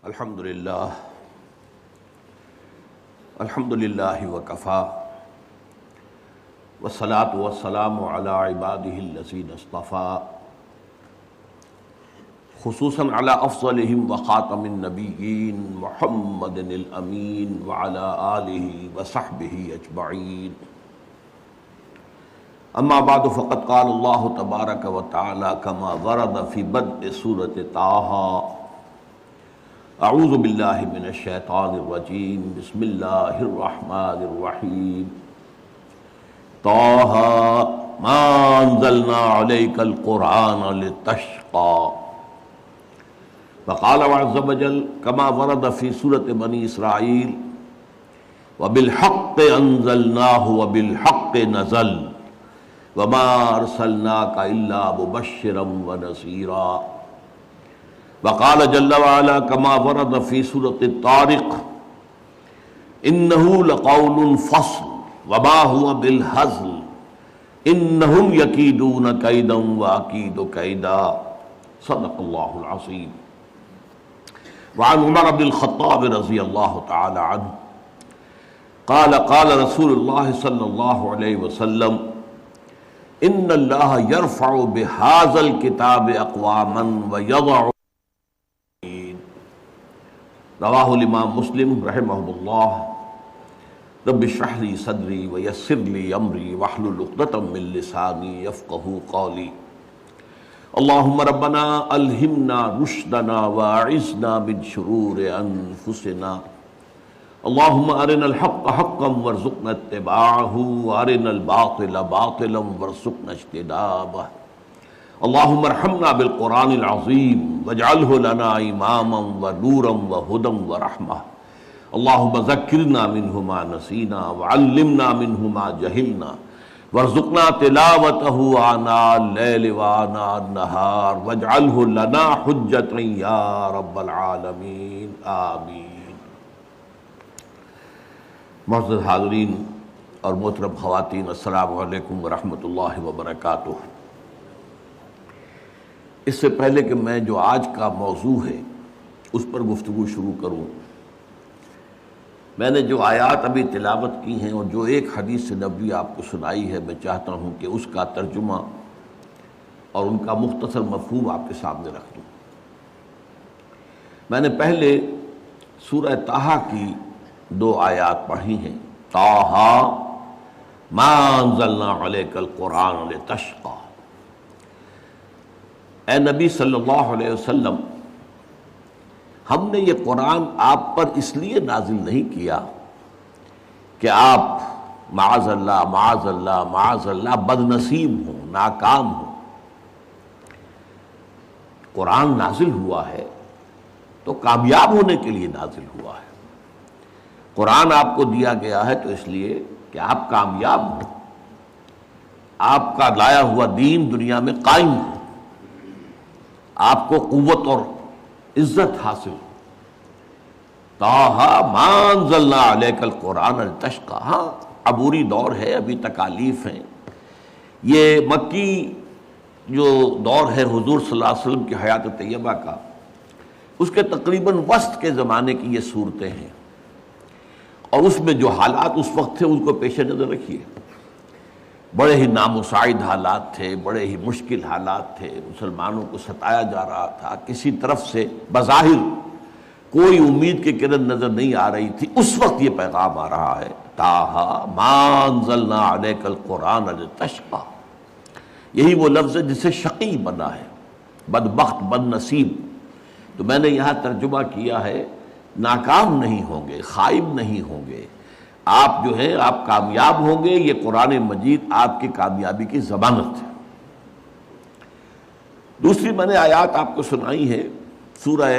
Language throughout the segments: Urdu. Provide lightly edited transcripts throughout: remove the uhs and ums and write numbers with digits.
الحمدللہ وکفا والصلاة والسلام علی عبادہ الذین اصطفیٰ خصوصاً علی افضلہم وخاتم النبیین محمد الامین وعلی آلہ وصحبہ اجمعین. اما بعد فقد قال اللہ تبارک وتعالی کما ورد فی بدء سورۃ طٰہٰ اعوذ باللہ من الشیطان الرجیم بسم اللہ الرحمن الرحیم طٰہٰ ما انزلنا علیک القرآن لتشقى. وقال عز وجل كما ورد في سورة بني إسرائيل وبالحق أنزلناه وبالحق نزل وما أرسلناك إلا مبشرا ونذيرا. وقال جل وعلا كما ورد في سورة الطارق إنه لقول فصل وما هو بالهزل إنهم يكيدون كيدا وأكيد كيدا. صدق الله العظيم. وعن عمر بن الخطاب رضي الله تعالى عنه قال قال رسول الله صلى الله عليه وسلم إن الله يرفع بهذا الكتاب أقواما ويضع. رواہ الامام مسلم رحمہ اللہ. رب اشرح لی صدری ویسر لی امری واحلل عقدۃ من لسانی یفقہوا قولی. اللہم ربنا الہمنا رشدنا واعذنا من شرور انفسنا. اللہم ارنا الحق حقا وارزقنا اتباعہ وارنا الباطل باطلا وارزقنا اجتنابہ. اللہم ارحمنا بالقرآن العظیم واجعلہ لنا اماما ونورا وہدی ورحمہ. اللہم ذکرنا منہ ما نسینا وعلمنا منہ ما جہلنا وارزقنا تلاوتہ آناء اللیل وآناء النہار واجعلہ لنا حجتا یا رب العالمین آمین. معزز حاضرین اور محترم خواتین، السلام علیکم ورحمۃ اللہ وبرکاتہ. اس سے پہلے کہ میں جو آج کا موضوع ہے اس پر گفتگو شروع کروں، میں نے جو آیات ابھی تلاوت کی ہیں اور جو ایک حدیث نبوی آپ کو سنائی ہے، میں چاہتا ہوں کہ اس کا ترجمہ اور ان کا مختصر مفہوم آپ کے سامنے رکھ دوں. میں نے پہلے سورہ طٰہٰ کی 2 آیات پڑھی ہیں. طٰہٰ ما انزلنا علیک القرآن لتشقى. اے نبی صلی اللہ علیہ وسلم، ہم نے یہ قرآن آپ پر اس لیے نازل نہیں کیا کہ آپ معاذ اللہ معاذ اللہ معاذ اللہ بد نصیب ہوں، ناکام ہوں. قرآن نازل ہوا ہے تو کامیاب ہونے کے لیے نازل ہوا ہے. قرآن آپ کو دیا گیا ہے تو اس لیے کہ آپ کامیاب ہوں، آپ کا لایا ہوا دین دنیا میں قائم ہو، آپ کو قوت اور عزت حاصل ہو. طٰہٰ ما انزلنا علیک القرآن لتشقى. ہاں، عبوری دور ہے، ابھی تکالیف ہیں. یہ مکی جو دور ہے حضور صلی اللہ علیہ وسلم کی حیات طیبہ کا، اس کے تقریباً وسط کے زمانے کی یہ صورتیں ہیں، اور اس میں جو حالات اس وقت تھے اس کو پیش نظر رکھیے. بڑے ہی نامساعد حالات تھے، بڑے ہی مشکل حالات تھے، مسلمانوں کو ستایا جا رہا تھا، کسی طرف سے بظاہر کوئی امید کی کرن نظر نہیں آ رہی تھی. اس وقت یہ پیغام آ رہا ہے، طٰہٰ ما انزلنا علیک القرآن لتشقى. یہی وہ لفظ ہے جسے شقی بنا ہے، بدبخت بد نصیب. تو میں نے یہاں ترجمہ کیا ہے ناکام نہیں ہوں گے، خائب نہیں ہوں گے، آپ جو ہے آپ کامیاب ہوں گے. یہ قرآن مجید آپ کی کامیابی کی ضمانت ہے. دوسری میں نے آیات آپ کو سنائی ہے سورہ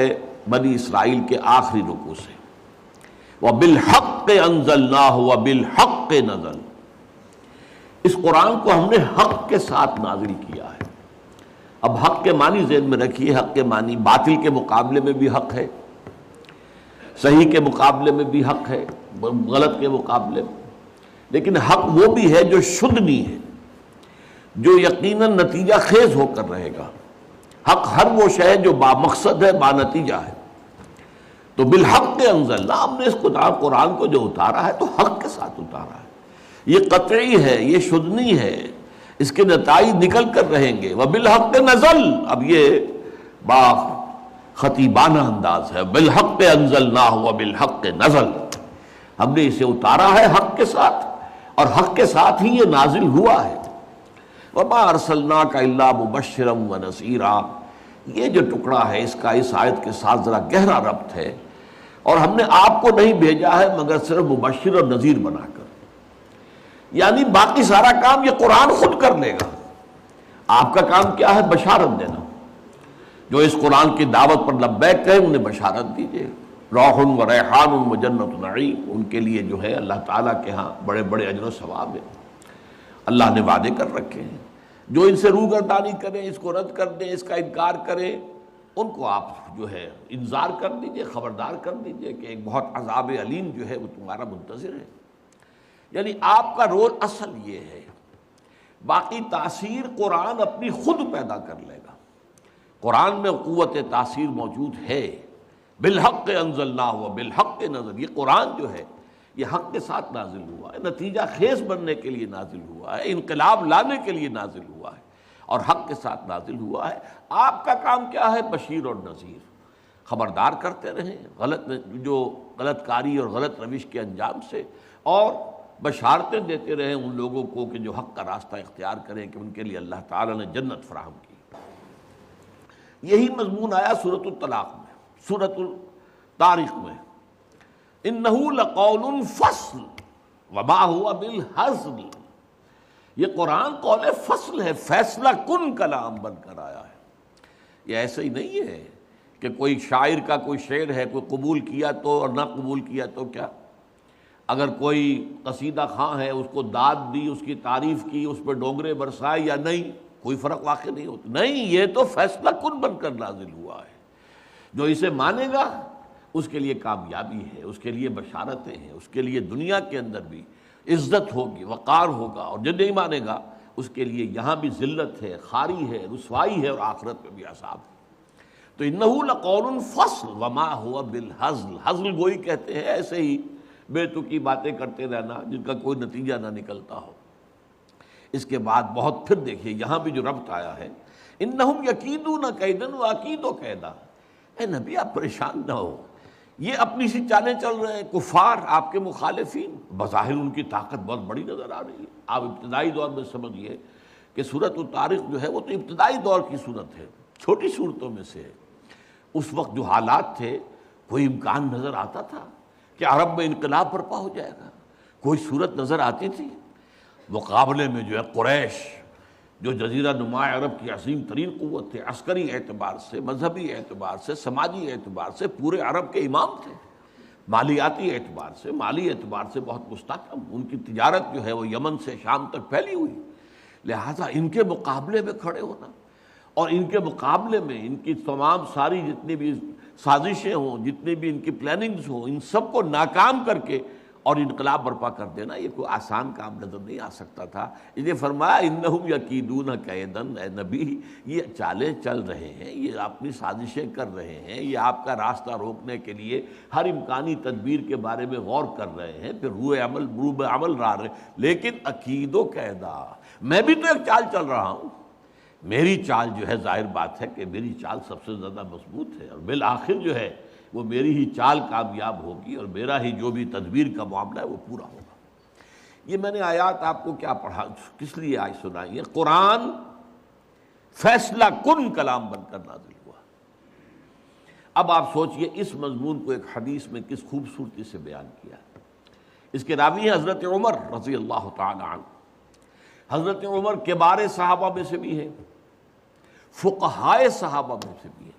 بنی اسرائیل کے آخری رکوع سے. وَبِالْحَقِّ أَنزَلْنَاهُ وَبِالْحَقِّ نَزَلَ. اس قرآن کو ہم نے حق کے ساتھ نازل کیا ہے. اب حق کے معنی ذہن میں رکھیے. حق کے معنی باطل کے مقابلے میں بھی حق ہے، صحیح کے مقابلے میں بھی حق ہے، غلط کے مقابلے میں. لیکن حق وہ بھی ہے جو شدنی ہے، جو یقیناً نتیجہ خیز ہو کر رہے گا. حق ہر وہ شے جو با مقصد ہے، با نتیجہ ہے. تو بالحق انزلنا، ہم نے اس قرآن کو جو اتارا ہے تو حق کے ساتھ اتارا ہے، یہ قطعی ہے، یہ شدنی ہے، اس کے نتائج نکل کر رہیں گے۔ وبالحق نزل، اب یہ با خطیبانہ انداز ہے، بالحق انزلناہ وبالحق نزل، ہم نے اسے اتارا ہے حق کے ساتھ اور حق کے ساتھ ہی یہ نازل ہوا ہے۔ وما ارسلناک الا مبشرا ونذیرا، یہ جو ٹکڑا ہے اس کا اس آیت کے ساتھ ذرا گہرا ربط ہے، اور ہم نے آپ کو نہیں بھیجا ہے مگر صرف مبشر اور نذیر بنا کر، یعنی باقی سارا کام یہ قرآن خود کر لے گا، آپ کا کام کیا ہے؟ بشارت دینا۔ جو اس قرآن کی دعوت پر لبیک کہیں انہیں بشارت دیجیے، روح و ریحان و جنت نعیم، ان کے لیے جو ہے اللہ تعالیٰ کے ہاں بڑے بڑے اجر و ثواب ہیں، اللہ نے وعدے کر رکھے ہیں۔ جو ان سے روگردانی کریں، اس کو رد کر دیں، اس کا انکار کریں، ان کو آپ جو ہے انذار کر دیجئے، خبردار کر دیجئے کہ ایک بہت عذاب علیم جو ہے وہ تمہارا منتظر ہے۔ یعنی آپ کا رول اصل یہ ہے، باقی تاثیر قرآن اپنی خود پیدا کر لے گا۔ قرآن میں قوت تاثیر موجود ہے، بالحق انزلناہ و بالحق نزل، یہ قرآن جو ہے یہ حق کے ساتھ نازل ہوا ہے، نتیجہ خیز بننے کے لیے نازل ہوا ہے، انقلاب لانے کے لیے نازل ہوا ہے اور حق کے ساتھ نازل ہوا ہے۔ آپ کا کام کیا ہے؟ بشیر اور نذیر، خبردار کرتے رہیں غلط کاری اور غلط روش کے انجام سے، اور بشارتیں دیتے رہیں ان لوگوں کو کہ جو حق کا راستہ اختیار کریں کہ ان کے لیے اللہ تعالیٰ نے جنت فراہم کی۔ یہی مضمون آیا سورۃ الطلاق میں، سورۃ الطارق میں، انہ لقول فصل وما هو بالہزل، یہ قرآن قول فصل ہے، فیصلہ کن کلام بن کر آیا ہے۔ یہ ایسے ہی نہیں ہے کہ کوئی شاعر کا کوئی شعر ہے، کوئی قبول کیا تو اور نہ قبول کیا تو کیا، اگر کوئی قصیدہ خواں ہے اس کو داد دی، اس کی تعریف کی، اس پہ ڈونگرے برسائے یا نہیں، کوئی فرق واقع نہیں ہوتا، نہیں، یہ تو فیصلہ کن بن کر نازل ہوا ہے۔ جو اسے مانے گا اس کے لیے کامیابی ہے، اس کے لیے بشارتیں ہیں، اس کے لیے دنیا کے اندر بھی عزت ہوگی، وقار ہوگا، اور جو نہیں مانے گا اس کے لیے یہاں بھی ذلت ہے، خاری ہے، رسوائی ہے، اور آخرت میں بھی عذاب ہے۔ تو انہ لقول فصل وما هو بالہزل، ہزل گوئی کہتے ہیں ایسے ہی بے تکی باتیں کرتے رہنا جن کا کوئی نتیجہ نہ نکلتا ہو۔ اس کے بعد بہت پھر دیکھیے یہاں بھی جو ربط آیا ہے، انہم یکیدون کیدا واکید کیدا، اے نبی آپ پریشان نہ ہو، یہ اپنی سی چالیں چل رہے ہیں، کفار آپ کے مخالفین، بظاہر ان کی طاقت بہت بڑی نظر آ رہی ہے۔ آپ ابتدائی دور میں سمجھیے کہ سورۃ الطارق جو ہے وہ تو ابتدائی دور کی صورت ہے، چھوٹی صورتوں میں سے ہے۔ اس وقت جو حالات تھے کوئی امکان نظر آتا تھا کہ عرب میں انقلاب برپا ہو جائے گا؟ کوئی صورت نظر آتی تھی؟ مقابلے میں جو ہے قریش، جو جزیرہ نما عرب کی عظیم ترین قوت تھے، عسکری اعتبار سے، مذہبی اعتبار سے، سماجی اعتبار سے پورے عرب کے امام تھے، مالیاتی اعتبار سے، مالی اعتبار سے بہت مستحکم، ان کی تجارت جو ہے وہ یمن سے شام تک پھیلی ہوئی، لہٰذا ان کے مقابلے میں کھڑے ہونا اور ان کے مقابلے میں ان کی تمام ساری جتنی بھی سازشیں ہوں، جتنی بھی ان کی پلاننگز ہوں، ان سب کو ناکام کر کے اور انقلاب برپا کر دینا، یہ کوئی آسان کام نظر نہیں آ سکتا تھا۔ اس لیے فرمایا انہم یکیدون کیدن، اے نبی یہ چالیں چل رہے ہیں، یہ اپنی سازشیں کر رہے ہیں، یہ آپ کا راستہ روکنے کے لیے ہر امکانی تدبیر کے بارے میں غور کر رہے ہیں، پھر روح عمل را رہے، لیکن عقید و قیدا، میں بھی تو ایک چال چل رہا ہوں، میری چال جو ہے ظاہر بات ہے کہ میری چال سب سے زیادہ مضبوط ہے، اور بالآخر جو ہے وہ میری ہی چال کامیاب ہوگی، اور میرا ہی جو بھی تدبیر کا معاملہ ہے وہ پورا ہوگا۔ یہ میں نے آیات آپ کو کیا پڑھا، کس لیے آج سنائی ہے؟ قرآن فیصلہ کن کلام بن کر نازل ہوا۔ اب آپ سوچئے اس مضمون کو ایک حدیث میں کس خوبصورتی سے بیان کیا۔ اس کے راوی ہیں حضرت عمر رضی اللہ تعالی عنہ۔ حضرت عمر کبار صحابہ میں سے بھی ہے، فقہائے صحابہ میں سے بھی ہے،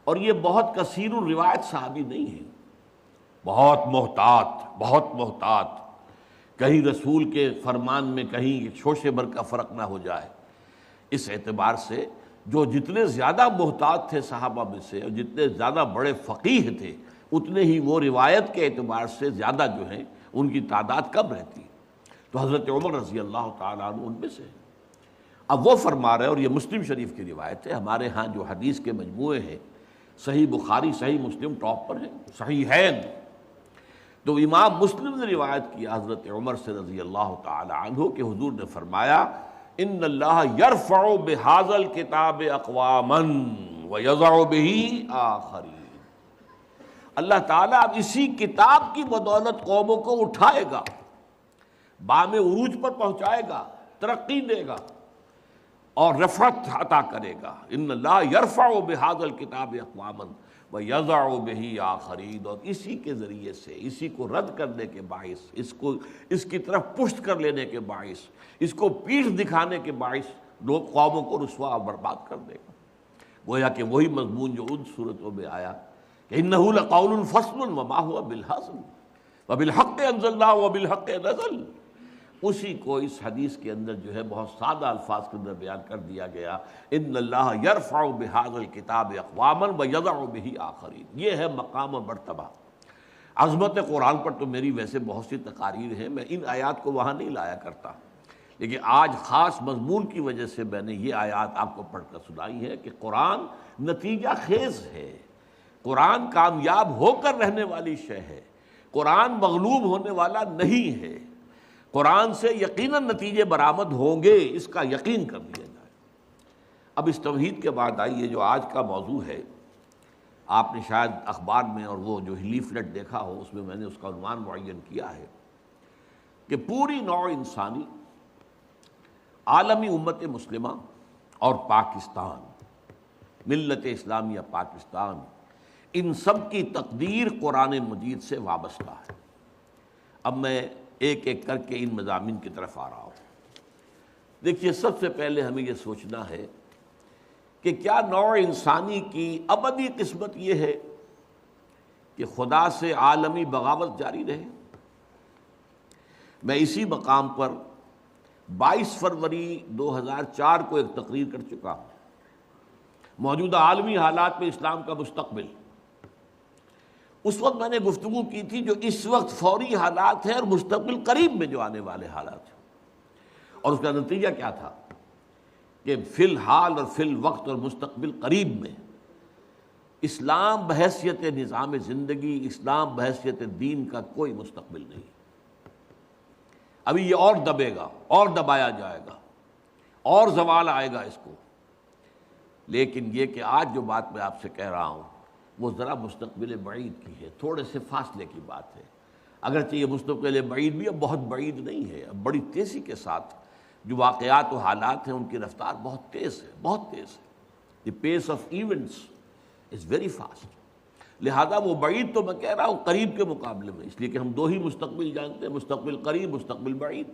اور یہ بہت کثیر الروایت صحابی نہیں ہے، بہت محتاط، کہیں رسول کے فرمان میں کہیں شوشے بھر کا فرق نہ ہو جائے۔ اس اعتبار سے جو جتنے زیادہ محتاط تھے صحابہ میں سے اور جتنے زیادہ بڑے فقیہ تھے، اتنے ہی وہ روایت کے اعتبار سے زیادہ جو ہیں ان کی تعداد کم رہتی ہے۔ تو حضرت عمر رضی اللہ تعالیٰ عنہ ان میں سے۔ اب وہ فرما رہے ہیں، اور یہ مسلم شریف کی روایت ہے، ہمارے ہاں جو حدیث کے مجموعے ہیں صحیح بخاری صحیح مسلم ٹاپ پر ہے، صحیحین۔ تو امام مسلم نے روایت کیا حضرت عمر سے رضی اللہ تعالی عنہ کہ حضور نے فرمایا ان اللہ یرفع بہذا الکتاب اقواما ویضع بہ آخرین، اللہ تعالیٰ اب اسی کتاب کی بدولت قوموں کو اٹھائے گا، بام عروج پر پہنچائے گا، ترقی دے گا اور رفعت عطا کرے گا۔ ان اللہ یرفع بہذا الکتاب اقواما ویضع بہ آخرین، اور اسی کے ذریعے سے، اسی کو رد کرنے کے باعث، اس کی طرف پشت کر لینے کے باعث، اس کو پیٹھ دکھانے کے باعث لوگ قوموں کو رسوا اور برباد کر دے گا۔ گویا کہ وہی مضمون جو ان صورتوں میں آیا کہ انہ لقول فصل وما هو بالحزن وبالحق انزلناه وبالحق نزل، اسی کو اس حدیث کے اندر جو ہے بہت سادہ الفاظ کے اندر بیان کر دیا گیا، ان اللہ یرفع بہذا الکتاب اقواما ویضع بہ آخرین۔ یہ ہے مقام و مرتبہ۔ عظمت قرآن پر تو میری ویسے بہت سی تقاریر ہیں، میں ان آیات کو وہاں نہیں لایا کرتا، لیکن آج خاص مضمون کی وجہ سے میں نے یہ آیات آپ کو پڑھ کر سنائی ہے کہ قرآن نتیجہ خیز ہے، قرآن کامیاب ہو کر رہنے والی شے ہے، قرآن مغلوب ہونے والا نہیں ہے، قرآن سے یقیناً نتیجے برآمد ہوں گے، اس کا یقین کر لیا جائے۔ اب اس توحید کے بعد آئیے جو آج کا موضوع ہے، آپ نے شاید اخبار میں اور وہ جو لیفلیٹ دیکھا ہو، اس میں میں نے اس کا عنوان معین کیا ہے کہ پوری نوع انسانی، عالمی امت مسلمہ اور پاکستان، ملت اسلامیہ پاکستان، ان سب کی تقدیر قرآن مجید سے وابستہ ہے۔ اب میں ایک ایک کر کے ان مضامین کی طرف آ رہا ہوں۔ دیکھیے، سب سے پہلے ہمیں یہ سوچنا ہے کہ کیا نوع انسانی کی ابدی قسمت یہ ہے کہ خدا سے عالمی بغاوت جاری رہے؟ میں اسی مقام پر 22 فروری 2004 کو ایک تقریر کر چکا ہوں، موجودہ عالمی حالات میں اسلام کا مستقبل۔ اس وقت میں نے گفتگو کی تھی جو اس وقت فوری حالات ہیں اور مستقبل قریب میں جو آنے والے حالات ہیں، اور اس کا نتیجہ کیا تھا کہ فی الحال اور فی الوقت اور مستقبل قریب میں اسلام بحیثیت نظام زندگی، اسلام بحیثیت دین کا کوئی مستقبل نہیں۔ ابھی یہ اور دبے گا اور دبایا جائے گا اور زوال آئے گا اس کو، لیکن یہ کہ آج جو بات میں آپ سے کہہ رہا ہوں وہ ذرا مستقبل بعید کی ہے، تھوڑے سے فاصلے کی بات ہے۔ اگرچہ یہ مستقبل بعید بھی اب بہت بعید نہیں ہے، اب بڑی تیزی کے ساتھ جو واقعات و حالات ہیں ان کی رفتار بہت تیز ہے، بہت تیز ہے۔ The pace of events is very fast, لہذا وہ بعید تو میں کہہ رہا ہوں قریب کے مقابلے میں، اس لیے کہ ہم دو ہی مستقبل جانتے ہیں، مستقبل قریب، مستقبل بعید۔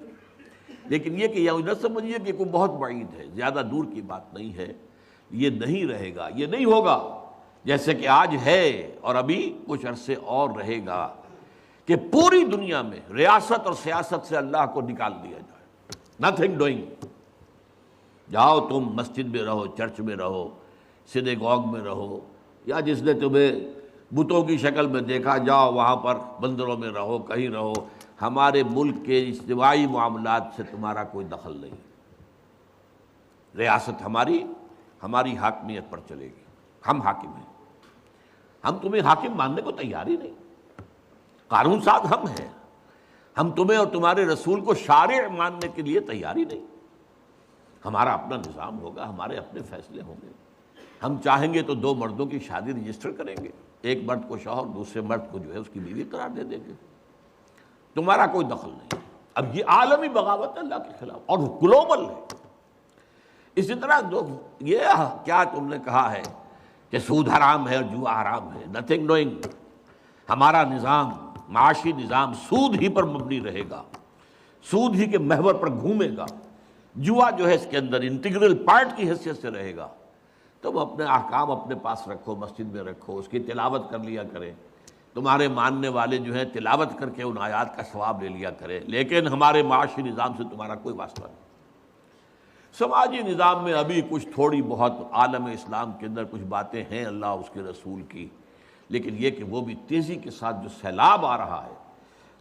لیکن یہ کہ یہ نہ سمجھیے کہ کوئی بہت بعید ہے، زیادہ دور کی بات نہیں ہے، یہ نہیں رہے گا، یہ نہیں ہوگا جیسے کہ آج ہے اور ابھی کچھ عرصے اور رہے گا کہ پوری دنیا میں ریاست اور سیاست سے اللہ کو نکال دیا جائے۔ نتھنگ ڈوئنگ، جاؤ تم مسجد میں رہو، چرچ میں رہو، سینیگوگ میں رہو، یا جس نے تمہیں بتوں کی شکل میں دیکھا جاؤ وہاں پر مندروں میں رہو، کہیں رہو، ہمارے ملک کے اجتماعی معاملات سے تمہارا کوئی دخل نہیں۔ ریاست ہماری حاکمیت پر چلے گی، ہم حاکم ہیں، ہم تمہیں حاکم ماننے کو تیار ہی نہیں، قانون ساز ہم ہیں، ہم تمہیں اور تمہارے رسول کو شارع ماننے کے لیے تیار ہی نہیں۔ ہمارا اپنا نظام ہوگا، ہمارے اپنے فیصلے ہوں گے، ہم چاہیں گے تو دو مردوں کی شادی رجسٹر کریں گے، ایک مرد کو شوہر، دوسرے مرد کو جو ہے اس کی بیوی قرار دے دیں گے، تمہارا کوئی دخل نہیں۔ اب یہ عالمی بغاوت ہے اللہ کے خلاف اور گلوبل ہے۔ اسی طرح یہ کیا تم نے کہا ہے کہ سود حرام ہے اور جوا حرام ہے؟ نتھنگ ڈوئنگ، ہمارا نظام، معاشی نظام سود ہی پر مبنی رہے گا، سود ہی کے محور پر گھومے گا، جوا جو ہے اس کے اندر انٹیگرل پارٹ کی حیثیت سے رہے گا۔ تم اپنے احکام اپنے پاس رکھو، مسجد میں رکھو، اس کی تلاوت کر لیا کریں، تمہارے ماننے والے جو ہیں تلاوت کر کے ان آیات کا ثواب لے لیا کریں، لیکن ہمارے معاشی نظام سے تمہارا کوئی واسطہ نہیں۔ سماجی نظام میں ابھی کچھ تھوڑی بہت عالم اسلام کے اندر کچھ باتیں ہیں اللہ اس کے رسول کی، لیکن یہ کہ وہ بھی تیزی کے ساتھ جو سیلاب آ رہا ہے،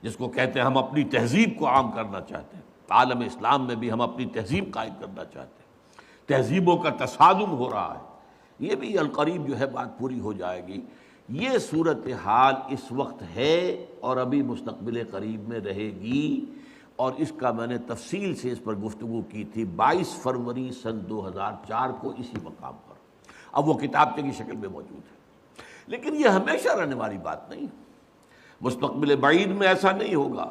جس کو کہتے ہیں ہم اپنی تہذیب کو عام کرنا چاہتے ہیں، عالم اسلام میں بھی ہم اپنی تہذیب قائم کرنا چاہتے ہیں، تہذیبوں کا تصادم ہو رہا ہے، یہ بھی القریب جو ہے بات پوری ہو جائے گی۔ یہ صورتحال اس وقت ہے اور ابھی مستقبل قریب میں رہے گی، اور اس کا میں نے تفصیل سے اس پر گفتگو کی تھی 22 فروری سن 2004 کو اسی مقام پر۔ اب وہ کتابچے کی شکل میں موجود ہے، لیکن یہ ہمیشہ رہنے والی بات نہیں۔ مستقبل بعید میں ایسا نہیں ہوگا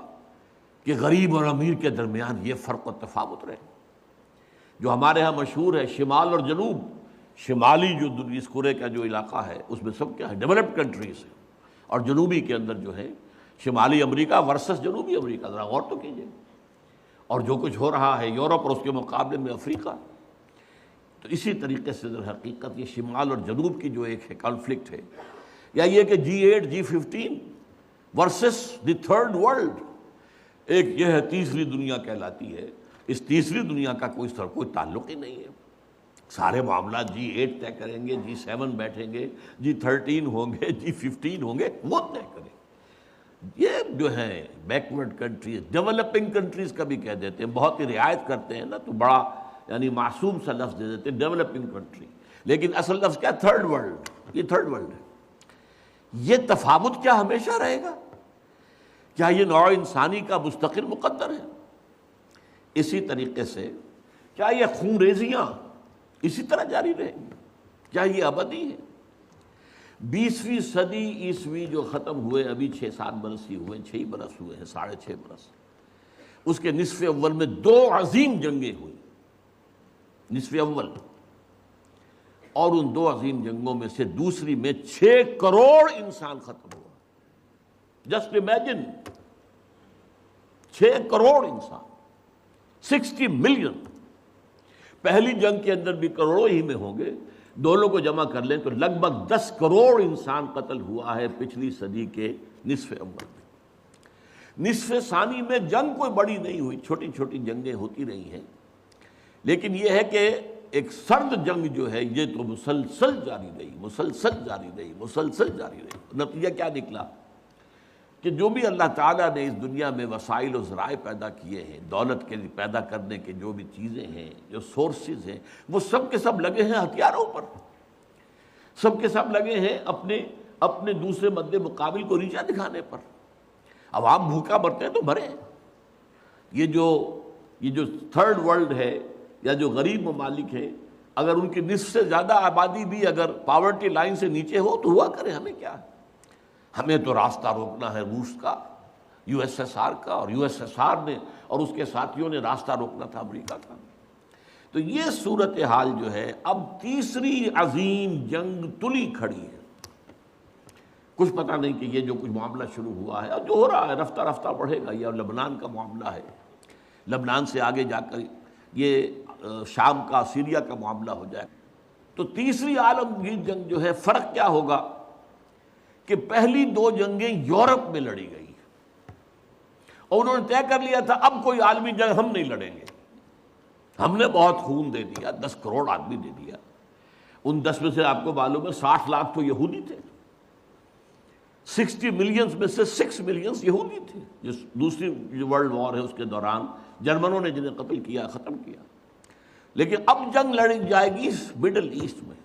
کہ غریب اور امیر کے درمیان یہ فرق و تفاوت رہے۔ جو ہمارے ہاں مشہور ہے شمال اور جنوب، شمالی جو اس کرے کا جو علاقہ ہے اس میں سب کیا ہے، ڈیولپڈ کنٹریز ہیں، اور جنوبی کے اندر جو ہے شمالی امریکہ ورسس جنوبی امریکہ، ذرا غور تو کیجیے، اور جو کچھ ہو رہا ہے یورپ اور اس کے مقابلے میں افریقہ۔ تو اسی طریقے سے در حقیقت یہ شمال اور جنوب کی جو ایک ہے کانفلکٹ ہے، یا یہ کہ G8 G15 versus the third world, ایک یہ ہے تیسری دنیا کہلاتی ہے، اس تیسری دنیا کا کوئی تعلق ہی نہیں ہے۔ سارے معاملات G8 طے کریں گے، G7 بیٹھیں گے، G13 ہوں گے، G15 ہوں گے، وہ طے کریں۔ یہ جو ہے بیکورڈ کنٹریز، ڈیولپنگ کنٹریز کا بھی کہہ دیتے ہیں، بہت ہی رعایت کرتے ہیں نا، تو بڑا یعنی معصوم سا لفظ دے دیتے ہیں ڈیولپنگ کنٹری، لیکن اصل لفظ کیا، تھرڈ ورلڈ، یہ تھرڈ ورلڈ ہے۔ یہ تفاوت کیا ہمیشہ رہے گا؟ کیا یہ نوع انسانی کا مستقل مقدر ہے؟ اسی طریقے سے کیا یہ خون ریزیاں اسی طرح جاری رہیں گی؟ کیا یہ ابدی ہے؟ 20ویں صدی عیسوی جو ختم ہوئے، ابھی 6-7 برس ہی ہوئے، 6 برس ہوئے ہیں، 6.5 برس، اس کے نصف اول میں 2 عظیم جنگیں ہوئی، نصف اول، اور ان 2 عظیم جنگوں میں سے دوسری میں 6 کروڑ انسان ختم ہوا۔ جسٹ امیجن، 6 کروڑ انسان، 60 ملین۔ پہلی جنگ کے اندر بھی کروڑوں ہی میں ہوں گے، دونوں کو جمع کر لیں تو لگ بھگ 10 کروڑ انسان قتل ہوا ہے پچھلی صدی کے نصف اول میں۔ نصف ثانی میں جنگ کوئی بڑی نہیں ہوئی، چھوٹی چھوٹی جنگیں ہوتی رہی ہیں، لیکن یہ ہے کہ ایک سرد جنگ جو ہے یہ تو مسلسل جاری رہی، مسلسل جاری رہی، مسلسل جاری رہی۔ نتیجہ کیا نکلا کہ جو بھی اللہ تعالیٰ نے اس دنیا میں وسائل و ذرائع پیدا کیے ہیں، دولت کے لیے پیدا کرنے کے جو بھی چیزیں ہیں، جو سورسز ہیں، وہ سب کے سب لگے ہیں ہتھیاروں پر، سب کے سب لگے ہیں اپنے دوسرے مد مقابل کو نیچا دکھانے پر۔ عوام بھوکا مرتے ہیں تو مرے۔ یہ جو تھرڈ ورلڈ ہے یا جو غریب ممالک ہیں، اگر ان کی نصف سے زیادہ آبادی بھی اگر پاورٹی لائن سے نیچے ہو تو ہوا کرے، ہمیں کیا ہے؟ ہمیں تو راستہ روکنا ہے روس کا، USSR کا، اور USSR نے اور اس کے ساتھیوں نے راستہ روکنا تھا امریکہ کا۔ تو یہ صورتحال جو ہے اب تیسری عظیم جنگ تلی کھڑی ہے۔ کچھ پتہ نہیں کہ یہ جو کچھ معاملہ شروع ہوا ہے اور جو ہو رہا ہے رفتہ رفتہ بڑھے گا، یہ لبنان کا معاملہ ہے، لبنان سے آگے جا کر یہ شام کا سیریا کا معاملہ ہو جائے۔ تو تیسری عالمگیر جنگ جو ہے، فرق کیا ہوگا کہ پہلی 2 جنگیں یورپ میں لڑی گئی اور انہوں نے طے کر لیا تھا اب کوئی عالمی جنگ ہم نہیں لڑیں گے، ہم نے بہت خون دے دیا، 10 کروڑ آدمی دے دیا۔ ان 10 میں سے آپ کو معلوم ہے 60 لاکھ تو یہودی تھے، 60 ملینز میں سے 6 ملینز یہودی تھے، جس دوسری ورلڈ وار ہے اس کے دوران جرمنوں نے جنہیں قتل کیا، ختم کیا۔ لیکن اب جنگ لڑی جائے گی مڈل ایسٹ میں۔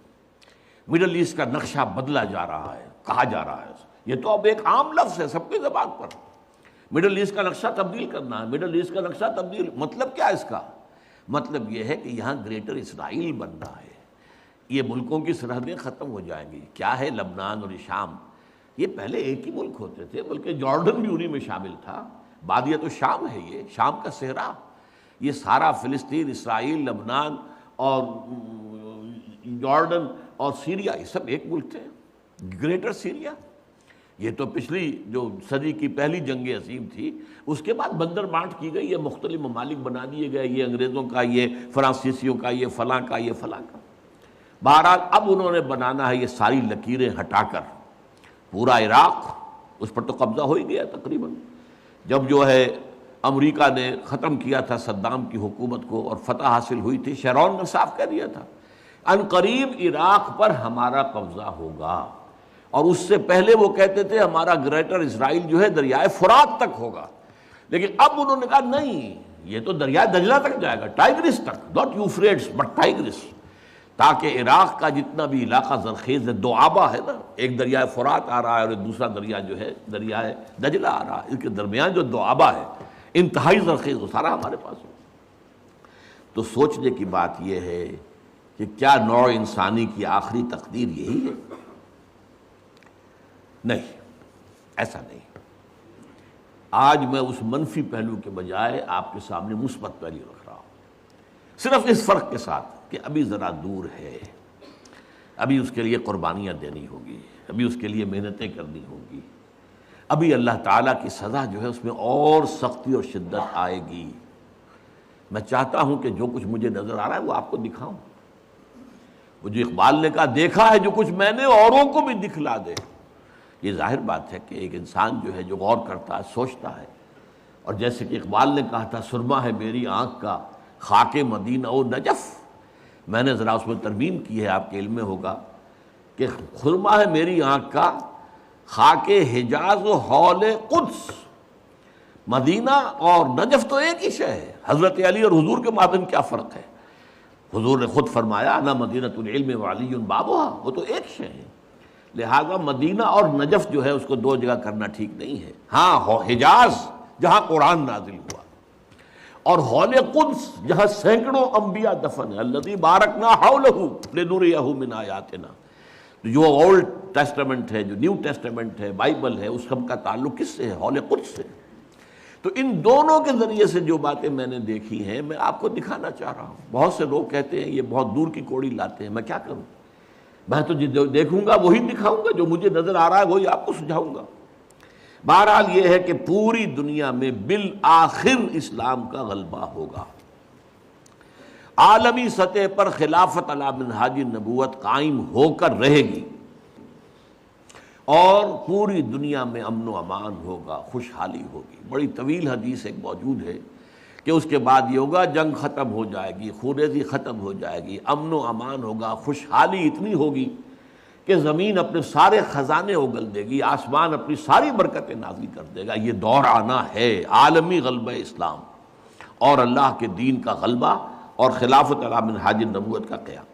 مڈل ایسٹ کا نقشہ بدلا جا رہا ہے، کہا جا رہا ہے، یہ تو اب ایک عام لفظ ہے سب کی زبان پر، مڈل ایسٹ کا نقشہ تبدیل کرنا ہے، مڈل ایسٹ کا نقشہ تبدیل، مطلب کیا ہے اس کا؟ مطلب یہ ہے کہ یہاں گریٹر اسرائیل بن رہا ہے، یہ ملکوں کی سرحدیں ختم ہو جائیں گی۔ کیا ہے لبنان اور شام؟ یہ پہلے ایک ہی ملک ہوتے تھے، بلکہ جارڈن بھی انہی میں شامل تھا، بعد یہ تو شام ہے، یہ شام کا صحرا، یہ سارا فلسطین، اسرائیل، لبنان اور جارڈن اور سیریا، یہ سب ایک ملک تھے، گریٹر سیریا۔ یہ تو پچھلی جو صدی کی پہلی جنگ عظیم تھی، اس کے بعد بندر بانٹ کی گئی، یہ مختلف ممالک بنا دیے گئے، یہ انگریزوں کا، یہ فرانسیسیوں کا، یہ فلاں کا، یہ فلاں کا۔ بہرحال اب انہوں نے بنانا ہے یہ ساری لکیریں ہٹا کر پورا عراق، اس پر تو قبضہ ہو ہی گیا تقریباً، جب جو ہے امریکہ نے ختم کیا تھا صدام کی حکومت کو اور فتح حاصل ہوئی تھی، شیرون نے صاف کہہ دیا تھا عنقریب عراق پر ہمارا قبضہ ہوگا، اور اس سے پہلے وہ کہتے تھے ہمارا گریٹر اسرائیل جو ہے دریائے فرات تک ہوگا، لیکن اب انہوں نے کہا نہیں، یہ تو دریائے دجلہ تک جائے گا، ٹائگرس تک، ناٹ یوفریٹس بٹ ٹائگرس۔ تاکہ عراق کا جتنا بھی علاقہ زرخیز ہے، دو آبا ہے نا، ایک دریائے فرات آ رہا ہے اور دوسرا دریا جو ہے دریائے دجلہ آ رہا ہے، اس کے درمیان جو دو آبا ہے انتہائی زرخیز، وہ سارا ہمارے پاس ہو۔ تو سوچنے کی بات یہ ہے کہ کیا نوع انسانی کی آخری تقدیر یہی ہے؟ نہیں، ایسا نہیں۔ آج میں اس منفی پہلو کے بجائے آپ کے سامنے مثبت پہلو رکھ رہا ہوں، صرف اس فرق کے ساتھ کہ ابھی ذرا دور ہے، ابھی اس کے لیے قربانیاں دینی ہوگی، ابھی اس کے لیے محنتیں کرنی ہوگی، ابھی اللہ تعالیٰ کی سزا جو ہے اس میں اور سختی اور شدت آئے گی۔ میں چاہتا ہوں کہ جو کچھ مجھے نظر آ رہا ہے وہ آپ کو دکھاؤں، وہ جو اقبال نے کہا دیکھا ہے جو کچھ میں نے اوروں کو بھی دکھلا دے۔ یہ ظاہر بات ہے کہ ایک انسان جو ہے جو غور کرتا ہے، سوچتا ہے، اور جیسے کہ اقبال نے کہا تھا سرما ہے میری آنکھ کا خاک مدینہ و نجف، میں نے ذرا اس میں ترمیم کی ہے، آپ کے علم میں ہوگا کہ سرما ہے میری آنکھ کا خاک حجاز و حول قدس، مدینہ اور نجف تو ایک ہی شے ہے۔ حضرت علی اور حضور کے مابین کیا فرق ہے؟ حضور نے خود فرمایا انا مدینۃ العلم وعلی بابها، وہ تو ایک شے ہے۔ لہذا مدینہ اور نجف جو ہے اس کو دو جگہ کرنا ٹھیک نہیں ہے۔ ہاں حجاز جہاں قرآن نازل ہوا، اور حول قدس جہاں سینکڑوں انبیاء دفن ہیں، الذی بارکنا حولہ لنریہ من آیاتنا۔ جو اولڈ ٹیسٹمنٹ ہے، جو نیو ٹیسٹمنٹ ہے، بائبل ہے، اس سب کا تعلق کس سے ہے؟ حول قدس سے۔ تو ان دونوں کے ذریعے سے جو باتیں میں نے دیکھی ہیں میں آپ کو دکھانا چاہ رہا ہوں۔ بہت سے لوگ کہتے ہیں یہ بہت دور کی کوڑی لاتے ہیں، میں کیا کروں؟ میں تو جو دیکھوں گا وہی دکھاؤں گا، جو مجھے نظر آ رہا ہے وہی آپ کو سجھاؤں گا۔ بہرحال یہ ہے کہ پوری دنیا میں بالآخر اسلام کا غلبہ ہوگا، عالمی سطح پر خلافت علی منہاج النبوت قائم ہو کر رہے گی، اور پوری دنیا میں امن و امان ہوگا، خوشحالی ہوگی۔ بڑی طویل حدیث ایک موجود ہے کہ اس کے بعد یہ ہوگا جنگ ختم ہو جائے گی، خونریزی ختم ہو جائے گی، امن و امان ہوگا، خوشحالی اتنی ہوگی کہ زمین اپنے سارے خزانے اگل دے گی، آسمان اپنی ساری برکتیں نازل کر دے گا۔ یہ دور آنا ہے، عالمی غلبہ اسلام اور اللہ کے دین کا غلبہ اور خلافت علی منہاج النبوت کا قیام۔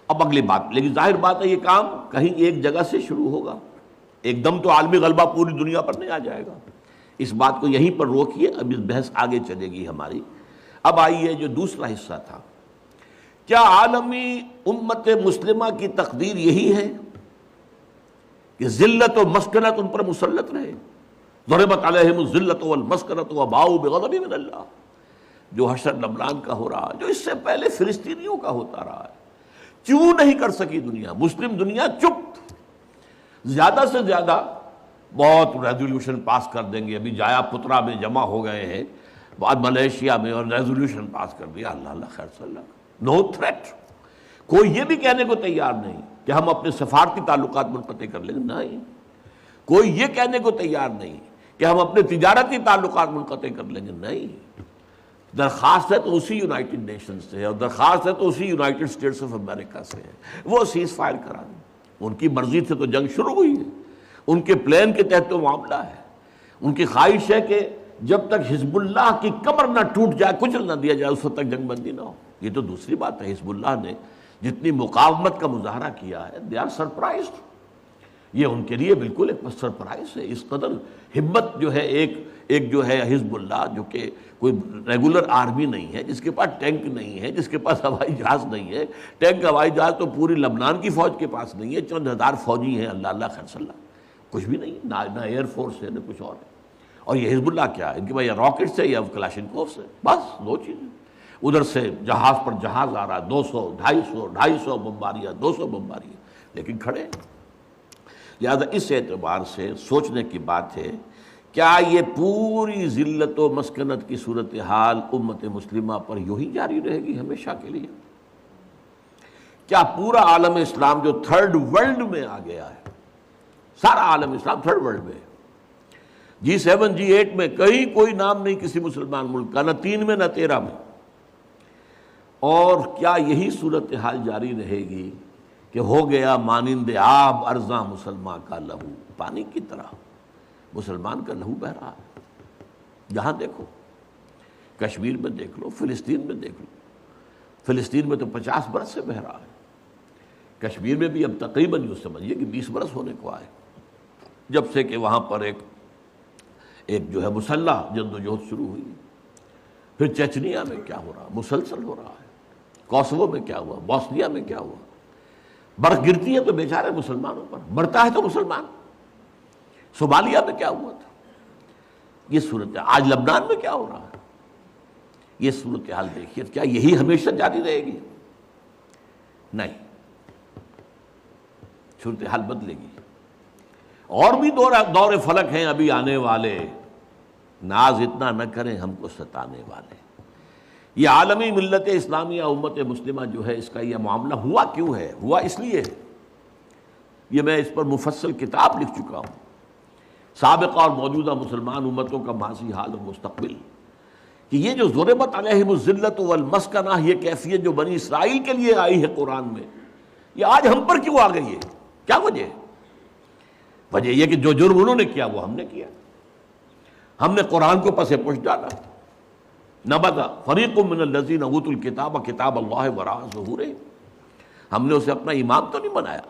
اب اگلی بات، لیکن ظاہر بات ہے یہ کام کہیں ایک جگہ سے شروع ہوگا، ایک دم تو عالمی غلبہ پوری دنیا پر نہیں آ جائے گا۔ اس بات کو یہیں پر روکیے، اب اس بحث آگے چلے گی ہماری۔ اب آئیے جو دوسرا حصہ تھا، کیا عالمی امت مسلمہ کی تقدیر یہی ہے کہ ذلت و مسکنت ان پر مسلط رہے؟ ضربت علیہم الذلۃ والمسکنۃ وباؤوا بغضب من اللہ، جو حشر لبنان کا ہو رہا، جو اس سے پہلے فلسطینیوں کا ہوتا رہا ہے۔ کیوں نہیں کر سکی دنیا؟ مسلم دنیا چپ، زیادہ سے زیادہ بہت ریزولوشن پاس کر دیں گے، ابھی جایا پترا میں جمع ہو گئے ہیں، بعد ملیشیا میں، اور ریزولوشن پاس کر دیا، اللہ اللہ خیر صلی اللہ، نو تھریٹ۔ کوئی یہ بھی کہنے کو تیار نہیں کہ ہم اپنے سفارتی تعلقات منقطع کر لیں گے، نہیں۔ کوئی یہ کہنے کو تیار نہیں کہ ہم اپنے تجارتی تعلقات منقطع کر لیں گے، نہیں۔ درخواست ہے تو اسی یونائٹڈ نیشنز سے ہے، اور درخواست ہے تو اسی یونائٹڈ اسٹیٹس آف امریکہ سے ہے، وہ سیز فائر کرا دیں۔ ان کی مرضی سے تو جنگ شروع ہوئی ہے، ان کے پلان کے تحت تو معاملہ ہے۔ ان کی خواہش ہے کہ جب تک حزب اللہ کی کمر نہ ٹوٹ جائے، کچل نہ دیا جائے، اس وقت تک جنگ بندی نہ ہو۔ یہ تو دوسری بات ہے، حزب اللہ نے جتنی مقاومت کا مظاہرہ کیا ہے، دے آر سرپرائزڈ، یہ ان کے لیے بالکل ایک سرپرائز ہے۔ اس قدر ہمت جو ہے ایک جو ہے حزب اللہ، جو کہ کوئی ریگولر آرمی نہیں ہے، جس کے پاس ٹینک نہیں ہے، جس کے پاس ہوائی جہاز نہیں ہے، ٹینک ہوائی جہاز تو پوری لبنان کی فوج کے پاس نہیں ہے، چند ہزار فوجی ہیں، اللہ اللہ خیر صلی اللہ، کچھ بھی نہیں، نہ ایئر فورس ہے نہ کچھ اور ہے۔ اور یہ حزب اللہ کیا ہے؟ ان کے پاس یا راکٹس ہے یا کلاشنکوفس ہے، بس دو چیزیں۔ ادھر سے جہاز پر جہاز آ رہا، 200 250 بمباریاں، 200 بمباریاں، لیکن کھڑے ہیں۔ لہذا اس اعتبار سے سوچنے کی بات ہے، کیا یہ پوری ذلت و مسکنت کی صورتحال امت مسلمہ پر یوں ہی جاری رہے گی ہمیشہ کے لیے؟ کیا پورا عالم اسلام جو تھرڈ ورلڈ میں آ گیا ہے، سارا عالم اسلام تھرڈ ورلڈ میں، G7 G8 میں کہیں کوئی نام نہیں کسی مسلمان ملک کا، نہ 3 میں نہ 13 میں، اور کیا یہی صورتحال جاری رہے گی کہ ہو گیا مانند آب ارزاں مسلمان کا لہو، پانی کی طرح مسلمان کا لہو بہہ رہا ہے؟ جہاں دیکھو، کشمیر میں دیکھ لو، فلسطین میں دیکھ لو، فلسطین میں تو 50 برس سے بہہ رہا ہے، کشمیر میں بھی اب تقریباً یوں سمجھیے کہ 20 برس ہونے کو آئے، جب سے کہ وہاں پر ایک جو ہے مسلح جد و جہد شروع ہوئی۔ پھر چچنیا میں کیا ہو رہا، مسلسل ہو رہا ہے، کوسوو میں کیا ہوا، بوسنیا میں کیا ہوا، برف گرتی ہے تو بیچارے مسلمانوں پر، مرتا ہے تو مسلمان۔ صومالیہ میں کیا ہوا تھا، یہ صورت، آج لبنان میں کیا ہو رہا ہے، یہ صورتحال دیکھیے، کیا یہی ہمیشہ جاری رہے گی؟ نہیں، صورتحال بدلے گی۔ اور بھی دور فلک ہیں ابھی آنے والے، ناز اتنا نہ کریں ہم کو ستانے والے۔ یہ عالمی ملت اسلامیہ امت مسلمہ جو ہے، اس کا یہ معاملہ ہوا کیوں ہے؟ ہوا اس لیے ہے، یہ میں اس پر مفصل کتاب لکھ چکا ہوں، سابقہ اور موجودہ مسلمان امتوں کا ماضی، حال اور مستقبل، کہ یہ جو ضربت علیہم الذلۃ والمسکنہ، یہ کیفیت جو بنی اسرائیل کے لیے آئی ہے قرآن میں، یہ آج ہم پر کیوں آ گئی ہے؟ کیا وجہ ہے؟ وجہ یہ کہ جو جرم انہوں نے کیا وہ ہم نے کیا، ہم نے قرآن کو پس پش ڈالا۔ نبذ فریق من الذین اوتوا الکتاب کتاب اللہ وراء ظہورہم، ہم نے اسے اپنا امام تو نہیں بنایا۔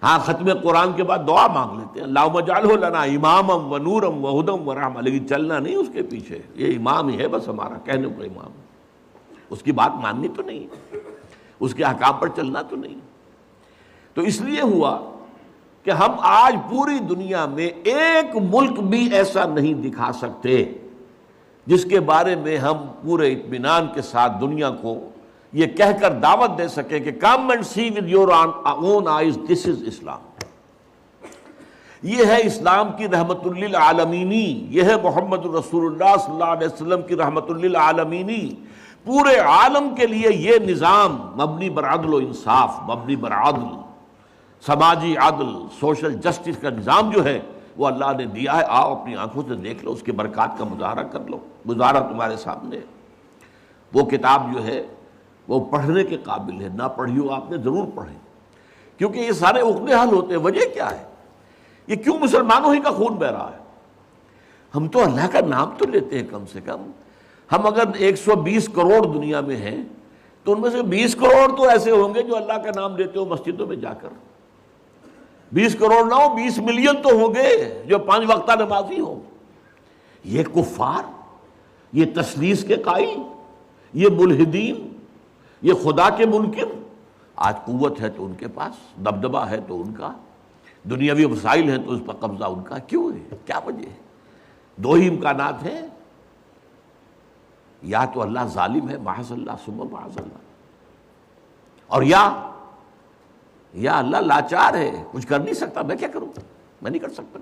ہاں، ختم قرآن کے بعد دعا مانگ لیتے ہیں، اللہم اجعلہ لنا اماما ونورا وہدی ورحمۃ، لیکن چلنا نہیں اس کے پیچھے، یہ امام ہی ہے بس ہمارا، کہنے کو امام، اس کی بات ماننی تو نہیں، اس کے احکام پر چلنا تو نہیں۔ تو اس لیے ہوا کہ ہم آج پوری دنیا میں ایک ملک بھی ایسا نہیں دکھا سکتے جس کے بارے میں ہم پورے اطمینان کے ساتھ دنیا کو یہ کہہ کر دعوت دے سکیں کہ come and see with your own eyes this is Islam, یہ ہے اسلام کی رحمت للعالمینی، یہ ہے محمد رسول اللہ صلی اللہ علیہ وسلم کی رحمت للعالمینی، پورے عالم کے لیے یہ نظام مبنی بر عدل و انصاف، مبنی بر عدل، سماجی عدل، سوشل جسٹس کا نظام جو ہے وہ اللہ نے دیا ہے۔ آؤ اپنی آنکھوں سے دیکھ لو، اس کے برکات کا مظاہرہ کر لو، مظاہرہ تمہارے سامنے ہے۔ وہ کتاب جو ہے وہ پڑھنے کے قابل ہے، نہ پڑھی ہو آپ نے ضرور پڑھیں، کیونکہ یہ سارے عقدے حل ہوتے ہیں۔ وجہ کیا ہے؟ یہ کیوں مسلمانوں ہی کا خون بہ رہا ہے؟ ہم تو اللہ کا نام تو لیتے ہیں کم سے کم، ہم اگر 120 کروڑ دنیا میں ہیں تو ان میں سے 20 کروڑ تو ایسے ہوں گے جو اللہ کا نام لیتے ہو مسجدوں میں جا کر، 20 کروڑ نہ ہو 20 ملین تو ہوں گے جو 5 وقتہ نمازی ہوں۔ یہ کفار، یہ تثلیث کے قائل، یہ ملحدین، یہ خدا کے منکر، آج قوت ہے تو ان کے پاس، دبدبہ ہے تو ان کا، دنیاوی وسائل ہیں تو اس پر قبضہ ان کا، کیوں ہے؟ کیا وجہ ہے؟ دو ہی امکانات ہیں، یا تو اللہ ظالم ہے معاذ اللہ ثم معاذ اللہ، اور یا اللہ لاچار ہے، کچھ کر نہیں سکتا، میں کیا کروں، میں نہیں کر سکتا۔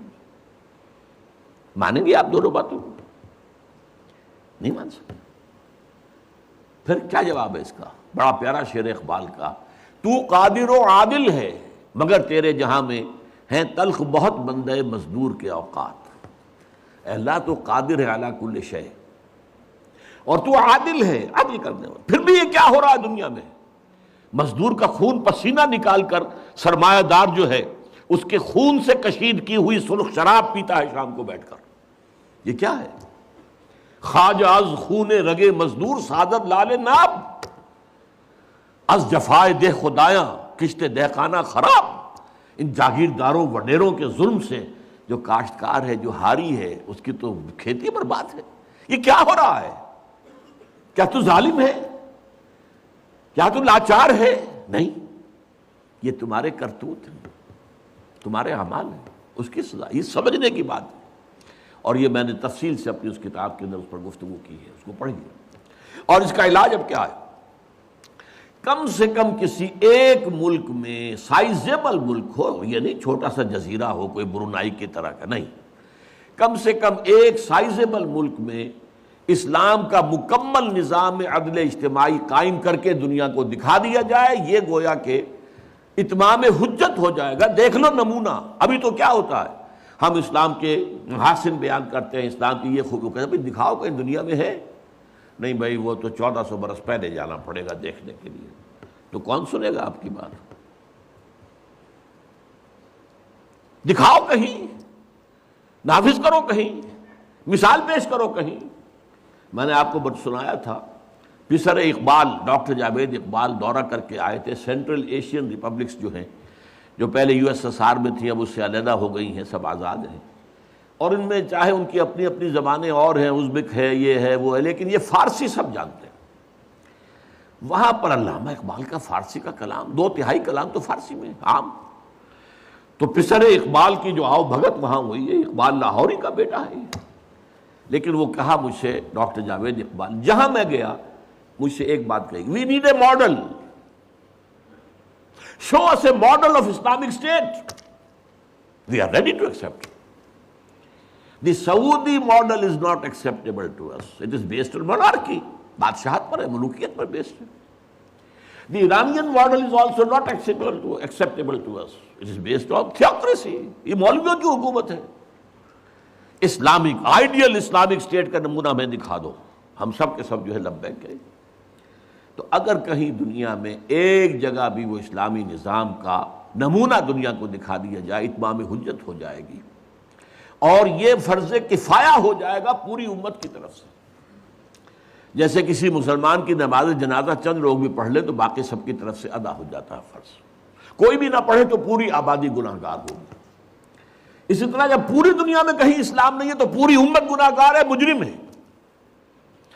مانیں گے آپ دونوں باتوں کو؟ نہیں مان سکتے۔ پھر کیا جواب ہے اس کا؟ بڑا پیارا شعر اقبال کا، تو قادر و عادل ہے مگر تیرے جہاں میں ہیں تلخ بہت بندے مزدور کے اوقات۔ اے اللہ تو قادر ہے علی کل شے، اور تو عادل ہے، عدل کرنے والا، پھر بھی یہ کیا ہو رہا ہے دنیا میں؟ مزدور کا خون پسینہ نکال کر سرمایہ دار جو ہے اس کے خون سے کشید کی ہوئی سرخ شراب پیتا ہے شام کو بیٹھ کر، یہ کیا ہے؟ خواجہ از خون رگے مزدور سعادت لال ناب، از جفائے دہ خدایاں کشت دہقانہ خراب۔ ان جاگیرداروں وڈیروں کے ظلم سے جو کاشتکار ہے، جو ہاری ہے، اس کی تو کھیتی برباد ہے۔ یہ کیا ہو رہا ہے؟ کیا تو ظالم ہے؟ کیا تو لاچار ہے؟ نہیں، یہ تمہارے کرتوت ہیں، تمہارے اعمال ہیں، اس کی سزا، یہ سمجھنے کی بات ہے۔ اور یہ میں نے تفصیل سے اپنی اس کتاب کے اندر اس پر گفتگو کی ہے، اس کو پڑھیے۔ اور اس کا علاج اب کیا ہے؟ کم سے کم کسی ایک ملک میں، سائزیبل ملک ہو، یہ نہیں چھوٹا سا جزیرہ ہو کوئی برونائی کی طرح کا، نہیں، کم سے کم ایک سائزیبل ملک میں اسلام کا مکمل نظام عدل اجتماعی قائم کر کے دنیا کو دکھا دیا جائے، یہ گویا کہ اتمام حجت ہو جائے گا۔ دیکھ لو نمونہ، ابھی تو کیا ہوتا ہے، ہم اسلام کے محاسن بیان کرتے ہیں، اسلام کی یہ خوبی کہتے ہیں، بھائی دکھاؤ کہیں دنیا میں ہے؟ نہیں بھائی، وہ تو 1400 برس پہلے جانا پڑے گا دیکھنے کے لیے، تو کون سنے گا آپ کی بات؟ دکھاؤ کہیں، نافذ کرو کہیں، مثال پیش کرو کہیں۔ میں نے آپ کو سنایا تھا پسر اقبال ڈاکٹر جاوید اقبال دورہ کر کے آئے تھے سینٹرل ایشین ریپبلکس جو ہیں، جو پہلے USSR میں تھیں اب اس سے علیحدہ ہو گئی ہیں، سب آزاد ہیں، اور ان میں چاہے ان کی اپنی اپنی زبانیں اور ہیں، ازبک ہے، یہ ہے، وہ ہے، لیکن یہ فارسی سب جانتے ہیں۔ وہاں پر علامہ اقبال کا فارسی کا کلام 2/3 کلام تو فارسی میں عام، تو پسر اقبال کی جو آؤ بھگت وہاں ہوئی ہے، اقبال لاہوری کا بیٹا ہے، لیکن وہ کہا مجھ سے ڈاکٹر جاوید اقبال، جہاں میں گیا مجھ سے ایک بات کہی، we need a model, show us a model of Islamic state, we are ready to accept. The Saudi model is not acceptable to us, it is based on monarchy، بادشاہت پر ہے، ملوکیت پر بیسڈ ہے۔ The Iranian model is also not acceptable to us, it is based on theocracy, یہ مولویوں کی حکومت ہے۔ اسلامک آئیڈیل اسلامک اسٹیٹ کا نمونہ میں دکھا دو، ہم سب کے سب جو ہے لبیک کہیں۔ تو اگر کہیں دنیا میں ایک جگہ بھی وہ اسلامی نظام کا نمونہ دنیا کو دکھا دیا جائے، اتمام حجت ہو جائے گی، اور یہ فرض کفایہ ہو جائے گا پوری امت کی طرف سے۔ جیسے کسی مسلمان کی نماز جنازہ چند لوگ بھی پڑھ لیں تو باقی سب کی طرف سے ادا ہو جاتا ہے فرض، کوئی بھی نہ پڑھے تو پوری آبادی گناہ گار ہوگی۔ اسی طرح جب پوری دنیا میں کہیں اسلام نہیں ہے تو پوری امت گناہ گار ہے، مجرم ہے،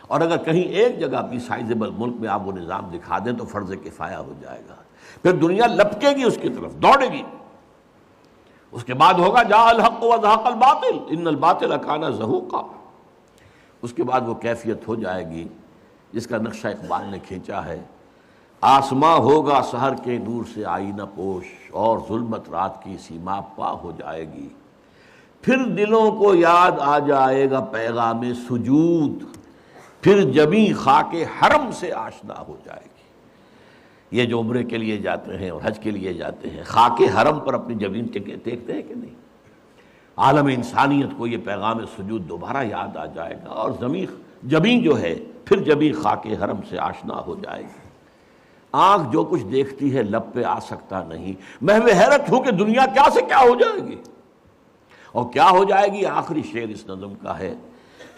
اور اگر کہیں ایک جگہ بھی سائزیبل ملک میں آپ وہ نظام دکھا دیں تو فرض کفایہ ہو جائے گا، پھر دنیا لپکے گی اس کی طرف، دوڑے گی۔ اس کے بعد ہوگا جاء الحق وزهق الباطل ان الباطل کان زہوقا، اس کے بعد وہ کیفیت ہو جائے گی جس کا نقشہ اقبال نے کھینچا ہے، آسماں ہوگا سحر کے نور سے آئینہ پوش، اور ظلمت رات کی سیما پا ہو جائے گی، پھر دلوں کو یاد آ جائے گا پیغام سجود، پھر جبیں خاک حرم سے آشنا ہو جائے گی۔ یہ جو عمرے کے لیے جاتے ہیں اور حج کے لیے جاتے ہیں، خاک حرم پر اپنی جبین دیکھتے ہیں کہ نہیں؟ عالم انسانیت کو یہ پیغام سجود دوبارہ یاد آ جائے گا، اور جبیں جو ہے پھر جبیں خاک حرم سے آشنا ہو جائے گی۔ آنکھ جو کچھ دیکھتی ہے لب پہ آ سکتا نہیں، محو حیرت ہو کہ دنیا کیا سے کیا ہو جائے گی، اور کیا ہو جائے گی؟ آخری شعر اس نظم کا ہے،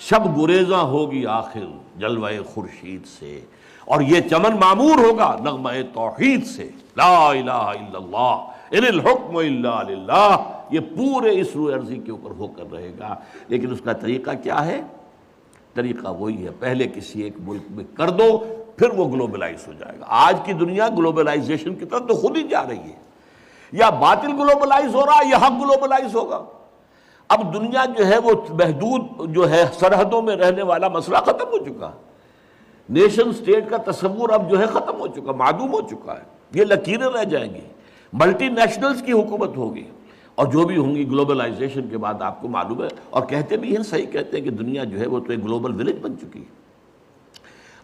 شب گریزاں ہوگی آخر جلوہ خورشید سے، اور یہ چمن معمور ہوگا نغمہ توحید سے، لا الہ الا اللہ ان الحکم الا للہ، یہ پورے اس روئے ارضی کے اوپر ہو کر رہے گا۔ لیکن اس کا طریقہ کیا ہے؟ طریقہ وہی ہے، پہلے کسی ایک ملک میں کر دو پھر وہ گلوبلائز ہو جائے گا۔ آج کی دنیا گلوبلائزیشن کی طرف تو خود ہی جا رہی ہے، یا باطل گلوبلائز ہو رہا ہے یا حق گلوبلائز ہوگا۔ اب دنیا جو ہے وہ محدود جو ہے سرحدوں میں رہنے والا مسئلہ ختم ہو چکا ہے، نیشن سٹیٹ کا تصور اب جو ہے ختم ہو چکا، معدوم ہو چکا ہے، یہ لکیریں رہ جائیں گی، ملٹی نیشنلز کی حکومت ہوگی، اور جو بھی ہوں گی گلوبلائزیشن کے بعد آپ کو معلوم ہے، اور کہتے بھی ہیں، صحیح کہتے ہیں کہ دنیا جو ہے وہ تو ایک گلوبل ولیج بن چکی ہے۔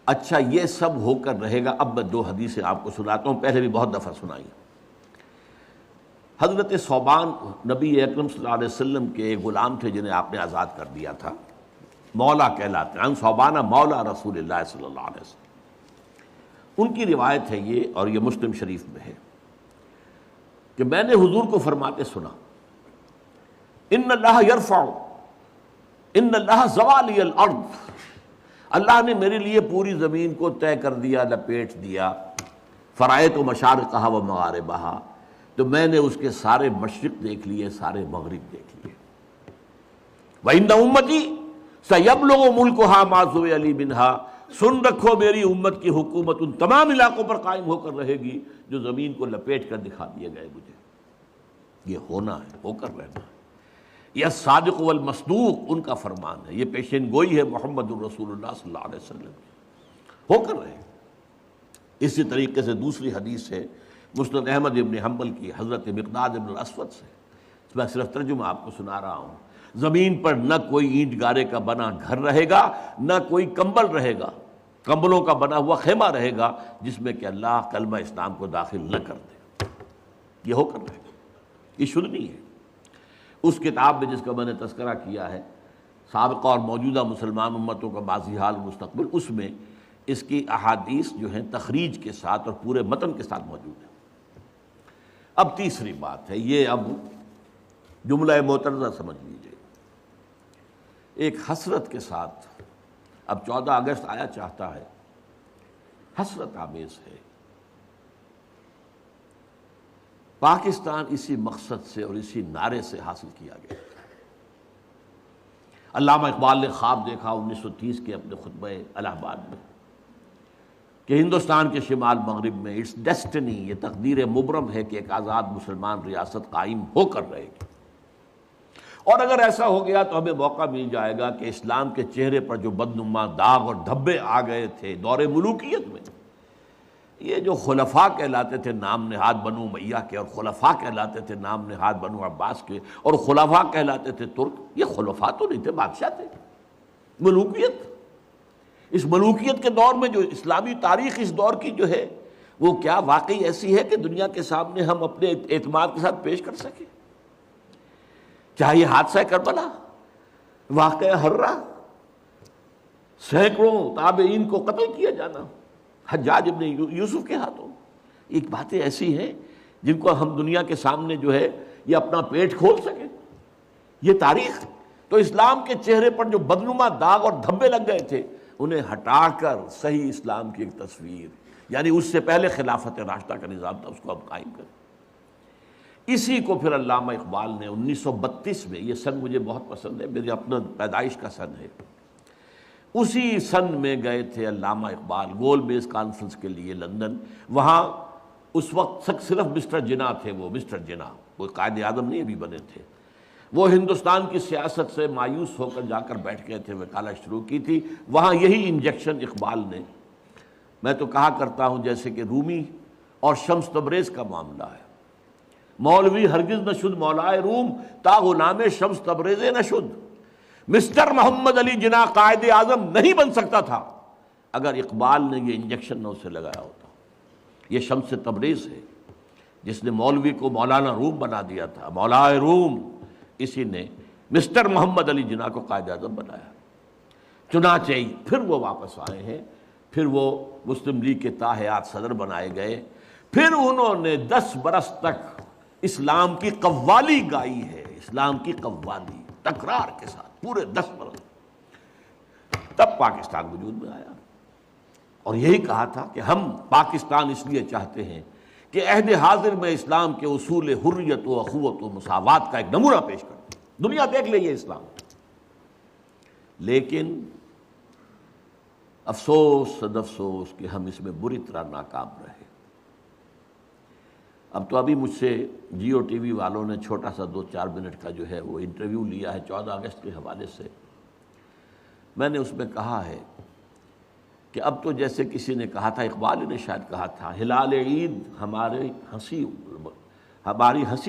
اچھا یہ سب ہو کر رہے گا۔ اب میں 2 حدیثیں آپ کو سناتا ہوں، پہلے بھی بہت دفعہ سنائی۔ حضرت ثوبان نبی اکرم صلی اللہ علیہ وسلم کے ایک غلام تھے جنہیں آپ نے آزاد کر دیا تھا، مولا کہلاتے ہیں، ثوبان مولا رسول اللہ صلی اللہ علیہ وسلم۔ ان کی روایت ہے یہ، اور یہ مسلم شریف میں ہے، کہ میں نے حضور کو فرماتے سنا، ان اللہ یرفع، ان اللہ زوالی الارض، اللہ نے میرے لیے پوری زمین کو طے کر دیا، لپیٹ دیا، فرائض و مشارقہا و مغاربہا، تو میں نے اس کے سارے مشرق دیکھ لیے، سارے مغرب دیکھ لیے۔ وَإِنَّ أُمَّتِي سَيَبْلُغُ مُلْكُهَا مَا زُوِيَ لِي مِنْهَا، سن رکھو میری امت کی حکومت ان تمام علاقوں پر قائم ہو کر رہے گی جو زمین کو لپیٹ کر دکھا دیے گئے مجھے۔ یہ ہونا ہے، ہو کر رہنا ہے۔ یہ صادق والمصدوق ان کا فرمان ہے، یہ پیشین گوئی ہے محمد الرسول اللہ صلی اللہ علیہ وسلم کی، ہو کر رہے۔ اسی طریقے سے دوسری حدیث ہے مسند احمد ابن حنبل کی، حضرت مقداد ابن الاسود سے، میں صرف ترجمہ آپ کو سنا رہا ہوں۔ زمین پر نہ کوئی اینٹ گارے کا بنا گھر رہے گا، نہ کوئی کمبل رہے گا، کمبلوں کا بنا ہوا خیمہ رہے گا جس میں کہ اللہ کلمہ اسلام کو داخل نہ کر دے۔ یہ ہو کر رہے گا، یہ شدھ نہیں ہے۔ اس کتاب میں جس کا میں نے تذکرہ کیا ہے، سابقہ اور موجودہ مسلمان امتوں کا ماضی حال مستقبل، اس میں اس کی احادیث جو ہیں تخریج کے ساتھ اور پورے متن کے ساتھ موجود ہیں۔ اب تیسری بات ہے، یہ اب جملہ معترضہ سمجھ لیجیے۔ ایک حسرت کے ساتھ اب 14 اگست آیا چاہتا ہے، حسرت آمیز ہے۔ پاکستان اسی مقصد سے اور اسی نعرے سے حاصل کیا گیا۔ علامہ اقبال نے خواب دیکھا 1930 کے اپنے خطبہ الہ آباد میں کہ ہندوستان کے شمال مغرب میں اٹس ڈیسٹنی، یہ تقدیر مبرم ہے کہ ایک آزاد مسلمان ریاست قائم ہو کر رہے گی، اور اگر ایسا ہو گیا تو ہمیں موقع مل جائے گا کہ اسلام کے چہرے پر جو بدنما داغ اور دھبے آ گئے تھے دور ملوکیت میں، یہ جو خلفاء کہلاتے تھے نام نہاد بنو امیہ کے، اور خلفاء کہلاتے تھے نام نہاد بنو عباس کے، اور خلفاء کہلاتے تھے ترک، یہ خلفاء تو نہیں تھے، بادشاہ تھے۔ ملوکیت، اس ملوکیت کے دور میں جو اسلامی تاریخ اس دور کی جو ہے وہ کیا واقعی ایسی ہے کہ دنیا کے سامنے ہم اپنے اعتماد کے ساتھ پیش کر سکیں؟ چاہے یہ حادثہ کربلا، واقعہ ہررا، سینکڑوں تابعین کو قتل کیا جانا حجاج ابن یوسف کے ہاتھوں، ایک باتیں ایسی ہیں جن کو ہم دنیا کے سامنے جو ہے یہ اپنا پیٹ کھول سکیں، یہ تاریخ۔ تو اسلام کے چہرے پر جو بدنما داغ اور دھبے لگ گئے تھے انہیں ہٹا کر صحیح اسلام کی ایک تصویر، یعنی اس سے پہلے خلافت راشدہ کا نظام تھا، اس کو ہم قائم کریں۔ اسی کو پھر علامہ اقبال نے 1932 میں، یہ سن مجھے بہت پسند ہے، میری اپنا پیدائش کا سن ہے، اسی سن میں گئے تھے علامہ اقبال گول بیس کانفرنس کے لیے لندن۔ وہاں اس وقت صرف مسٹر جناح تھے، وہ مسٹر جناح، وہ قائد اعظم نہیں ابھی بنے تھے، وہ ہندوستان کی سیاست سے مایوس ہو کر جا کر بیٹھ گئے تھے، وکالت شروع کی تھی۔ وہاں یہی انجیکشن اقبال نے، میں تو کہا کرتا ہوں جیسے کہ رومی اور شمس تبریز کا معاملہ ہے، مولوی ہرگز نشد مولائے روم تا غلام شمس تبریز نشد۔ مسٹر محمد علی جناح قائد اعظم نہیں بن سکتا تھا اگر اقبال نے یہ انجیکشن نہ اسے لگایا ہوتا۔ یہ شمس تبریز ہے جس نے مولوی کو مولانا روم بنا دیا تھا، مولائے روم، اسی نے مسٹر محمد علی جناح کو قائد اعظم بنایا۔ چنانچہ پھر وہ واپس آئے ہیں، پھر وہ مسلم لیگ کے تاحیات صدر بنائے گئے، پھر انہوں نے 10 برس تک اسلام کی قوالی گائی ہے، اسلام کی قوالی تکرار کے ساتھ پورے 10 برس، تب پاکستان وجود میں آیا۔ اور یہی کہا تھا کہ ہم پاکستان اس لیے چاہتے ہیں کہ عہد حاضر میں اسلام کے اصول حریت و اخوت و مساوات کا ایک نمونہ پیش کریں، دنیا دیکھ لے یہ اسلام۔ لیکن افسوس صد افسوس کہ ہم اس میں بری طرح ناکام رہے۔ اب تو ابھی مجھ سے جیو ٹی وی والوں نے چھوٹا سا 2-4 منٹ کا جو ہے وہ انٹرویو لیا ہے 14 اگست کے حوالے سے۔ میں نے اس میں کہا ہے کہ اب تو جیسے کسی نے کہا تھا، اقبال نے شاید کہا تھا، ہلال عید ہماری ہنسی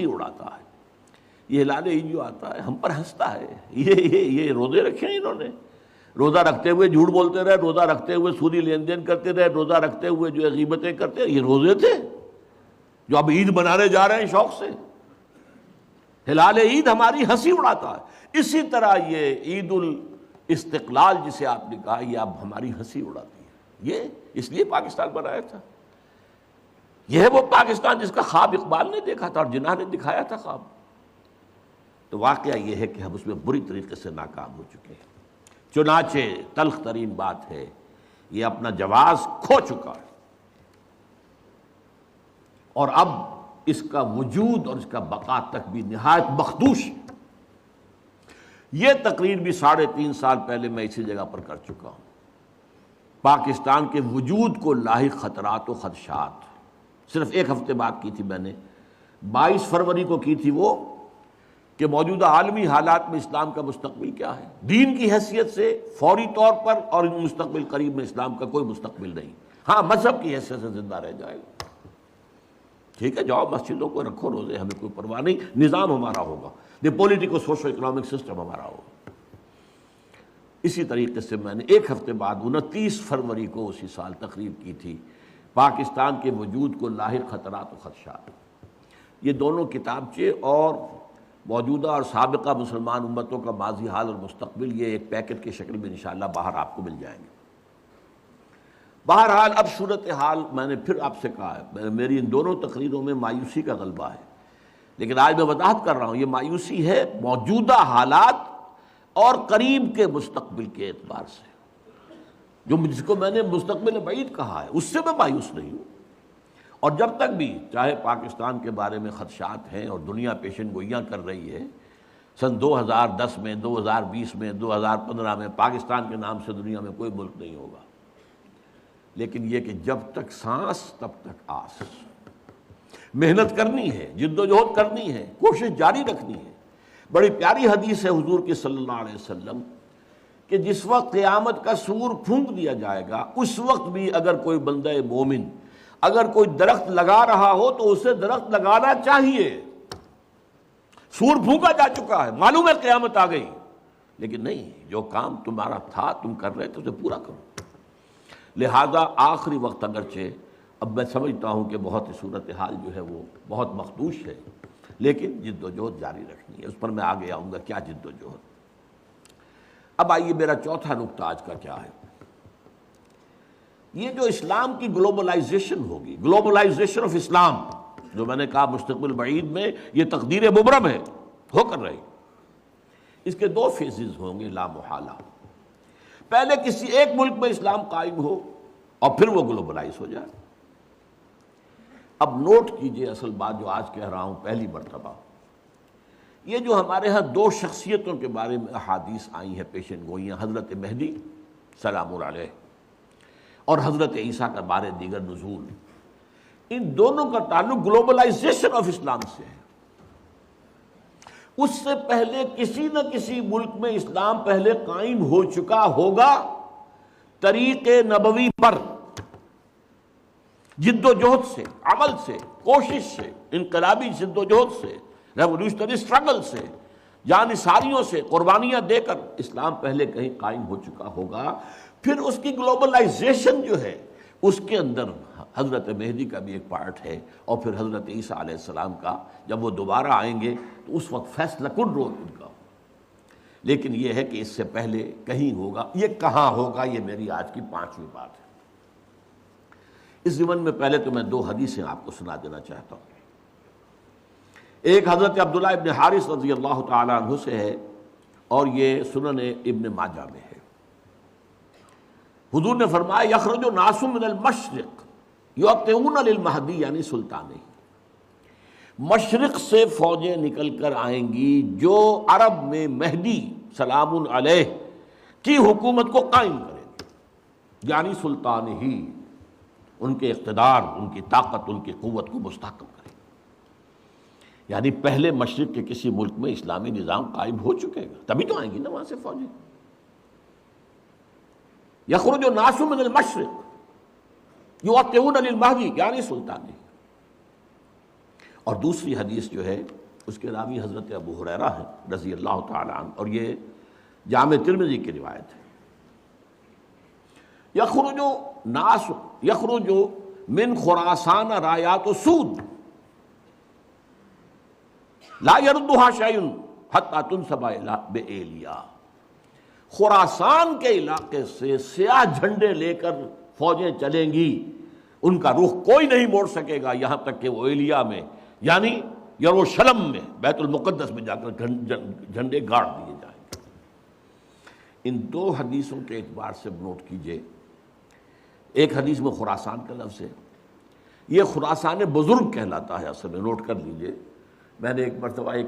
اڑاتا ہے۔ یہ ہلال عید جو آتا ہے ہم پر ہنستا ہے، یہ روزے رکھے ہیں انہوں نے، روزہ رکھتے ہوئے جھوٹ بولتے رہے، روزہ رکھتے ہوئے سودی لین دین کرتے رہے، روزہ رکھتے ہوئے جو ہے غیبتیں کرتے رہے، یہ روزے تھے جو اب عید منانے جا رہے ہیں شوق سے۔ ہلال عید ہماری ہنسی اڑاتا ہے، اسی طرح یہ عید الاستقلال جسے آپ نے کہا یہ اب ہماری ہنسی اڑاتی ہے۔ یہ اس لیے پاکستان بنایا تھا، یہ ہے وہ پاکستان جس کا خواب اقبال نے دیکھا تھا اور جناح نے دکھایا تھا خواب۔ تو واقعہ یہ ہے کہ ہم اس میں بری طریقے سے ناکام ہو چکے ہیں۔ چنانچہ تلخ ترین بات ہے، یہ اپنا جواز کھو چکا ہے، اور اب اس کا وجود اور اس کا بقا تک بھی نہایت مخدوش ہے۔ یہ تقریر بھی 3.5 سال پہلے میں اسی جگہ پر کر چکا ہوں۔ پاکستان کے وجود کو لاحق خطرات و خدشات، صرف ایک ہفتے بعد کی تھی میں نے، 22 فروری کو کی تھی وہ، کہ موجودہ عالمی حالات میں اسلام کا مستقبل کیا ہے۔ دین کی حیثیت سے فوری طور پر اور مستقبل قریب میں اسلام کا کوئی مستقبل نہیں، ہاں مذہب کی حیثیت سے زندہ رہ جائے گا۔ ٹھیک ہے، جاؤ مسجدوں کو رکھو روزے، ہمیں کوئی پرواہ نہیں، نظام ہمارا ہوگا، دی پولیٹیکو سوشو اکنامک سسٹم ہمارا ہوگا۔ اسی طریقے سے میں نے ایک ہفتے بعد 29 فروری کو اسی سال تقریر کی تھی، پاکستان کے وجود کو لاحق خطرات و خدشات۔ یہ دونوں کتابچے اور موجودہ اور سابقہ مسلمان امتوں کا ماضی حال اور مستقبل، یہ ایک پیکٹ کی شکل میں انشاءاللہ باہر آپ کو مل جائیں گے۔ بہرحال اب صورتحال میں نے پھر آپ سے کہا ہے، میری ان دونوں تقریروں میں مایوسی کا غلبہ ہے، لیکن آج میں وضاحت کر رہا ہوں، یہ مایوسی ہے موجودہ حالات اور قریب کے مستقبل کے اعتبار سے۔ جس کو میں نے مستقبل بعید کہا ہے اس سے میں مایوس نہیں ہوں۔ اور جب تک بھی چاہے پاکستان کے بارے میں خدشات ہیں اور دنیا پیشن گوئیاں کر رہی ہے، سن 2010 میں، 2020 میں، 2015 میں پاکستان کے نام سے دنیا میں کوئی ملک نہیں ہوگا، لیکن یہ کہ جب تک سانس تب تک آس، محنت کرنی ہے، جد و جہد کرنی ہے، کوشش جاری رکھنی ہے۔ بڑی پیاری حدیث ہے حضور کی صلی اللہ علیہ وسلم کہ جس وقت قیامت کا سور پھونک دیا جائے گا، اس وقت بھی اگر کوئی بندہ مومن اگر کوئی درخت لگا رہا ہو تو اسے درخت لگانا چاہیے۔ سور پھونکا جا چکا ہے، معلوم ہے قیامت آ گئی، لیکن نہیں، جو کام تمہارا تھا تم کر رہے تھے اسے پورا کرو۔ لہذا آخری وقت اگرچہ اب میں سمجھتا ہوں کہ بہت ہی صورتحال جو ہے وہ بہت مخدوش ہے، لیکن جد و جہد جاری رکھنی ہے۔ اس پر میں آگے آؤں گا کیا جد و جہد۔ اب آئیے میرا چوتھا نقطہ آج کا کیا ہے۔ یہ جو اسلام کی گلوبلائزیشن ہوگی، گلوبلائزیشن آف اسلام، جو میں نے کہا مستقبل بعید میں یہ تقدیر مبرم ہے، ہو کر رہی، اس کے دو فیزز ہوں گے لا محالہ۔ پہلے کسی ایک ملک میں اسلام قائم ہو اور پھر وہ گلوبلائز ہو جائے۔ اب نوٹ کیجئے اصل بات جو آج کہہ رہا ہوں پہلی مرتبہ، یہ جو ہمارے ہاں دو شخصیتوں کے بارے میں احادیث آئی ہیں پیشن گوئیاں، حضرت مہدی سلام علیہ اور حضرت عیسیٰ کا بارے دیگر نزول، ان دونوں کا تعلق گلوبلائزیشن آف اسلام سے ہے۔ اس سے پہلے کسی نہ کسی ملک میں اسلام پہلے قائم ہو چکا ہوگا، طریق نبوی پر، جد و جہد سے، عمل سے، کوشش سے، انقلابی جد و جہد سے، ریولوشنری اسٹرگل سے، جانثاریوں سے، قربانیاں دے کر اسلام پہلے کہیں قائم ہو چکا ہوگا۔ پھر اس کی گلوبلائزیشن جو ہے اس کے اندر حضرت مہدی کا بھی ایک پارٹ ہے، اور پھر حضرت عیسیٰ علیہ السلام کا جب وہ دوبارہ آئیں گے تو اس وقت فیصلہ کن رول ان کا۔ لیکن یہ ہے کہ اس سے پہلے کہیں ہوگا، یہ کہاں ہوگا، یہ میری آج کی پانچویں بات ہے۔ اس ضمن میں پہلے تو میں دو حدیثیں آپ کو سنا دینا چاہتا ہوں۔ ایک حضرت عبداللہ ابن حارث رضی اللہ تعالی عنہ سے ہے، اور یہ سنن ابن ماجہ میں ہے۔ حضور نے فرمایا یخرج الناس من المشرق یؤتون للمہدی، یعنی سلطانی، مشرق سے فوجیں نکل کر آئیں گی جو عرب میں مہدی سلام علیہ کی حکومت کو قائم کریں گے، یعنی سلطان ہی، ان کے اقتدار، ان کی طاقت، ان کی قوت کو مستحکم کریں گے۔ یعنی پہلے مشرق کے کسی ملک میں اسلامی نظام قائم ہو چکے گا، تبھی تو آئیں گی نا وہاں سے فوجیں۔ یخرج الناس من المشرق یؤتون للمہدی، یعنی سلطانی۔ اور دوسری حدیث جو ہے اس کے راوی حضرت ابو ہریرہ ہیں رضی اللہ تعالی عنہ، اور یہ جامع ترمذی کی روایت ہے۔ یخرج من خراسان رایات سود لا یردها شیء حتی تنصب بایلیا، خراسان کے علاقے سے سیاہ جھنڈے لے کر فوجیں چلیں گی، ان کا رخ کوئی نہیں موڑ سکے گا یہاں تک کہ وہ ایلیا میں، یعنی یروشلم میں، بیت المقدس میں جا کر جھنڈے گاڑ دیے جائیں گے۔ ان دو حدیثوں کے اعتبار سے نوٹ کیجئے، ایک حدیث میں خراسان کا لفظ ہے، یہ خراسان بزرگ کہلاتا ہے اصل میں، نوٹ کر لیجئے۔ میں نے ایک مرتبہ ایک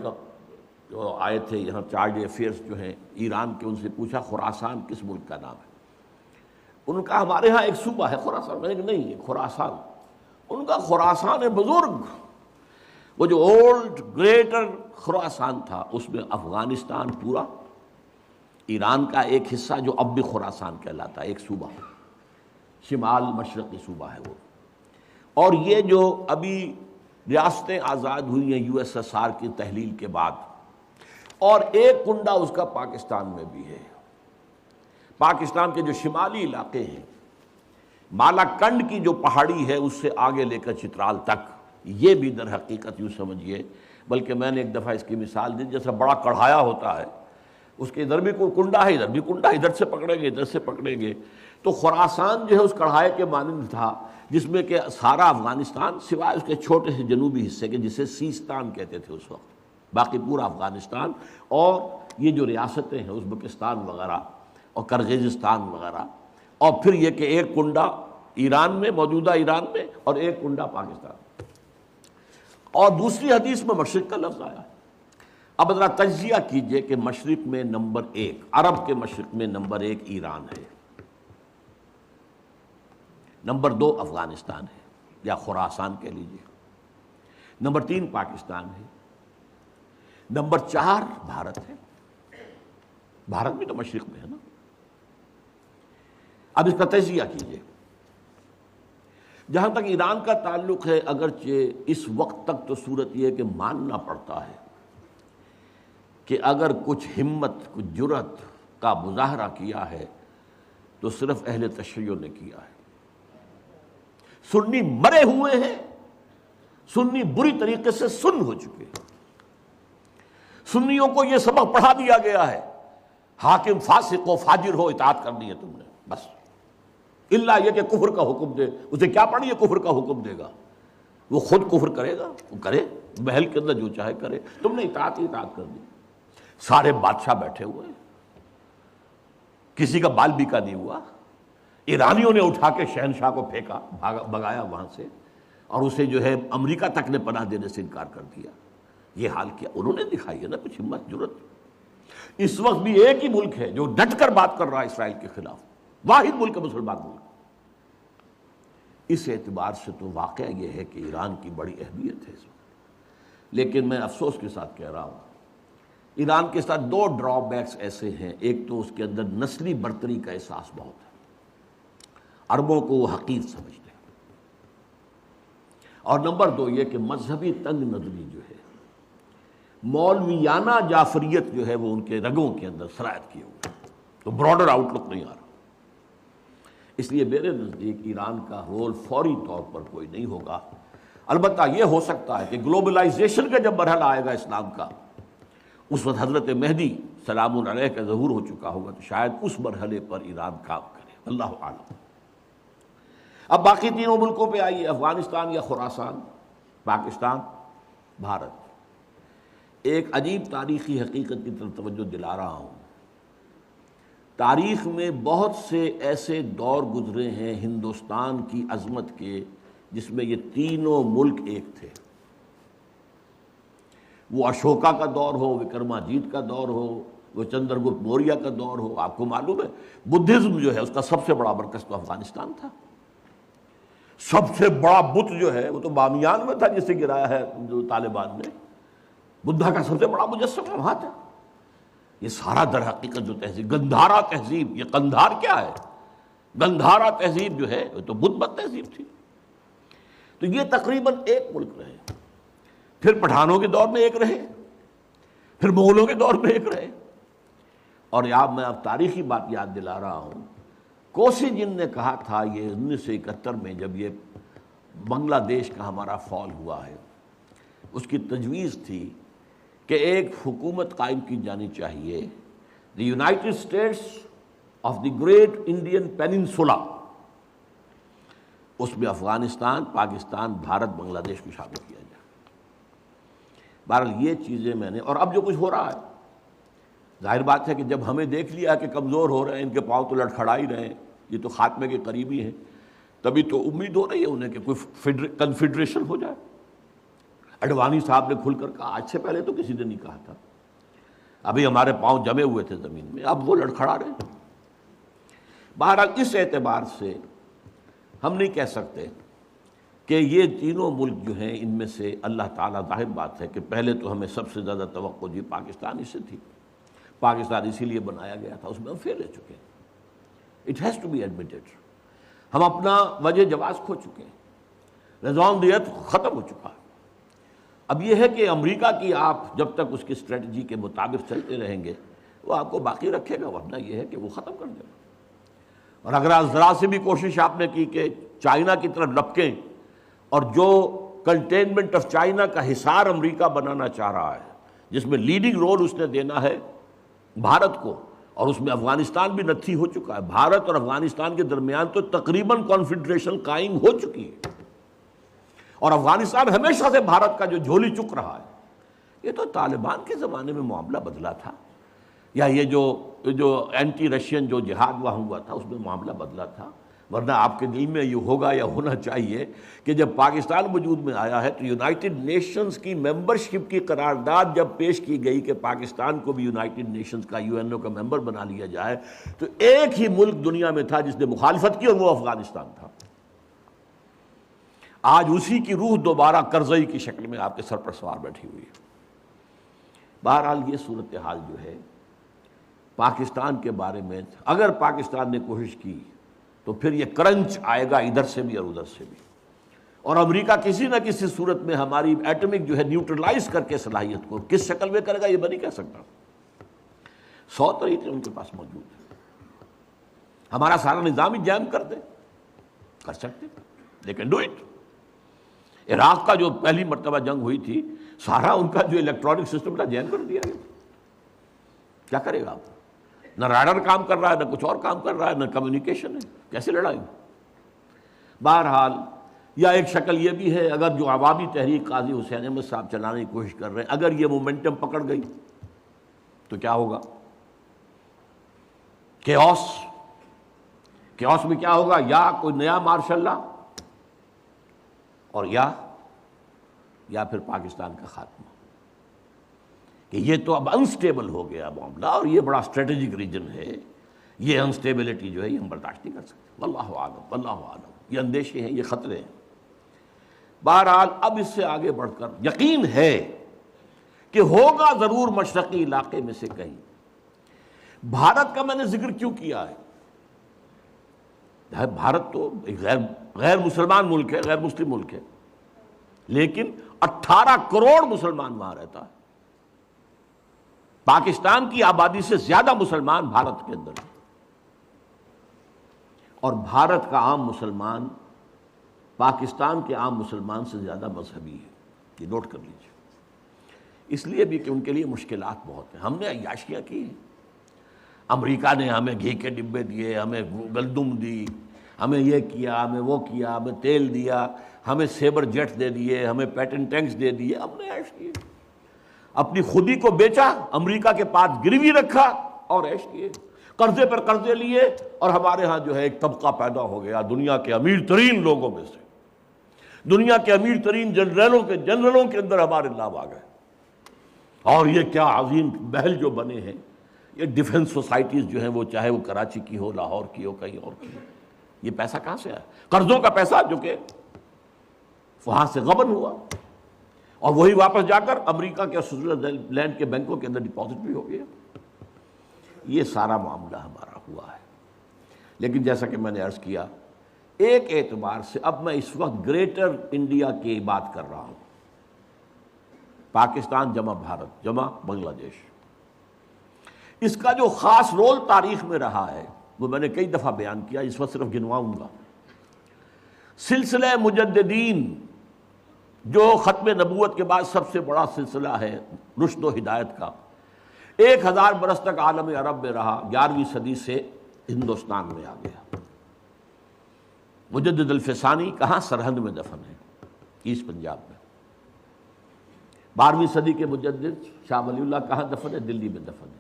جو آئے تھے یہاں چارج افیئرس جو ہیں ایران کے، ان سے پوچھا خراسان کس ملک کا نام ہے؟ ان کا ہمارے ہاں ایک صوبہ ہے خراسان، میں نے کہا نہیں، خراسان، ان کا خراسان بزرگ، وہ جو اولڈ گریٹر خراسان تھا، اس میں افغانستان پورا، ایران کا ایک حصہ جو اب بھی خراسان کہلاتا ہے، ایک صوبہ، شمال مشرقی صوبہ ہے وہ۔ اور یہ جو ابھی ریاستیں آزاد ہوئی ہیں یو ایس ایس آر کی تحلیل کے بعد، اور ایک کنڈا اس کا پاکستان میں بھی ہے۔ پاکستان کے جو شمالی علاقے ہیں، مالا کنڈ کی جو پہاڑی ہے اس سے آگے لے کر چترال تک، یہ بھی در حقیقت یوں سمجھیے، بلکہ میں نے ایک دفعہ اس کی مثال دی، جیسا بڑا کڑھایا ہوتا ہے، اس کے ادھر بھی کوئی کنڈا ہے، ادھر بھی کنڈا، ادھر سے پکڑیں گے، ادھر سے پکڑیں گے، تو خراسان جو ہے اس کڑھائے کے مانند تھا، جس میں کہ سارا افغانستان سوائے اس کے چھوٹے سے جنوبی حصے کے جسے سیستان کہتے تھے اس وقت، باقی پورا افغانستان، اور یہ جو ریاستیں ہیں ازبکستان وغیرہ اور کرغیزستان وغیرہ، اور پھر یہ کہ ایک کنڈا ایران میں، موجودہ ایران میں، اور ایک کنڈا پاکستان میں، اور دوسری حدیث میں مشرق کا لفظ آیا ہے۔ اب ذرا تجزیہ کیجئے کہ مشرق میں نمبر 1، عرب کے مشرق میں نمبر 1 ایران ہے، نمبر 2 افغانستان ہے یا خراسان کہہ لیجئے، نمبر 3 پاکستان ہے، نمبر 4 بھارت ہے۔ بھارت بھی تو مشرق میں ہے نا۔ اب اس کا تجزیہ کیجئے۔ جہاں تک ایران کا تعلق ہے، اگرچہ اس وقت تک تو صورت یہ ہے کہ ماننا پڑتا ہے کہ اگر کچھ ہمت، کچھ جرأت کا مظاہرہ کیا ہے تو صرف اہل تشیع نے کیا ہے۔ سنی مرے ہوئے ہیں، سنی بری طریقے سے سن ہو چکے ہیں، سنیوں کو یہ سبق پڑھا دیا گیا ہے حاکم فاسق و فاجر ہو، اطاعت کرنی ہے تم نے بس، الا یہ کہ کفر کا حکم دے، اسے کیا پڑھی ہے کفر کا حکم دے گا، وہ خود کفر کرے گا، وہ کرے محل کے اندر جو چاہے کرے، تم نے اطاعت ہی اطاعت کر دی۔ سارے بادشاہ بیٹھے ہوئے ہیں، کسی کا بال بیکا نہیں ہوا، ایرانیوں نے اٹھا کے شہنشاہ کو پھینکا، بھگایا وہاں سے، اور اسے جو ہے امریکہ تک نے پناہ دینے سے انکار کر دیا۔ یہ حال کیا انہوں نے دکھائی ہے نا کچھ ہمت جرأت۔ اس وقت بھی ایک ہی ملک ہے جو ڈٹ کر بات کر رہا ہے اسرائیل کے خلاف، واحد ملک ہے مسلمان ملک۔ اس اعتبار سے تو واقعہ یہ ہے کہ ایران کی بڑی اہمیت ہے اس وقت، لیکن میں افسوس کے ساتھ کہہ رہا ہوں ایران کے ساتھ 2 ڈرا بیکس ایسے ہیں۔ ایک تو اس کے اندر نسلی برتری کا احساس بہت ہے، عربوں کو وہ حقیر سمجھتے ہیں، اور نمبر 2 یہ کہ مذہبی تنگ نظری جو ہے، مولویانہ جعفریت جو ہے وہ ان کے رگوں کے اندر سرایت کیے ہوئے، تو براڈر آؤٹ لک نہیں آ رہا۔ اس لیے میرے نزدیک ایران کا رول فوری طور پر کوئی نہیں ہوگا۔ البتہ یہ ہو سکتا ہے کہ گلوبلائزیشن کا جب مرحلہ آئے گا اسلام کا، اس وقت حضرت مہدی سلام علیہ کا ظہور ہو چکا ہوگا، تو شاید اس مرحلے پر ایران کام کرے، اللہ اعلم۔ اب باقی تینوں ملکوں پہ آئیے، افغانستان یا خراسان، پاکستان، بھارت۔ ایک عجیب تاریخی حقیقت کی طرف توجہ دلا رہا ہوں۔ تاریخ میں بہت سے ایسے دور گزرے ہیں ہندوستان کی عظمت کے جس میں یہ تینوں ملک ایک تھے۔ وہ اشوکا کا دور ہو، وکرماجیت کا دور ہو، وہ چندر گپت موریہ کا دور ہو۔ آپ کو معلوم ہے بدھزم جو ہے اس کا سب سے بڑا مرکز تو افغانستان تھا۔ سب سے بڑا بت جو ہے وہ تو بامیان میں تھا جسے گرایا ہے جو طالبان نے، بدھا کا سب سے بڑا مجسمہ وہاں تھا۔ یہ سارا در حقیقت جو تہذیب، گندھارا تہذیب، یہ قندھار کیا ہے، گندھارا تہذیب جو ہے وہ تو بدھ مت تہذیب تھی۔ تو یہ تقریباً ایک ملک رہے، پھر پٹھانوں کے دور میں ایک رہے، پھر مغلوں کے دور میں ایک رہے، اور میں اب تاریخی بات یاد دلا رہا ہوں، کوسی جن نے کہا تھا یہ 1971 میں جب یہ بنگلہ دیش کا ہمارا فال ہوا ہے، اس کی تجویز تھی کہ ایک حکومت قائم کی جانی چاہیے، the United States of the great Indian peninsula, اس میں افغانستان، پاکستان، بھارت، بنگلہ دیش کو شامل کیا جائے۔ بہرحال یہ چیزیں میں نے، اور اب جو کچھ ہو رہا ہے ظاہر بات ہے کہ جب ہمیں دیکھ لیا کہ کمزور ہو رہے ہیں، ان کے پاؤں تو لڑکھڑا ہی رہے ہیں، یہ تو خاتمے کے قریبی ہیں، تبھی تو امید ہو رہی ہے انہیں کہ کوئی کنفیڈریشن ہو جائے۔ اڈوانی صاحب نے کھل کر کہا، آج سے پہلے تو کسی نے نہیں کہا تھا، ابھی ہمارے پاؤں جمے ہوئے تھے زمین میں، اب وہ لڑکھڑا رہے ہیں۔ بہرحال اس اعتبار سے ہم نہیں کہہ سکتے کہ یہ تینوں ملک جو ہیں ان میں سے اللہ تعالیٰ، ظاہر بات ہے کہ پہلے تو ہمیں سب سے زیادہ توقع جی پاکستان سے تھی، پاکستان اسی لیے بنایا گیا تھا، اس میں ہم فیل ہو چکے ہیں، it has to be admitted. ہم اپنا وجہ جواز کھو چکے ہیں، رضوان دیت ختم ہو چکا ہے۔ اب یہ ہے کہ امریکہ کی آپ جب تک اس کی اسٹریٹجی کے مطابق چلتے رہیں گے وہ آپ کو باقی رکھے گا، ورنہ یہ ہے کہ وہ ختم کر دے گا۔ اور اگر ذرا سے بھی کوشش آپ نے کی کہ چائنا کی طرف لپکیں، اور جو کنٹینمنٹ آف چائنا کا حصار امریکہ بنانا چاہ رہا ہے، جس میں لیڈنگ رول اس نے دینا ہے بھارت کو، اور اس میں افغانستان بھی نتھی ہو چکا ہے، بھارت اور افغانستان کے درمیان تو تقریباً کانفیڈریشن قائم ہو چکی ہے، اور افغانستان ہمیشہ سے بھارت کا جو جھولی چک رہا ہے۔ یہ تو طالبان کے زمانے میں معاملہ بدلا تھا، یا یہ جو اینٹی رشین جو جہاد وہاں ہوا تھا اس میں معاملہ بدلا تھا، ورنہ آپ کے دل میں یہ ہوگا یا ہونا چاہیے کہ جب پاکستان وجود میں آیا ہے تو یونائٹڈ نیشنز کی ممبرشپ کی قرارداد جب پیش کی گئی کہ پاکستان کو بھی یونائٹڈ نیشنز کا UN کا ممبر بنا لیا جائے، تو ایک ہی ملک دنیا میں تھا جس نے مخالفت کی اور وہ افغانستان تھا۔ آج اسی کی روح دوبارہ کرزئی کی شکل میں آپ کے سر پر سوار بیٹھی ہوئی ہے۔ بہرحال یہ صورتحال جو ہے پاکستان کے بارے میں، اگر پاکستان نے کوشش کی تو پھر یہ کرنچ آئے گا ادھر سے بھی اور ادھر سے بھی، اور امریکہ کسی نہ کسی صورت میں ہماری ایٹمک جو ہے نیوٹرلائز کر کے صلاحیت کو کس شکل میں کرے گا یہ میں نہیں کہہ سکتا۔ 100 طریقے ان کے پاس موجود ہیں، ہمارا سارا نظام ہی جیم کر دے، کر سکتے، لیکن ڈو اٹ۔ عراق کا جو پہلی مرتبہ جنگ ہوئی تھی، سارا ان کا جو الیکٹرانک سسٹم تھا جیم کر دیا گیا۔ کیا کرے گا آپ؟ نہ راڈر کام کر رہا ہے، نہ کچھ اور کام کر رہا ہے، نہ کمیونیکیشن ہے، کیسے لڑائی؟ بہرحال یا ایک شکل یہ بھی ہے، اگر جو عوامی تحریک قاضی حسین احمد صاحب چلانے کی کوشش کر رہے ہیں، اگر یہ مومنٹم پکڑ گئی تو کیا ہوگا؟ کیوس میں کیا ہوگا؟ یا کوئی نیا مارشل لا، اور یا پھر پاکستان کا خاتمہ، کہ یہ تو اب انسٹیبل ہو گیا معاملہ، اور یہ بڑا اسٹریٹجک ریجن ہے، یہ انسٹیبلٹی جو ہے یہ ہم برداشت نہیں کر سکتے۔ واللہ عالم، واللہ عالم، یہ اندیشے ہیں، یہ خطرے ہیں۔ بہرحال اب اس سے آگے بڑھ کر یقین ہے کہ ہوگا ضرور مشرقی علاقے میں سے کہیں۔ بھارت کا میں نے ذکر کیوں کیا ہے؟ بھارت تو ایک غیر مسلمان ملک ہے، غیر مسلم ملک ہے، لیکن 18 کروڑ مسلمان وہاں رہتا ہے۔ پاکستان کی آبادی سے زیادہ مسلمان بھارت کے اندر ہیں، اور بھارت کا عام مسلمان پاکستان کے عام مسلمان سے زیادہ مذہبی ہے، یہ نوٹ کر لیجیے۔ اس لیے بھی کہ ان کے لیے مشکلات بہت ہیں۔ ہم نے عیاشیاں کی ہیں، امریکہ نے ہمیں گھی کے ڈبے دیے، ہمیں گندم دی، ہمیں یہ کیا، ہمیں وہ کیا، ہمیں تیل دیا، ہمیں سیبر جیٹ دے دیے، ہمیں پیٹن ٹینکس دے دیے، ہم نے عیش کیے، اپنی خودی کو بیچا، امریکہ کے پاس گروی رکھا اور عیش کیے، قرضے پر قرضے لیے، اور ہمارے ہاں جو ہے ایک طبقہ پیدا ہو گیا دنیا کے امیر ترین لوگوں میں سے، دنیا کے امیر ترین جنرلوں کے اندر ہمارے نام آ گئے۔ اور یہ کیا عظیم محل جو بنے ہیں، یہ ڈیفنس سوسائٹیز جو ہیں، وہ چاہے وہ کراچی کی ہو، لاہور کی ہو، کہیں اور کی ہو، یہ پیسہ کہاں سے آیا؟ قرضوں کا پیسہ جو کہ وہاں سے غبن ہوا، اور وہی واپس جا کر امریکہ کے سوئٹزرلینڈ کے بینکوں کے اندر ڈپازٹ بھی ہو گیا۔ یہ سارا معاملہ ہمارا ہوا ہے۔ لیکن جیسا کہ میں نے عرض کیا، ایک اعتبار سے اب میں اس وقت گریٹر انڈیا کی بات کر رہا ہوں، پاکستان جمع بھارت جمع بنگلہ دیش، اس کا جو خاص رول تاریخ میں رہا ہے وہ میں نے کئی دفعہ بیان کیا، اس وقت صرف گنواؤں گا۔ سلسلہ مجددین جو ختم نبوت کے بعد سب سے بڑا سلسلہ ہے رشد و ہدایت کا، 1000 برس تک عالم عرب میں رہا، 11ویں صدی سے ہندوستان میں آ گیا۔ مجدد الفسانی کہاں؟ سرہند میں دفن ہے، ایسٹ پنجاب میں۔ 12ویں صدی کے مجدد شاہ ولی اللہ کہاں دفن ہے؟ دلی میں دفن ہے۔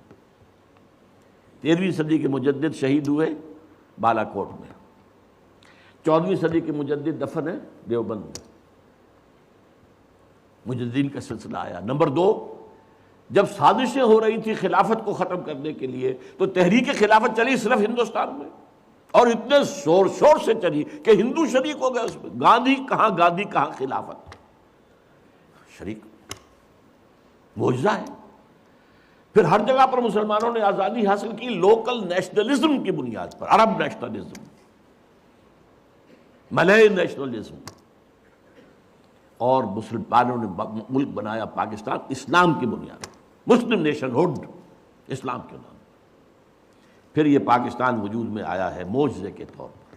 13ویں صدی کے مجدد شہید ہوئے بالا کوٹ میں۔ 14ویں صدی کے مجدد دفن ہے دیوبند میں۔ مجددین کا سلسلہ آیا۔ نمبر 2، جب سازشیں ہو رہی تھی خلافت کو ختم کرنے کے لیے تو تحریک خلافت چلی صرف ہندوستان میں، اور اتنے شور سے چلی کہ ہندو شریک ہو گئے اس میں۔ گاندھی کہاں خلافت، شریک معجزہ ہے۔ پھر ہر جگہ پر مسلمانوں نے آزادی حاصل کی لوکل نیشنلزم کی بنیاد پر، عرب نیشنلزم، ملے نیشنلزم، اور مسلمانوں نے ملک بنایا پاکستان اسلام کی بنیاد پر، مسلم نیشن ہوڈ، اسلام کے نام۔ پھر یہ پاکستان وجود میں آیا ہے معجزے کے طور پر۔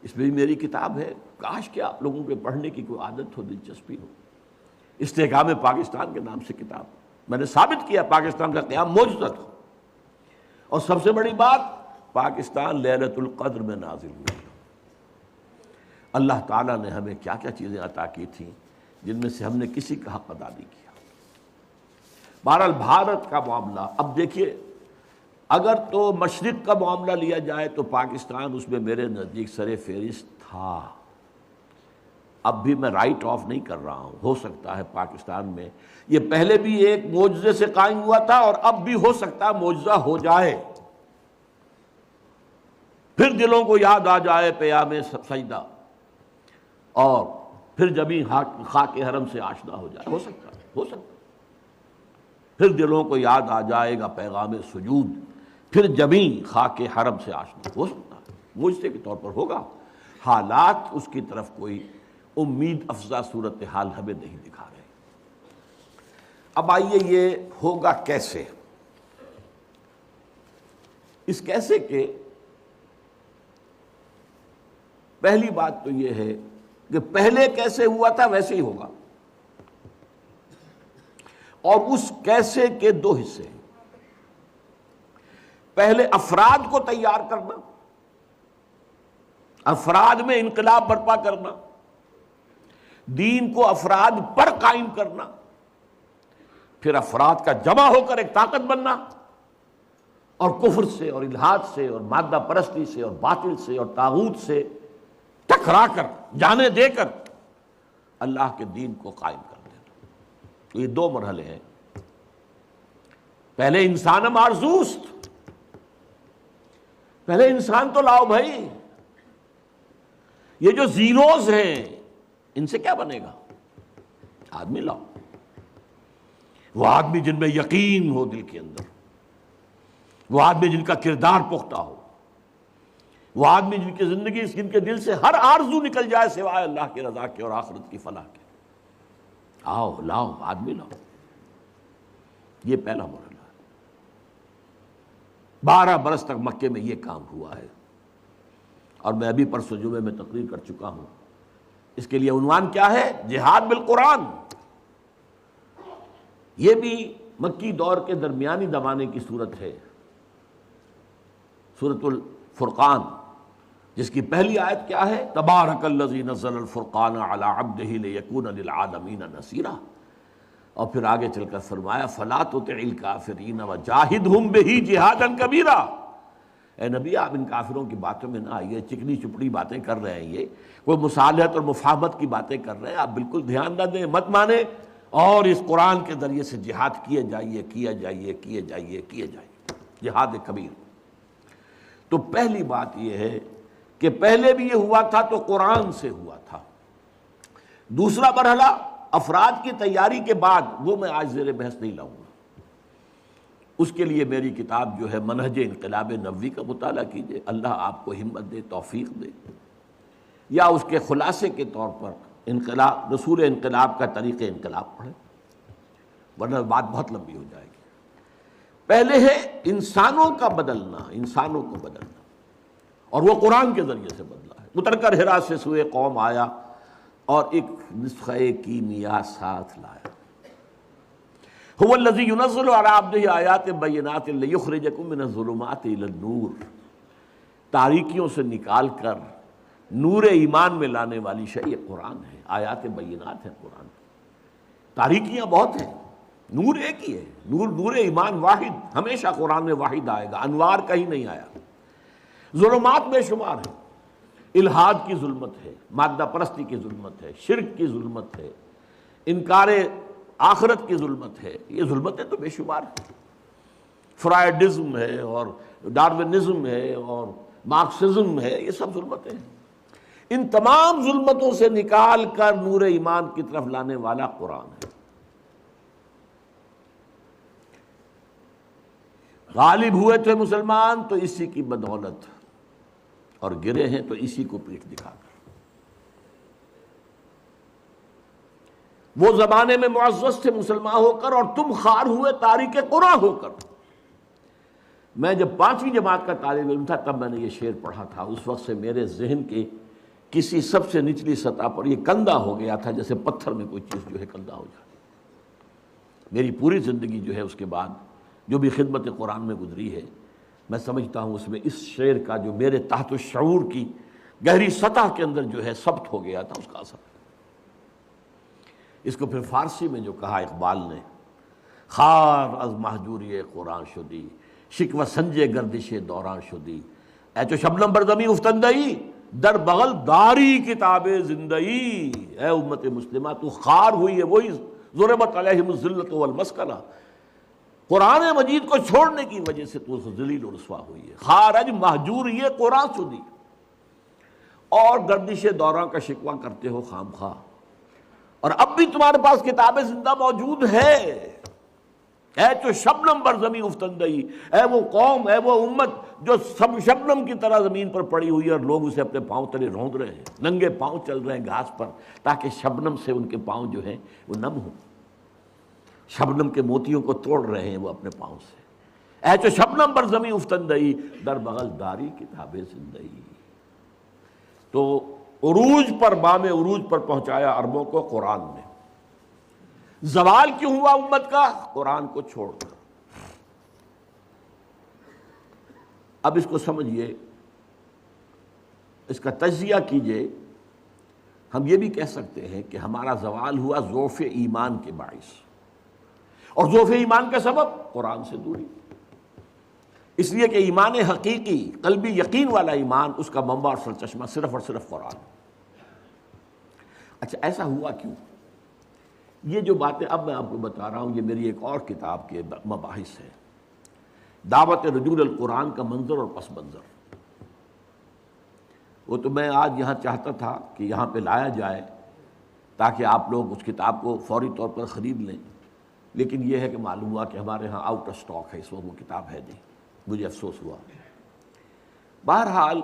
اس میں بھی میری کتاب ہے، کاش کہ آپ لوگوں کے پڑھنے کی کوئی عادت ہو، دلچسپی ہو۔ استحکام پاکستان کے نام سے کتاب، میں نے ثابت کیا پاکستان کا قیام معجزہ تھا۔ اور سب سے بڑی بات، پاکستان لیلۃ القدر میں نازل ہوا۔ اللہ تعالیٰ نے ہمیں کیا کیا چیزیں عطا کی تھیں جن میں سے ہم نے کسی کا حق ادا نہیں کیا۔ بہرحال بھارت کا معاملہ، اب دیکھیے اگر تو مشرق کا معاملہ لیا جائے تو پاکستان اس میں میرے نزدیک سر فہرست تھا. اب بھی میں رائٹ آف نہیں کر رہا ہوں، ہو سکتا ہے پاکستان میں یہ پہلے بھی ایک معجزے سے قائم ہوا تھا اور اب بھی ہو سکتا ہے معجزہ ہو جائے، پھر دلوں کو یاد آ جائے پیام سجدہ اور پھر جبیں خاک حرم سے آشنا ہو جائے. ہو سکتا ہے، ہو سکتا ہے پھر دلوں کو یاد آ جائے گا پیغام سجود، پھر جبیں خاک حرم سے آشنا. ہو سکتا ہے معجزے کے طور پر ہوگا. حالات اس کی طرف کوئی امید افزا صورتحال ہمیں نہیں دکھا رہے. اب آئیے یہ ہوگا کیسے. اس کیسے کے پہلی بات تو یہ ہے کہ پہلے کیسے ہوا تھا ویسے ہی ہوگا، اور اس کیسے کے دو حصے ہیں. پہلے افراد کو تیار کرنا، افراد میں انقلاب برپا کرنا، دین کو افراد پر قائم کرنا، پھر افراد کا جمع ہو کر ایک طاقت بننا، اور کفر سے اور الحاد سے اور مادہ پرستی سے اور باطل سے اور طاغوت سے ٹکرا کر جانے دے کر اللہ کے دین کو قائم کر دینا. یہ دو مرحلے ہیں. پہلے انسان معرزوست، پہلے انسان تو لاؤ بھائی. یہ جو زیروز ہیں ان سے کیا بنے گا؟ آدمی لاؤ، وہ آدمی جن میں یقین ہو دل کے اندر، وہ آدمی جن کا کردار پختہ ہو، وہ آدمی جن کی زندگی جن کے دل سے ہر آرزو نکل جائے سوائے اللہ کی رضا کے اور آخرت کی فلاح کے. آؤ لاؤ آدمی لاؤ. یہ پہلا مرحلہ ہے. 12 برس تک مکے میں یہ کام ہوا ہے، اور میں ابھی پرسوں جمعے میں تقریر کر چکا ہوں. اس کے لیے عنوان کیا ہے؟ جہاد بالقرآن. یہ بھی مکی دور کے درمیانی زمانے کی صورت ہے. سورۃ الفرقان، جس کی پہلی آیت کیا ہے؟ تبارک الذی نزل الفرقان علی عبدہ لیکون للعالمین نصیرا. اور پھر آگے چل کر فرمایا فلا تطع الکافرین وجاہدہم بہ جہادا کبیرا. اے نبی آپ ان کافروں کی باتوں میں نہ آئیے، چکنی چپڑی باتیں کر رہے ہیں، یہ کوئی مصالحت اور مفاہمت کی باتیں کر رہے ہیں، آپ بالکل دھیان نہ دیں، مت مانیں، اور اس قرآن کے ذریعے سے جہاد کیے جائیے کیے جائیے کیے جائیے کیے جائیے، جہاد کبیر. تو پہلی بات یہ ہے کہ پہلے بھی یہ ہوا تھا تو قرآن سے ہوا تھا. دوسرا مرحلہ افراد کی تیاری کے بعد، وہ میں آج زیر بحث نہیں لاؤں گا. اس کے لیے میری کتاب جو ہے منہج انقلاب نبوی کا مطالعہ کیجئے، اللہ آپ کو ہمت دے، توفیق دے. یا اس کے خلاصے کے طور پر انقلاب، رسول انقلاب کا طریق انقلاب پڑھیں، ورنہ بات بہت لمبی ہو جائے گی. پہلے ہے انسانوں کا بدلنا، انسانوں کو بدلنا، اور وہ قرآن کے ذریعے سے بدلا ہے. اتر کر حرا سے سوئے قوم آیا اور ایک نسخہ کیمیا ساتھ لایا. هو الذی ینزل علی عبدہ آیات بینات لیخرجکم من الظلمات الی النور. تاریکیوں سے نکال کر نور ایمان میں لانے والی شے یہ قرآن ہے، آیات بینات ہیں قرآن. تاریکیاں بہت ہیں، نور ایک ہی ہے. نور ایمان واحد، ہمیشہ قرآن میں واحد آئے گا، انوار کہیں نہیں آیا. ظلمات بے شمار ہیں. الحاد کی ظلمت ہے، مادہ پرستی کی ظلمت ہے، شرک کی ظلمت ہے، انکار آخرت کی ظلمت ہے. یہ ظلمتیں تو بے شمار ہیں. فرائیڈزم ہے اور ڈارونزم ہے اور مارکسزم ہے، یہ سب ظلمتیں ہیں. ان تمام ظلمتوں سے نکال کر نور ایمان کی طرف لانے والا قرآن ہے. غالب ہوئے تھے مسلمان تو اسی کی بدولت، اور گرے ہیں تو اسی کو پیٹھ دکھا کر. وہ زمانے میں معزز تھے مسلمان ہو کر، اور تم خوار ہوئے تاریک قرآن ہو کر. میں جب 5ویں جماعت کا طالب علم تھا تب میں نے یہ شعر پڑھا تھا. اس وقت سے میرے ذہن کے کسی سب سے نچلی سطح پر یہ کندہ ہو گیا تھا، جیسے پتھر میں کوئی چیز جو ہے کندہ ہو جاتی. میری پوری زندگی جو ہے اس کے بعد جو بھی خدمت قرآن میں گزری ہے، میں سمجھتا ہوں اس میں اس شعر کا جو میرے تحت الشعور کی گہری سطح کے اندر جو ہے ثبت ہو گیا تھا، اس کا اثر. اس کو پھر فارسی میں جو کہا اقبال نے، خار از محجوری قرآن شدی، شکوہ سنجے گردش دوران شدی، اے چو شبنم بر زمین افتندئی، در بغل داری کتاب زندئی۔ اے امت مسلمہ تو خار ہوئی ہے، وہی ضربت علیہم الذلۃ والمسکنہ، قرآن مجید کو چھوڑنے کی وجہ سے تو ذلیل و رسوا ہوئی ہے، خارج محجوری قرآن شدی، اور گردش دوران کا شکوہ کرتے ہو خام خواہ، اور اب بھی تمہارے پاس کتاب زندہ موجود ہے۔ اے تو شبنم بر زمین افتندئی، اے وہ قوم، اے وہ امت جو سب شبنم کی طرح زمین پر پڑی ہوئی ہے اور لوگ اسے اپنے پاؤں تلے روند رہے ہیں، ننگے پاؤں چل رہے ہیں گھاس پر تاکہ شبنم سے ان کے پاؤں جو ہیں وہ نم ہوں، شبنم کے موتیوں کو توڑ رہے ہیں وہ اپنے پاؤں سے۔ اے تو شبنم بر زمین افتندئی، در بغل داری کتاب زندئی۔ تو عروج پر، بام عروج پر پہنچایا عربوں کو قرآن نے۔ زوال کیوں ہوا امت کا؟ قرآن کو چھوڑ کر۔ اب اس کو سمجھیے، اس کا تجزیہ کیجئے۔ ہم یہ بھی کہہ سکتے ہیں کہ ہمارا زوال ہوا ضعف ایمان کے باعث، اور ضعف ایمان کا سبب قرآن سے دوری، اس لیے کہ ایمان حقیقی، قلبی یقین والا ایمان، اس کا منبع اور سرچشمہ صرف اور صرف قرآن۔ اچھا ایسا ہوا کیوں؟ یہ جو باتیں اب میں آپ کو بتا رہا ہوں یہ میری ایک اور کتاب کے مباحث ہیں، دعوت رجوع القرآن کا منظر اور پس منظر۔ وہ تو میں آج یہاں چاہتا تھا کہ یہاں پہ لایا جائے تاکہ آپ لوگ اس کتاب کو فوری طور پر خرید لیں، لیکن یہ ہے کہ معلوم ہوا کہ ہمارے ہاں آؤٹ آف سٹاک ہے، اس وقت وہ کتاب ہے نہیں، مجھے افسوس ہوا۔ بہرحال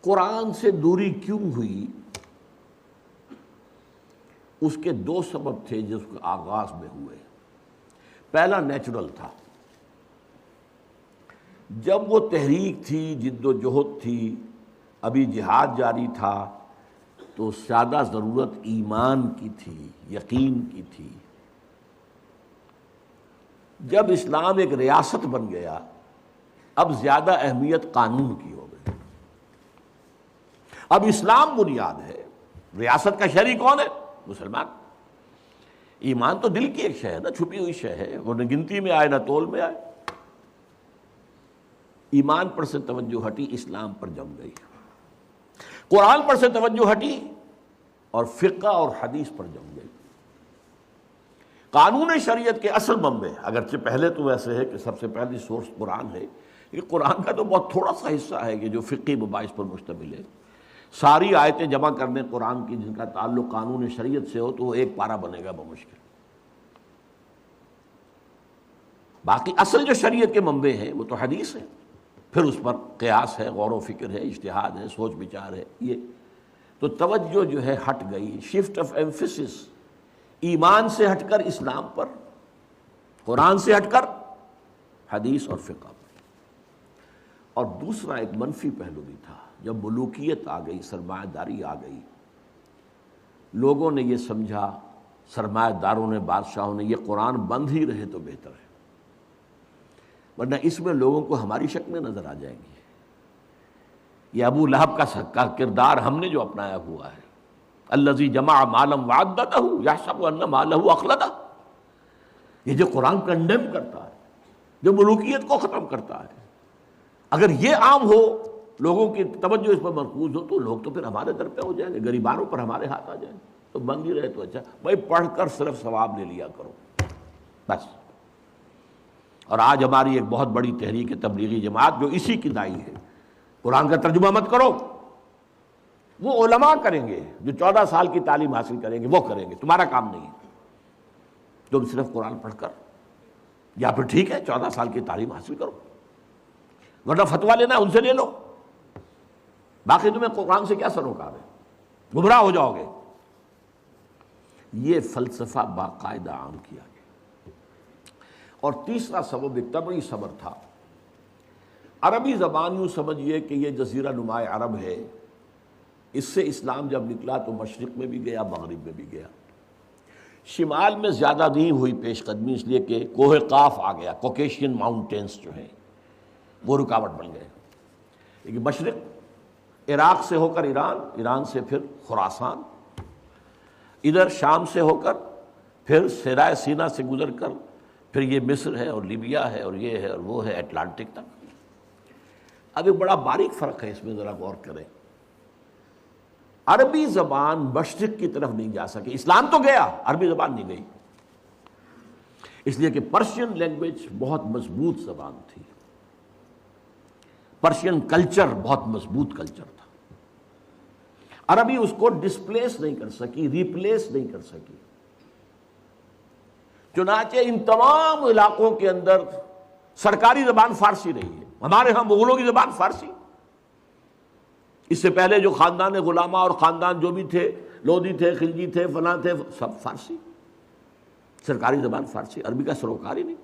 قرآن سے دوری کیوں ہوئی؟ اس کے دو سبب تھے جس کے آغاز میں ہوئے۔ پہلا نیچرل تھا، جب وہ تحریک تھی، جد و جہد تھی، ابھی جہاد جاری تھا، تو زیادہ ضرورت ایمان کی تھی، یقین کی تھی۔ جب اسلام ایک ریاست بن گیا، اب زیادہ اہمیت قانون کی ہو گئی۔ اب اسلام بنیاد ہے، ریاست کا شہری کون ہے؟ مسلمان۔ ایمان تو دل کی ایک شے ہے نا، چھپی ہوئی شے ہے، وہ نہ گنتی میں آئے نہ تول میں آئے۔ ایمان پر سے توجہ ہٹی، اسلام پر جم گئی، قرآن پر سے توجہ ہٹی اور فقہ اور حدیث پر جم گئی۔ قانون شریعت کے اصل منبع، اگرچہ پہلے تو ایسے ہے کہ سب سے پہلی سورس قرآن ہے، یہ قرآن کا تو بہت تھوڑا سا حصہ ہے کہ جو فقہی مباحث پر مشتمل ہے۔ ساری آیتیں جمع کرنے قرآن کی جن کا تعلق قانون شریعت سے ہو تو وہ ایک پارہ بنے گا بمشکل۔ باقی اصل جو شریعت کے منبع ہیں وہ تو حدیث ہے، پھر اس پر قیاس ہے، غور و فکر ہے، اجتہاد ہے، سوچ بچار ہے۔ یہ تو توجہ جو ہے ہٹ گئی، شفٹ آف ایمفیسس، ایمان سے ہٹ کر اسلام پر، قرآن سے ہٹ کر حدیث اور فقہ پر۔ اور دوسرا ایک منفی پہلو بھی تھا، جب ملوکیت آ گئی، سرمایہ داری آ گئی، لوگوں نے یہ سمجھا، سرمایہ داروں نے، بادشاہوں نے، یہ قرآن بند ہی رہے تو بہتر ہے، ورنہ اس میں لوگوں کو ہماری شکلیں نظر آ جائیں گی۔ یہ ابو لہب کا کردار ہم نے جو اپنایا ہوا ہے، الذی جمع مالا وعددہ یحسب ان مالہ اخلدہ، یہ جو قرآن کنڈیم کرتا ہے، جو ملوکیت کو ختم کرتا ہے، اگر یہ عام ہو، لوگوں کی توجہ اس پر مرکوز ہو، تو لوگ تو پھر ہمارے در پہ ہو جائیں گے، غریبانوں پر ہمارے ہاتھ آ جائیں گے۔ تو بند ہی رہے تو اچھا، بھائی پڑھ کر صرف ثواب لے لیا کرو بس۔ اور آج ہماری ایک بہت بڑی تحریک تبلیغی جماعت جو اسی کی دائی ہے، قرآن کا ترجمہ مت کرو، وہ علماء کریں گے جو 14 سال کی تعلیم حاصل کریں گے، وہ کریں گے، تمہارا کام نہیں ہے۔ تم صرف قرآن پڑھ کر، یا پھر ٹھیک ہے 14 سال کی تعلیم حاصل کرو، ورنہ فتویٰ لینا ان سے لے لو، باقی تمہیں قرآن سے کیا سروکار ہے، گمراہ ہو جاؤ گے۔ یہ فلسفہ باقاعدہ عام کیا گیا۔ اور تیسرا سبب ایک طبعی صبر تھا، عربی زبان یوں سمجھیے کہ یہ جزیرہ نما عرب ہے، اس سے اسلام جب نکلا تو مشرق میں بھی گیا، مغرب میں بھی گیا، شمال میں زیادہ نہیں ہوئی پیش قدمی، اس لیے کہ کوہ قاف آ گیا، کوکیشین ماؤنٹینز جو ہیں وہ رکاوٹ بن گئے، لیکن مشرق عراق سے ہو کر ایران، ایران سے پھر خراسان، ادھر شام سے ہو کر پھر صحرائے سینا سے گزر کر پھر یہ مصر ہے اور لیبیا ہے اور یہ ہے اور وہ ہے، اٹلانٹک تک۔ اب ایک بڑا باریک فرق ہے، اس میں ذرا غور کریں۔ عربی زبان مشرق کی طرف نہیں جا سکی، اسلام تو گیا، عربی زبان نہیں گئی، اس لیے کہ پرشین لینگویج بہت مضبوط زبان تھی، پرشین کلچر بہت مضبوط کلچر تھا، عربی اس کو ڈسپلیس نہیں کر سکی، ریپلیس نہیں کر سکی۔ چنانچہ ان تمام علاقوں کے اندر سرکاری زبان فارسی رہی ہے۔ ہمارے ہاں مغلوں کی زبان فارسی، اس سے پہلے جو خاندان غلامہ اور خاندان جو بھی تھے، لودھی تھے، خلجی تھے، فلاں تھے، سب فارسی، سرکاری زبان فارسی، عربی کا سروکار ہی نہیں۔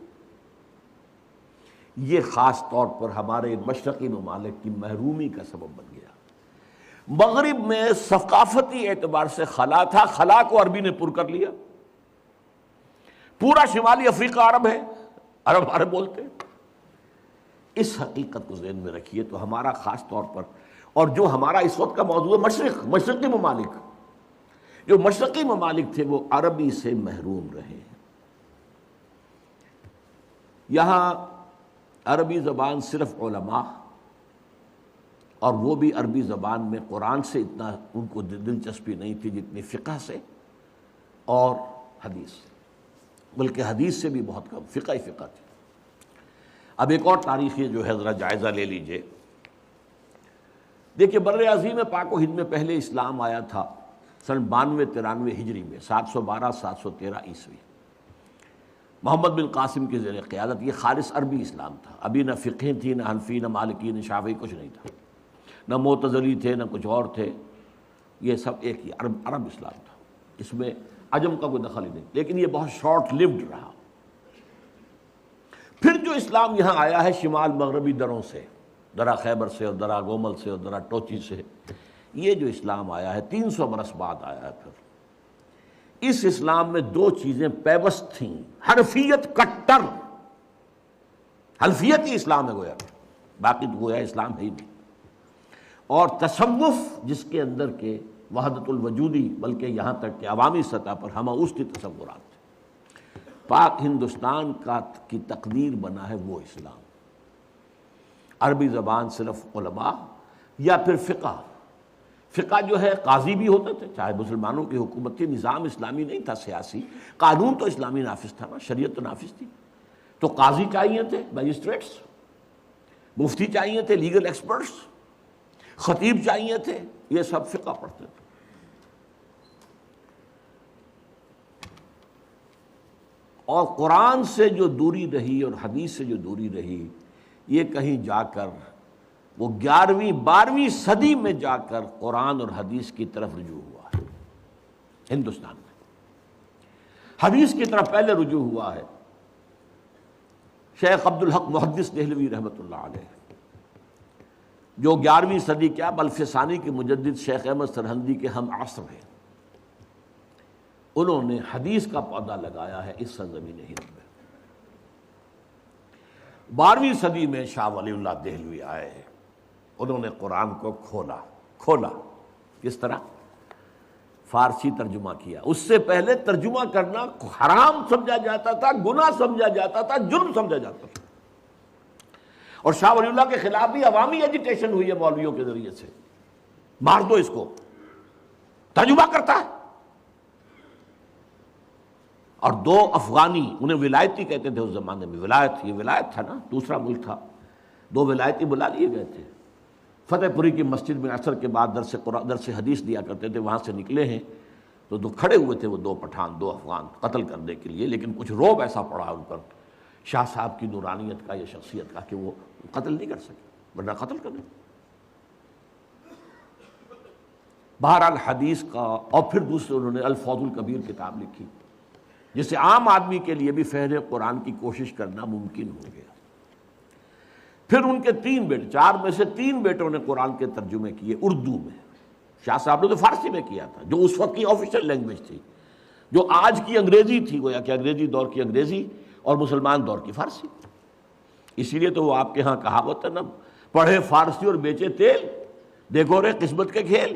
یہ خاص طور پر ہمارے مشرقی ممالک کی محرومی کا سبب بن گیا۔ مغرب میں ثقافتی اعتبار سے خلا تھا، خلا کو عربی نے پر کر لیا۔ پورا شمالی افریقہ عرب ہے، عرب بولتے ہیں۔ اس حقیقت کو ذہن میں رکھیے تو ہمارا خاص طور پر، اور جو ہمارا اس وقت کا موضوع ہے مشرقی ممالک، جو مشرقی ممالک تھے وہ عربی سے محروم رہے۔ یہاں عربی زبان صرف علماء، اور وہ بھی عربی زبان میں قرآن سے اتنا ان کو دلچسپی نہیں تھی جتنی فقہ سے اور حدیث سے، بلکہ حدیث سے بھی بہت کم، فقہ ہی فقہ تھی۔ اب ایک اور تاریخی جو ہے ذرا جائزہ لے لیجئے۔ دیکھیے بر عظیم پاک و ہند میں پہلے اسلام آیا تھا سن 92-93 ہجری میں، 712-713 عیسوی، محمد بن قاسم کی زیر قیادت۔ یہ خالص عربی اسلام تھا، ابھی نہ فقہ تھی، نہ حنفی، نہ مالکی، نہ شافعی، کچھ نہیں تھا، نہ معتزلی تھے، نہ کچھ اور تھے، یہ سب ایک ہی عرب اسلام تھا، اس میں عجم کا کوئی دخل ہی نہیں، لیکن یہ بہت شارٹ لیوڈ رہا۔ پھر جو اسلام یہاں آیا ہے شمال مغربی دروں سے، درہ خیبر سے اور درہ گومل سے اور درہ ٹوچی سے، یہ جو اسلام آیا ہے 300 برس بعد آیا ہے۔ پھر اس اسلام میں دو چیزیں پیوست تھیں، حنفیت کٹر، حنفیت ہی اسلام ہے گویا، باقی تو گویا اسلام ہے ہی نہیں، اور تصوف جس کے اندر کے وحدت الوجودی، بلکہ یہاں تک کہ عوامی سطح پر ہمہ تصورات تھے۔ پاک ہندوستان کی تقدیر بنا ہے وہ اسلام، عربی زبان صرف علماء یا پھر فقہ جو ہے، قاضی بھی ہوتے تھے، چاہے مسلمانوں کی حکومت تھی، نظام اسلامی نہیں تھا سیاسی، قانون تو اسلامی نافذ تھا نا، شریعت تو نافذ تھی، تو قاضی چاہیے تھے، میجسٹریٹس، مفتی چاہیے تھے، لیگل ایکسپرٹس، خطیب چاہیے تھے، یہ سب فقہ پڑھتے تھے۔ اور قرآن سے جو دوری رہی اور حدیث سے جو دوری رہی، یہ کہیں جا کر وہ 11ویں 12ویں صدی میں جا کر قرآن اور حدیث کی طرف رجوع ہوا ہے۔ ہندوستان میں حدیث کی طرف پہلے رجوع ہوا ہے شیخ عبدالحق محدث دہلوی رحمۃ اللہ علیہ، جو 11ویں صدی کیا بلکہ ثانی کے مجدد شیخ احمد سرہندی کے ہم عصر ہیں۔ انہوں نے حدیث کا پودا لگایا ہے اس سرزمین ہند میں۔ 12ویں صدی میں شاہ ولی اللہ دہلوی آئے، انہوں نے قرآن کو کھولا۔ کس طرح؟ فارسی ترجمہ کیا۔ اس سے پہلے ترجمہ کرنا حرام سمجھا جاتا تھا، گناہ سمجھا جاتا تھا، جرم سمجھا جاتا تھا، اور شاہ ولی اللہ کے خلاف بھی عوامی ایجیٹیشن ہوئی ہے مولویوں کے ذریعے سے، مار دو اس کو، ترجمہ کرتا ہے۔ اور 2 افغانی، انہیں ولایتی کہتے تھے اس زمانے میں، ولایت، یہ ولایت تھا نا، دوسرا ملک تھا، 2 ولایتی بلا لیے گئے تھے، فتح پوری کی مسجد میں عصر کے بعد درس حدیث دیا کرتے تھے، وہاں سے نکلے ہیں تو کھڑے ہوئے تھے وہ 2 پٹھان، 2 افغان قتل کرنے کے لیے، لیکن کچھ روب ایسا پڑا ان پر شاہ صاحب کی نورانیت کا یا شخصیت کا کہ وہ قتل نہیں کر سکے، ورنہ قتل کر دیں۔ بہرحال حدیث کا، اور پھر دوسرے انہوں نے الفوز الکبیر کتاب لکھی، جس سے عام آدمی کے لیے بھی فہم قرآن کی کوشش کرنا ممکن ہو گیا۔ پھر ان کے 3 بیٹے، 4 میں سے 3 بیٹوں نے قرآن کے ترجمے کیے اردو میں۔ شاہ صاحب نے تو فارسی میں کیا تھا، جو اس وقت کی آفیشیل لینگویج تھی، جو آج کی انگریزی تھی، گویا کہ انگریزی دور کی انگریزی اور مسلمان دور کی فارسی۔ اسی لیے تو وہ آپ کے ہاں کہاوت ہے نا، پڑھے فارسی اور بیچے تیل، دیکھو رے قسمت کے کھیل۔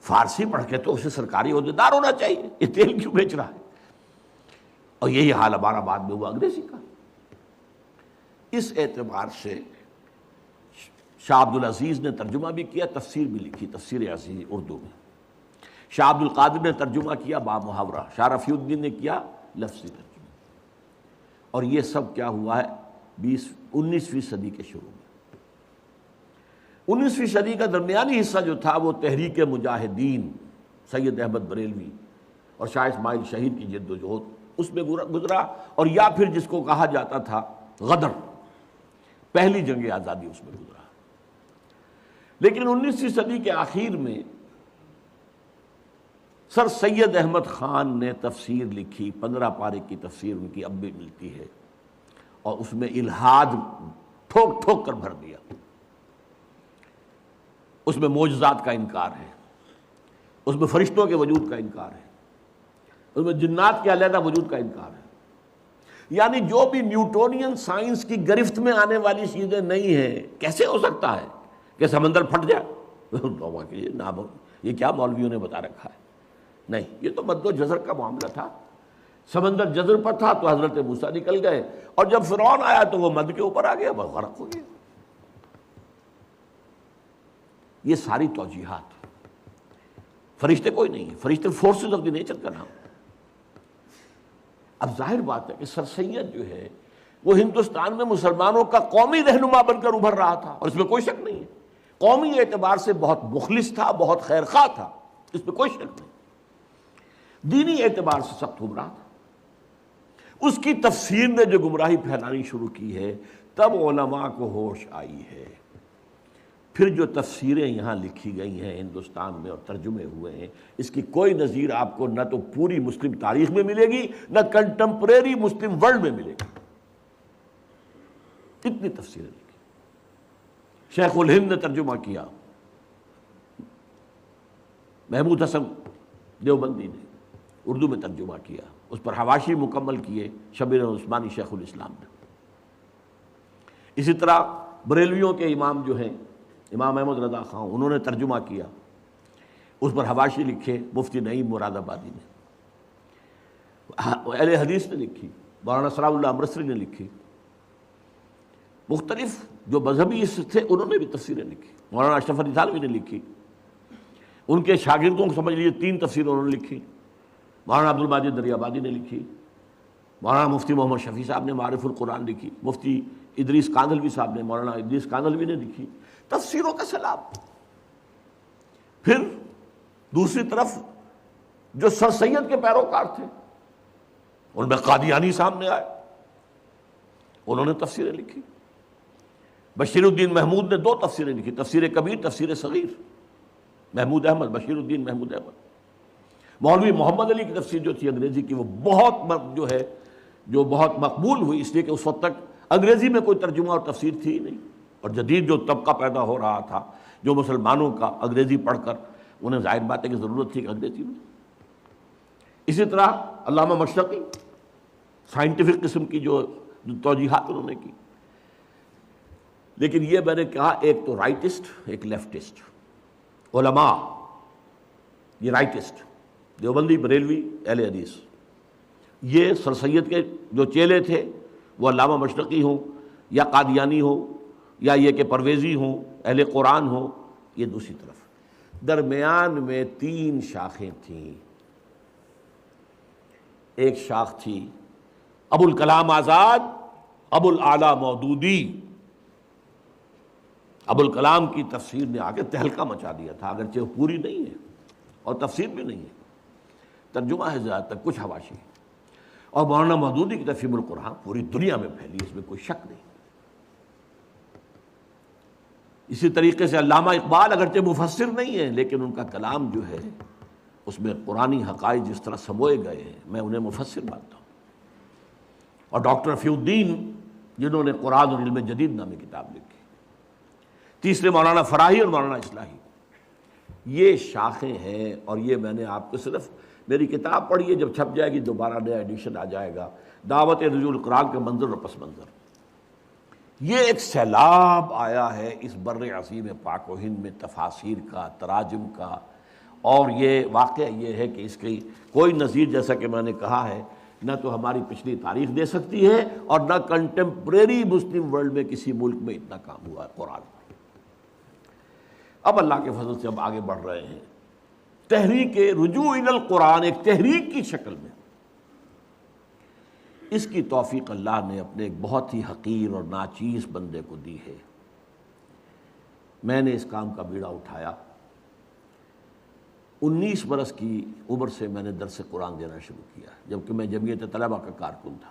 فارسی پڑھ کے تو اسے سرکاری عہدیدار ہونا چاہیے، یہ تیل کیوں بیچ رہا ہے؟ اور یہی حال ہمارا بعد میں ہوا انگریزی کا۔ اس اعتبار سے شاہ عبد العزیز نے ترجمہ بھی کیا، تفسیر بھی لکھی، تفسیر عزیز اردو میں۔ شاہ عبد القادر نے ترجمہ کیا با محاورہ، شاہ رفیع الدین نے کیا لفظی ترجمہ۔ اور یہ سب کیا ہوا ہے 19ویں صدی کے شروع میں۔ 19ویں صدی کا درمیانی حصہ جو تھا وہ تحریک مجاہدین سید احمد بریلوی اور شاہ اسماعیل شہید کی جد و جہد اس میں گزرا، اور یا پھر جس کو کہا جاتا تھا غدر، پہلی جنگ آزادی اس میں گزرا۔ لیکن 19ویں صدی کے آخر میں سر سید احمد خان نے تفسیر لکھی، 15 پارے کی تفسیر ان کی اب بھی ملتی ہے، اور اس میں الہاد ٹھوک ٹھوک کر بھر دیا۔ اس میں معجزات کا انکار ہے، اس میں فرشتوں کے وجود کا انکار ہے، اس میں جنات کے علیحدہ وجود کا انکار ہے۔ یعنی جو بھی نیوٹونین سائنس کی گرفت میں آنے والی چیزیں نہیں ہیں، کیسے ہو سکتا ہے کہ سمندر پھٹ جائے؟ یہ کیا مولویوں نے بتا رکھا ہے؟ نہیں، یہ تو مد و جزر کا معاملہ تھا۔ سمندر جزر پر تھا تو حضرت موسیٰ نکل گئے، اور جب فرعون آیا تو وہ مد کے اوپر آ گیا، بس غرق ہو گیا۔ یہ ساری توجیحات، فرشتے کوئی نہیں ہیں، فرشتے فورسز آف دی نیچر کا نام۔ اب ظاہر بات ہے کہ سر سید جو ہے وہ ہندوستان میں مسلمانوں کا قومی رہنما بن کر ابھر رہا تھا، اور اس میں کوئی شک نہیں ہے۔ قومی اعتبار سے بہت مخلص تھا، بہت خیر خواہ تھا، اس میں کوئی شک نہیں۔ دینی اعتبار سے سخت گمراہ تھا۔ اس کی تفسیر نے جو گمراہی پھیلانی شروع کی ہے، تب علماء کو ہوش آئی ہے۔ پھر جو تفسیریں یہاں لکھی گئی ہیں ہندوستان میں اور ترجمے ہوئے ہیں، اس کی کوئی نظیر آپ کو نہ تو پوری مسلم تاریخ میں ملے گی، نہ کنٹمپریری مسلم ورلڈ میں ملے گی۔ کتنی تفسیریں لکھی۔ شیخ الہند نے ترجمہ کیا، محمود حسن دیوبندی نے اردو میں ترجمہ کیا، اس پر حواشی مکمل کیے شبیر عثمانی شیخ الاسلام نے۔ اسی طرح بریلویوں کے امام جو ہیں امام احمد رضا خان، انہوں نے ترجمہ کیا، اس پر حواشی لکھے مفتی نعیم مراد آبادی نے۔ اہل حدیث نے لکھی، مولانا سلام اللہ امرتسری نے لکھی، مختلف جو مذہبی تھے انہوں نے بھی تفسیریں لکھی، مولانا اشرف علی تھانوی نے لکھی، ان کے شاگردوں کو سمجھ لیجیے 3 تفسیریں انہوں نے لکھی، مولانا عبد الماجد دریابادی نے لکھی، مولانا مفتی محمد شفیع صاحب نے معارف القرآن لکھی، مفتی ادریس کاندھلوی صاحب نے، مولانا ادریس کاندھلوی نے لکھی، تفسیروں کا سیلاب۔ پھر دوسری طرف جو سر سید کے پیروکار تھے ان میں قادیانی سامنے آئے، انہوں نے تفسیریں لکھی۔ بشیر الدین محمود نے 2 تفسیریں لکھی، تفسیر کبیر، تفسیر صغیر، محمود احمد، بشیر الدین محمود احمد۔ مولوی محمد علی کی تفسیر جو تھی انگریزی کی، وہ بہت مقبول ہوئی، اس لیے کہ اس وقت تک انگریزی میں کوئی ترجمہ اور تفسیر تھی ہی نہیں، اور جدید جو طبقہ پیدا ہو رہا تھا جو مسلمانوں کا انگریزی پڑھ کر، انہیں ظاہر بات ہے کہ ضرورت تھی کہ انگریزی میں۔ اسی طرح علامہ مشرقی سائنٹیفک قسم کی جو توجیحات انہوں نے کی۔ لیکن یہ میں نے کہا ایک تو رائٹسٹ، ایک لیفٹسٹ علماء، یہ رائٹسٹ دیوبندی، بریلوی، اہل حدیث، یہ سر سید کے جو چیلے تھے وہ علامہ مشرقی ہوں یا قادیانی ہوں یا یہ کہ پرویزی ہوں، اہل قرآن ہوں، یہ دوسری طرف۔ درمیان میں 3 شاخیں تھیں۔ ایک شاخ تھی ابو الکلام آزاد، ابو الاعلیٰ مودودی۔ ابو الکلام کی تفسیر نے آگے تہلکہ مچا دیا تھا، اگرچہ وہ پوری نہیں ہے اور تفسیر بھی نہیں ہے، ترجمہ ہے زیادہ تر، کچھ حواشی۔ اور مولانا مودودی کی تفسیر القرآن پوری دنیا میں پھیلی، اس میں کوئی شک نہیں۔ اسی طریقے سے علامہ اقبال اگرچہ مفسر نہیں ہے، لیکن ان کا کلام جو ہے اس میں قرآنی حقائق جس طرح سموئے گئے ہیں، میں انہیں مفسر مانتا ہوں۔ اور ڈاکٹر رفیع الدین جنہوں نے قرآن اور علم جدید نامی کتاب لکھی۔ تیسرے مولانا فراہی اور مولانا اصلاحی، یہ شاخیں ہیں۔ اور یہ میں نے آپ کو صرف میری کتاب پڑھی ہے، جب چھپ جائے گی دوبارہ نیا ایڈیشن آ جائے گا، دعوت رجوع القرآن کے منظر اور پس منظر۔ یہ ایک سیلاب آیا ہے اس بر عظیم پاک و ہند میں تفاسیر کا، تراجم کا، اور یہ واقعہ یہ ہے کہ اس کی کوئی نظیر، جیسا کہ میں نے کہا ہے نہ تو ہماری پچھلی تاریخ دے سکتی ہے اور نہ کنٹمپریری مسلم ورلڈ میں کسی ملک میں اتنا کام ہوا ہے قرآن پر۔ اب اللہ کے فضل سے ہم آگے بڑھ رہے ہیں، تحریک رجوع الی القرآن ایک تحریک کی شکل میں، اس کی توفیق اللہ نے اپنے ایک بہت ہی حقیر اور ناچیز بندے کو دی ہے۔ میں نے اس کام کا بیڑا اٹھایا، 19 برس کی عمر سے میں نے درس قرآن دینا شروع کیا، جبکہ میں جمعیت طلبہ کا کارکن تھا۔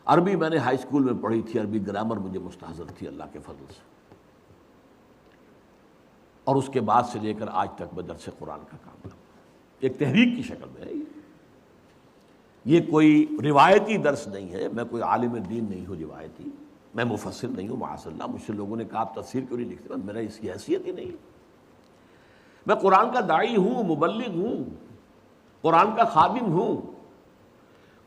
عربی میں نے ہائی اسکول میں پڑھی تھی، عربی گرامر مجھے مستحضر تھی اللہ کے فضل سے، اور اس کے بعد سے لے کر آج تک میں درس قرآن کا کام کرتا ہوں۔ ایک تحریک کی شکل میں ہے یہ کوئی روایتی درس نہیں ہے، میں کوئی عالم دین نہیں ہوں روایتی، میں مفسر نہیں ہوں معاذ اللہ، مجھ سے لوگوں نے کہا آپ تفسیر کیوں نہیں لکھتے، میرا اس کی حیثیت ہی نہیں ہے۔ میں قرآن کا داعی ہوں، مبلغ ہوں، قرآن کا خادم ہوں،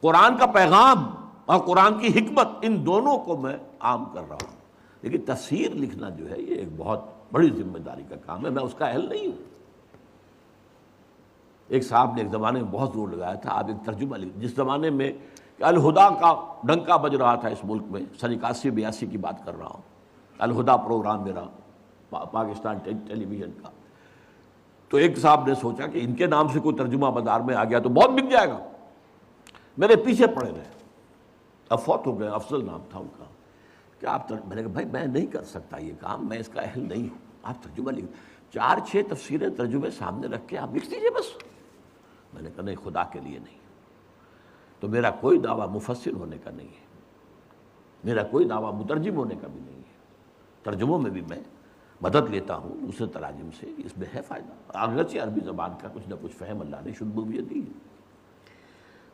قرآن کا پیغام اور قرآن کی حکمت ان دونوں کو میں عام کر رہا ہوں، لیکن تفسیر لکھنا جو ہے یہ ایک بہت بڑی ذمہ داری کا کام ہے، میں اس کا اہل نہیں ہوں۔ ایک صاحب نے ایک زمانے میں بہت زور لگایا تھا آپ ایک ترجمہ لکھ، جس زمانے میں الہدا کا ڈنکا بج رہا تھا اس ملک میں، سن 81-82 کی بات کر رہا ہوں، الہدا پروگرام میرا پاکستان ٹیلی ویژن کا، تو ایک صاحب نے سوچا کہ ان کے نام سے کوئی ترجمہ بازار میں آ گیا تو بہت بک جائے گا، میرے پیچھے پڑے رہے، اب فوت ہو گئے، افضل نام تھا ان کا، کہ آپ میں نے کہا بھائی میں نہیں کر سکتا یہ کام، میں اس کا اہل نہیں ہوں، آپ ترجمہ لکھ 4-6 تفسیریں ترجمے سامنے رکھ کے آپ لکھ دیجیے بس۔ میں نے کہا نہیں، خدا کے لیے نہیں، تو میرا کوئی دعویٰ مفسر ہونے کا نہیں ہے، میرا کوئی دعویٰ مترجم ہونے کا بھی نہیں ہے، ترجموں میں بھی میں مدد لیتا ہوں دوسرے تراجم سے، اس میں ہے فائدہ، اگرچہ عربی زبان کا کچھ نہ کچھ فہم اللہ نے شد بھی دی ہے۔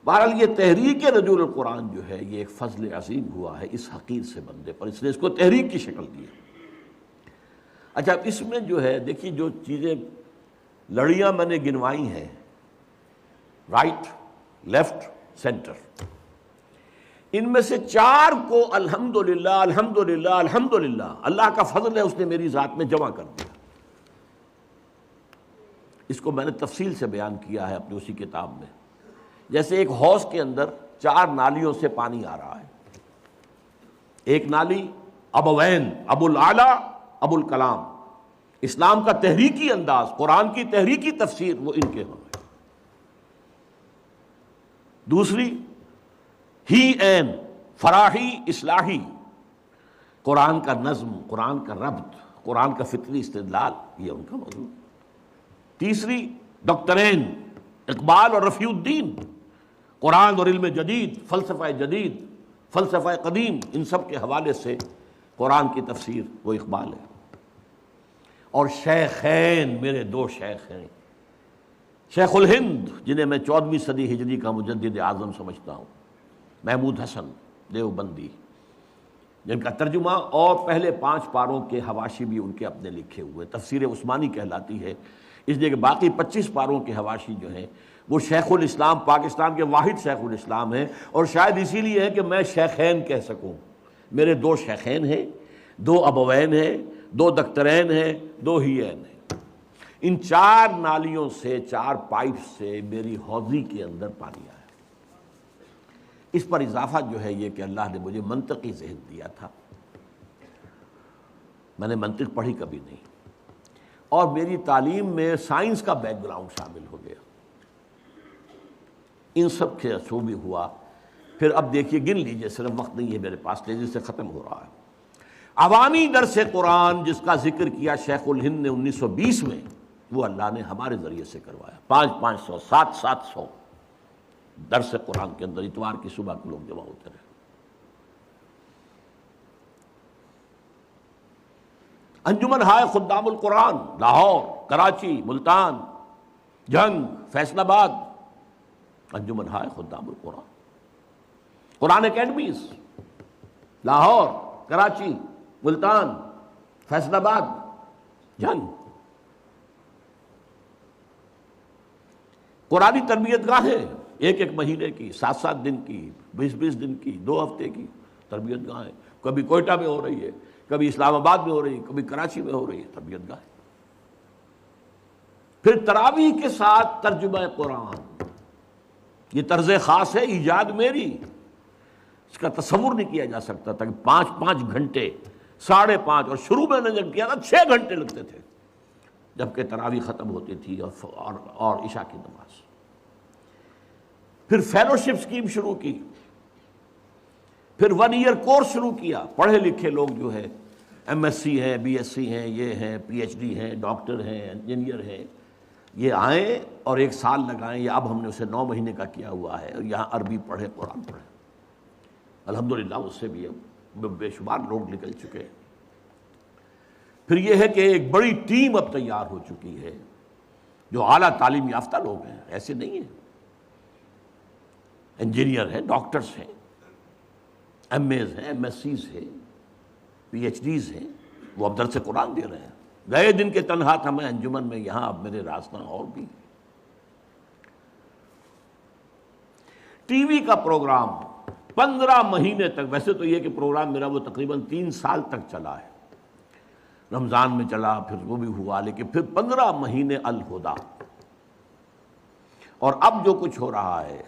بہرحال یہ تحریک رجوع القرآن جو ہے یہ ایک فضل عظیم ہوا ہے اس حقیر سے بندے پر، اس نے اس کو تحریک کی شکل دی ہے۔ اچھا اس میں جو ہے دیکھیے جو چیزیں لڑیاں میں نے گنوائی ہیں، رائٹ، لیفٹ، سینٹر، ان میں سے 4 کو الحمدللہ الحمدللہ الحمدللہ اللہ کا فضل ہے اس نے میری ذات میں جمع کر دیا۔ اس کو میں نے تفصیل سے بیان کیا ہے اپنی اسی کتاب میں، جیسے ایک حوض کے اندر 4 نالیوں سے پانی آ رہا ہے، ایک نالی ابوین، ابو الاعلی، ابو الکلام، اسلام کا تحریکی انداز، قرآن کی تحریکی تفسیر وہ ان کے ہوں، دوسری ہی این، فراحی، اصلاحی، قرآن کا نظم، قرآن کا ربط، قرآن کا فطری استدلال، یہ ان کا موضوع، تیسری ڈاکٹرین، اقبال اور رفیع الدین، قرآن اور علم جدید، فلسفہ جدید، فلسفہ قدیم، ان سب کے حوالے سے قرآن کی تفسیر وہ اقبال ہے۔ اور شیخین، میرے 2 شیخ ہیں، شیخ الہند جنہیں میں 14ویں صدی ہجری کا مجدد اعظم سمجھتا ہوں، محمود حسن دیوبندی، جن کا ترجمہ اور پہلے 5 پاروں کے حواشی بھی ان کے اپنے لکھے ہوئے، تفسیر عثمانی کہلاتی ہے، اس لیے کہ باقی 25 پاروں کے حواشی جو ہیں وہ شیخ الاسلام، پاکستان کے واحد شیخ الاسلام ہیں، اور شاید اسی لیے ہے کہ میں شیخین کہہ سکوں، میرے 2 شیخین ہیں، 2 ابوین ہیں، 2 دخترین ہیں، 2 ہیین ہیں۔ ان 4 نالیوں سے، 4 پائپ سے میری حوضی کے اندر پانی آیا۔ اس پر اضافہ جو ہے یہ کہ اللہ نے مجھے منطقی ذہن دیا تھا، میں نے منطق پڑھی کبھی نہیں، اور میری تعلیم میں سائنس کا بیک گراؤنڈ شامل ہو گیا، ان سب کے اثر بھی ہوا۔ پھر اب دیکھیے گن لیجئے، صرف وقت نہیں ہے میرے پاس، تیزی سے ختم ہو رہا ہے۔ عوامی درس قرآن جس کا ذکر کیا شیخ الہند نے 1920 میں، وہ اللہ نے ہمارے ذریعے سے کروایا، 500 700 درس قرآن کے اندر اتوار کی صبح کو لوگ جمع ہوتے رہے۔ انجمن ہائے خدام القرآن، لاہور، کراچی، ملتان، جنگ، فیصل آباد، انجمن ہائے خدام القرآن، قرآن اکیڈمیز، لاہور، کراچی، ملتان، فیصل آباد، جنگ، قرآنی تربیت گاہیں، 1 مہینے کی، 7 دن کی، 20 دن کی، 2 ہفتے کی تربیت گاہیں، کبھی کوئٹہ میں ہو رہی ہے، کبھی اسلام آباد میں ہو رہی ہے، کبھی کراچی میں ہو رہی ہے تربیت گاہیں۔ پھر تراویح کے ساتھ ترجمہ قرآن، یہ طرز خاص ہے، ایجاد میری، اس کا تصور نہیں کیا جا سکتا تھا کہ 5 گھنٹے 5.5، اور شروع میں نے جب کیا تھا 6 گھنٹے لگتے تھے جبکہ تراویح ختم ہوتی تھی اور عشاء کی نماز۔ پھر فیلوشپ اسکیم شروع کی، پھر 1 ایئر کورس شروع کیا۔ پڑھے لکھے لوگ جو ہے MSc ہیں، BSc ہیں، یہ ہیں، PhD ہیں، ڈاکٹر ہیں، انجینئر ہیں، یہ آئیں اور 1 سال لگائیں، یا اب ہم نے اسے 9 مہینے کا کیا ہوا ہے، اور یہاں عربی پڑھیں، قرآن پڑھیں۔ الحمدللہ اس سے بھی اب بے شمار لوگ نکل چکے ہیں۔ پھر یہ ہے کہ ایک بڑی ٹیم اب تیار ہو چکی ہے جو اعلیٰ تعلیم یافتہ لوگ ہیں، ایسے نہیں ہیں، انجینئر ہیں، ڈاکٹرز ہیں، MAs ہیں، MSCs ہیں، PhDs ہیں، وہ اب درس قرآن دے رہے ہیں۔ گئے دن کے تنہا تھا میں انجمن میں، یہاں اب میرے راستہ اور بھی۔ ٹی وی کا پروگرام 15 مہینے تک، ویسے تو یہ کہ پروگرام میرا وہ تقریباً 3 سال تک چلا ہے، رمضان میں چلا، پھر وہ بھی ہوا، لیکن پھر 15 مہینے الہدیٰ۔ اور اب جو کچھ ہو رہا ہے،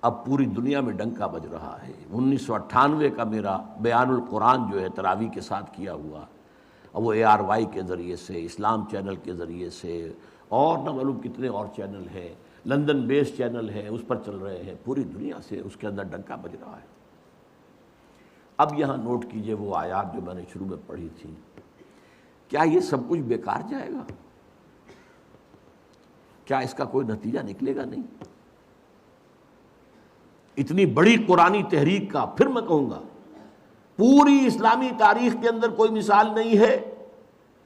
اب پوری دنیا میں ڈنکا بج رہا ہے۔ 1998 کا میرا بیان القرآن جو ہے تراویح کے ساتھ کیا ہوا، اور وہ ARY کے ذریعے سے، اسلام چینل کے ذریعے سے، اور نہ معلوم کتنے اور چینل ہیں، لندن بیس چینل ہیں، اس پر چل رہے ہیں، پوری دنیا سے اس کے اندر ڈنکا بج رہا ہے۔ اب یہاں نوٹ کیجئے وہ آیات جو میں نے شروع میں پڑھی تھی، کیا یہ سب کچھ بیکار جائے گا؟ کیا اس کا کوئی نتیجہ نکلے گا؟ نہیں۔ اتنی بڑی قرآنی تحریک کا، پھر میں کہوں گا پوری اسلامی تاریخ کے اندر کوئی مثال نہیں ہے،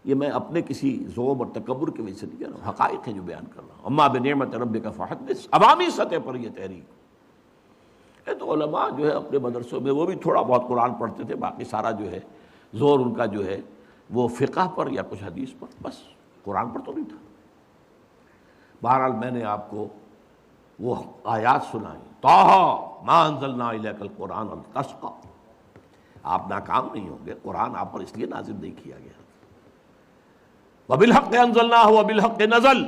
یہ میں اپنے کسی ذوق اور تکبر کی وجہ سے نہیں کہہ رہا ہوں، حقائق ہیں جو بیان کر رہا ہوں۔ اما بنعمت ربک فحدث، عوامی سطح پر یہ تحریک ہے۔ تو علماء جو ہے اپنے مدرسوں میں وہ بھی تھوڑا بہت قرآن پڑھتے تھے، باقی سارا جو ہے زور ان کا جو ہے وہ فقہ پر یا کچھ حدیث پر، بس قرآن پر تو نہیں تھا۔ بہرحال میں نے آپ کو وہ آیات سنائیں، طٰہٰ مَا أَنزَلْنَا إِلَيْكَ الْقُرْآنَ لِتَشْقَىٰ، آپ ناکام نہیں ہوں گے، قرآن آپ پر اس لیے نازل نہیں کیا گیا۔ وَبِالْحَقِّ أَنزَلْنَاهُ وَبِالْحَقِّ نَزَلَ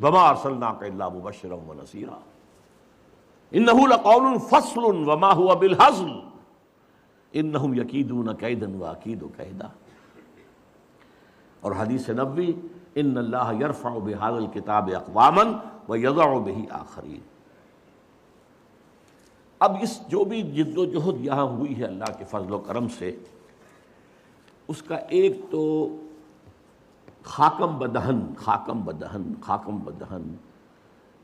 وَمَا أَرْسَلْنَاكَ إِلَّا مُبَشِّرًا وَنَذِيرًا إِنَّهُ لَقَوْلٌ فَصْلٌ وَمَا هُوَ بِالْهَزْلِ إِنَّهُمْ يَكِيدُونَ كَيْدًا وَأَكِيدُ كَيْدًا۔ اور حدیث نبوی، إِنَّ اللَّهَ يَرْفَعُ بِهَذَا الْكِتَابِ أَقْوَامًا وَيَضَعُ بِهِ آخَرِينَ۔ اب اس جو بھی جد و جہد یہاں ہوئی ہے اللہ کے فضل و کرم سے، اس کا ایک تو خاکم بدہن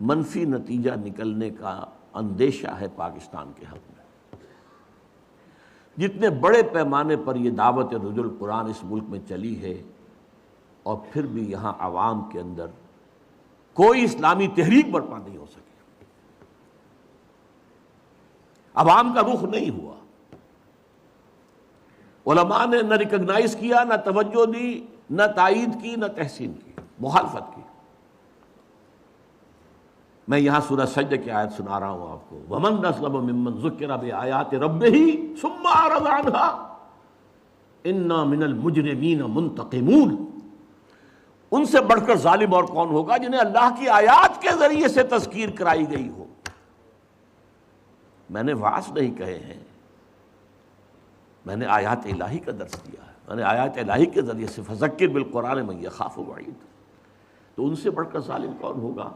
منفی نتیجہ نکلنے کا اندیشہ ہے پاکستان کے حق میں۔ جتنے بڑے پیمانے پر یہ دعوت رجوع القرآن اس ملک میں چلی ہے، اور پھر بھی یہاں عوام کے اندر کوئی اسلامی تحریک برپا نہیں ہو سکی، عوام کا رخ نہیں ہوا، علماء نے نہ ریکگنائز کیا، نہ توجہ دی، نہ تائید کی، نہ تحسین کی، مخالفت کی۔ میں یہاں سورہ سجدہ کی آیت سنا رہا ہوں آپ کو، وَمَنْ أَظْلَمُ مِمَّنْ ذُكِّرَ بِآيَاتِ رَبِّهِ ثُمَّ أَعْرَضَ عَنْهَا إِنَّا مِنَ الْمُجْرِمِينَ مُنْتَقِمُونَ۔ ان سے بڑھ کر ظالم اور کون ہوگا جنہیں اللہ کی آیات کے ذریعے سے تذکیر کرائی گئی ہو۔ میں نے وعظ نہیں کہے ہیں، میں نے آیات الہی کا درس دیا ہے، میں نے آیات الہی کے ذریعے سے فذکر بالقرآن من یخاف وعید۔ تو ان سے بڑھ کر ظالم کون ہوگا